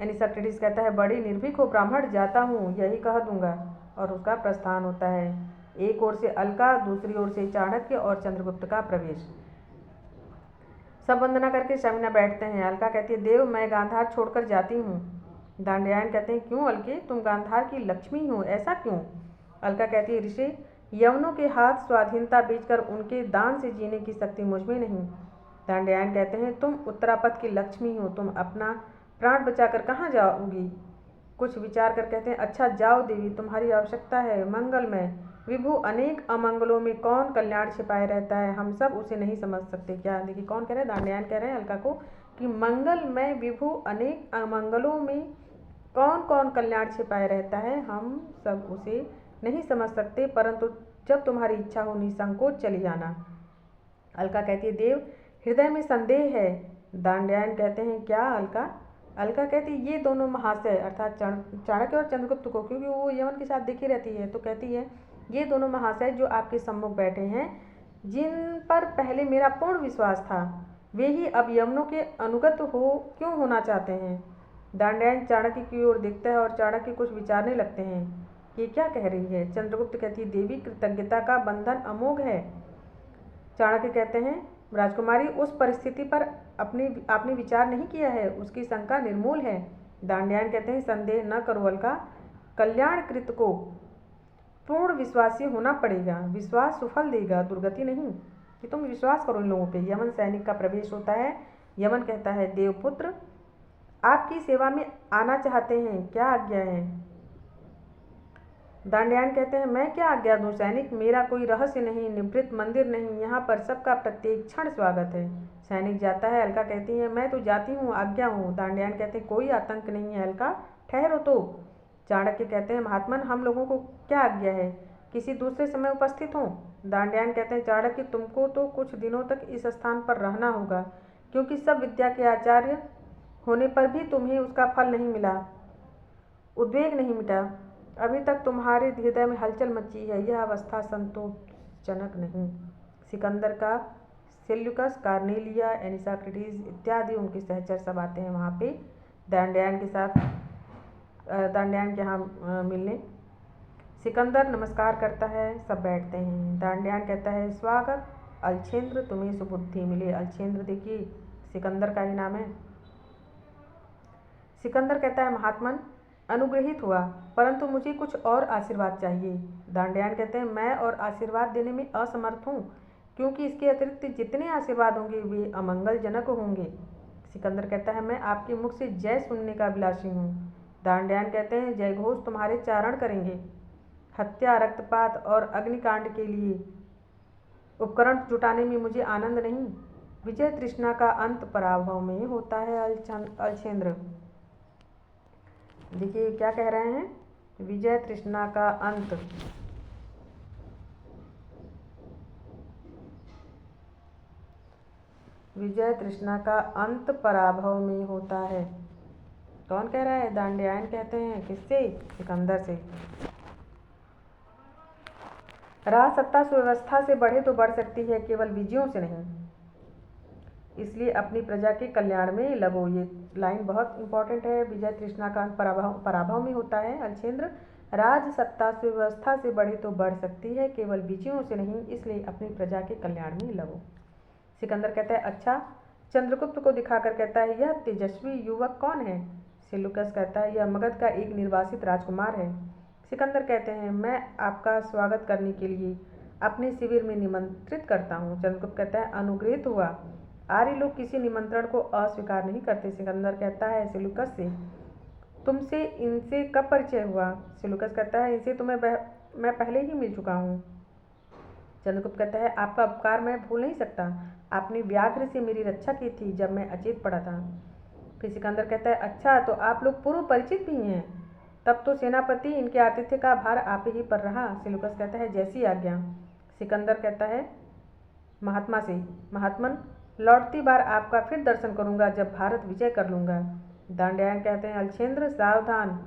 एनिसाक्रिटीज कहता है बड़ी निर्भीक हो ब्राह्मण, जाता हूँ, यही कह दूंगा। और उसका प्रस्थान होता है। एक ओर से अलका, दूसरी ओर से चाणक्य और चंद्रगुप्त का प्रवेश। सब वंदना करके शमीना बैठते हैं। अलका कहती है देव मैं गांधार छोड़कर जाती हूँ। दांडयायन कहते हैं क्यों अलके, तुम गांधार की लक्ष्मी हो, ऐसा क्यों? अलका कहती है ऋषि, यवनों के हाथ स्वाधीनता बेचकर उनके दान से जीने की शक्ति मुझमें नहीं। दांडयायन कहते हैं तुम उत्तरापथ की लक्ष्मी हो, तुम अपना प्राण बचाकर कहाँ जाओगी? कुछ विचार कर कहते हैं अच्छा जाओ देवी, तुम्हारी आवश्यकता है, मंगलमय। विभु अनेक अमंगलों में कौन कल्याण छिपाए रहता है, हम सब उसे नहीं समझ सकते। क्या देखिए कौन कह रहे हैं, दांडयान कह रहे हैं अलका को कि मंगल में विभु अनेक अमंगलों में कौन कौन कल्याण छिपाए रहता है, हम सब उसे नहीं समझ सकते, परंतु जब तुम्हारी इच्छा हो निसंकोच चली जाना। अलका कहती है देव हृदय में संदेह है। दांडयान कहते हैं क्या अलका? अलका कहती है ये दोनों महाशय अर्थात चाणक्य और चंद्रगुप्त को, क्योंकि वो यमन के साथ देखी रहती है, तो कहती है ये दोनों महाशय जो आपके सम्मुख बैठे हैं, जिन पर पहले मेरा पूर्ण विश्वास था, वे ही अब यमनों के अनुगत क्यों होना चाहते हैं। दांडयान चाणक्य की ओर देखता है और चाणक्य कुछ विचारने लगते हैं कि क्या कह रही है। चंद्रगुप्त कहती है देवी कृतज्ञता का बंधन अमोघ है। चाणक्य कहते हैं राजकुमारी उस परिस्थिति पर आपने विचार नहीं किया है, उसकी शंका निर्मूल है। दांडयान कहते हैं संदेह न करो अलका, कल्याणकृत को पूर्ण विश्वासी होना पड़ेगा, विश्वास सुफल देगा दुर्गति नहीं, कि तुम विश्वास करो इन लोगों पे। यमन सैनिक का प्रवेश होता है। यमन कहता है देवपुत्र आपकी सेवा में आना चाहते हैं, क्या आज्ञा है। दांडयान कहते हैं मैं क्या आज्ञा दूं सैनिक, मेरा कोई रहस्य नहीं, निवृत्त मंदिर नहीं, यहाँ पर सबका प्रत्येक क्षण स्वागत है। सैनिक जाता है। अलका कहती है मैं तो जाती हूँ, आज्ञा हूँ। दांडयान कहते हैं कोई आतंक नहीं है अलका, ठहरो तो। चाणक्य कहते हैं महात्मन हम लोगों को क्या आज्ञा है, किसी दूसरे समय उपस्थित हों। दांडयान कहते हैं चाणक्य तुमको तो कुछ दिनों तक इस स्थान पर रहना होगा, क्योंकि सब विद्या के आचार्य होने पर भी तुम्हें उसका फल नहीं मिला, उद्वेग नहीं मिटा, अभी तक तुम्हारे हृदय में हलचल मची है, यह अवस्था संतोषजनक नहीं। सिकंदर का सेल्यूकस, कार्नेलिया, एनिसाक्रिटीज इत्यादि उनके सहचर सब आते हैं वहाँ पे दांडयान के साथ, दांडयान के यहाँ मिलने। सिकंदर नमस्कार करता है, सब बैठते हैं। दांडयान कहता है स्वागत अलछेंद्र, तुम्हें सुबुद्धि मिले। अलछेंद्र देखिए सिकंदर का ही नाम है। सिकंदर कहता है महात्मन अनुग्रहित हुआ, परंतु मुझे कुछ और आशीर्वाद चाहिए। दांडयान कहते हैं मैं और आशीर्वाद देने में असमर्थ हूँ, क्योंकि इसके अतिरिक्त जितने आशीर्वाद होंगे वे अमंगलजनक होंगे। सिकंदर कहता है मैं आपके मुख से जय सुनने का अभिलाषी हूँ। दांडयान कहते हैं जय घोष तुम्हारे चारण करेंगे। हत्या, रक्तपात और अग्निकांड के लिए उपकरण जुटाने में मुझे आनंद नहीं। विजय तृष्णा का अंत पराभव में होता है। अलछेंद्र देखिए क्या कह रहे हैं, विजय तृष्णा का अंत, विजय तृष्णा का अंत पराभव में होता है। कौन कह रहा है, दांडयान कहते हैं। किससे, सिकंदर से। राज सत्ता सुव्यवस्था से बढ़े तो बढ़ सकती है, केवल विजयों से नहीं, इसलिए अपनी प्रजा के कल्याण में लगो। ये लाइन बहुत इंपॉर्टेंट है। विजय तृष्णा का अंत पराभव में होता है। अलछेंद्र राज सत्ता सुव्यवस्था से बढ़े तो बढ़ सकती है, केवल विजयों से नहीं, इसलिए अपनी प्रजा के कल्याण में लगो। सिकंदर कहता है अच्छा। चंद्रगुप्त को दिखाकर कहता है यह तेजस्वी युवक कौन है। सेल्यूकस कहता है यह मगध का एक निर्वासित राजकुमार है। सिकंदर कहते हैं मैं आपका स्वागत करने के लिए अपने शिविर में निमंत्रित करता हूँ। चंद्रगुप्त कहता है अनुग्रहित हुआ, आर्य लोग किसी निमंत्रण को अस्वीकार नहीं करते। सिकंदर कहता है सेल्यूकस से तुमसे इनसे कब परिचय हुआ। सेल्यूकस कहता है इनसे तो मैं पहले ही मिल चुका हूँ। चंद्रगुप्त कहता है आपका उपकार मैं भूल नहीं सकता, आपने व्याघ्र से मेरी रक्षा की थी जब मैं अचेत पड़ा था। फिर सिकंदर कहता है अच्छा तो आप लोग पूर्व परिचित भी हैं, तब तो सेनापति इनके आतिथ्य का भार आप ही पर रहा। सेल्यूकस कहता है जैसी आज्ञा। सिकंदर कहता है महात्मा से महात्मन लौटती बार आपका फिर दर्शन करूंगा जब भारत विजय कर लूंगा। दांडयान कहते हैं अलछेंद्र सावधान।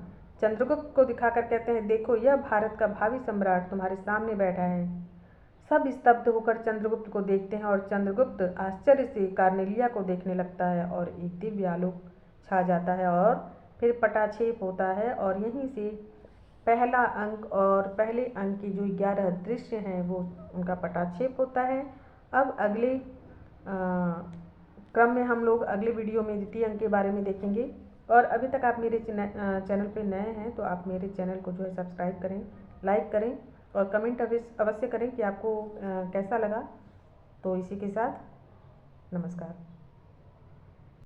चंद्रगुप्त को दिखाकर कहते हैं देखो यह भारत का भावी सम्राट तुम्हारे सामने बैठा है। सब स्तब्ध होकर चंद्रगुप्त को देखते हैं और चंद्रगुप्त आश्चर्य से कार्नेलिया को देखने लगता है और एक दिव्य आलोक छा जाता है और फिर पटाक्षेप होता है और यहीं से पहला अंक और पहले अंक की जो 11 दृश्य हैं वो उनका पटाक्षेप होता है। अब अगले क्रम में हम लोग अगले वीडियो में द्वितीय अंक के बारे में देखेंगे। और अभी तक आप मेरे चैनल पे नए हैं तो आप मेरे चैनल को जो है सब्सक्राइब करें, लाइक करें और कमेंट अवश्य करें कि आपको कैसा लगा। तो इसी के साथ नमस्कार।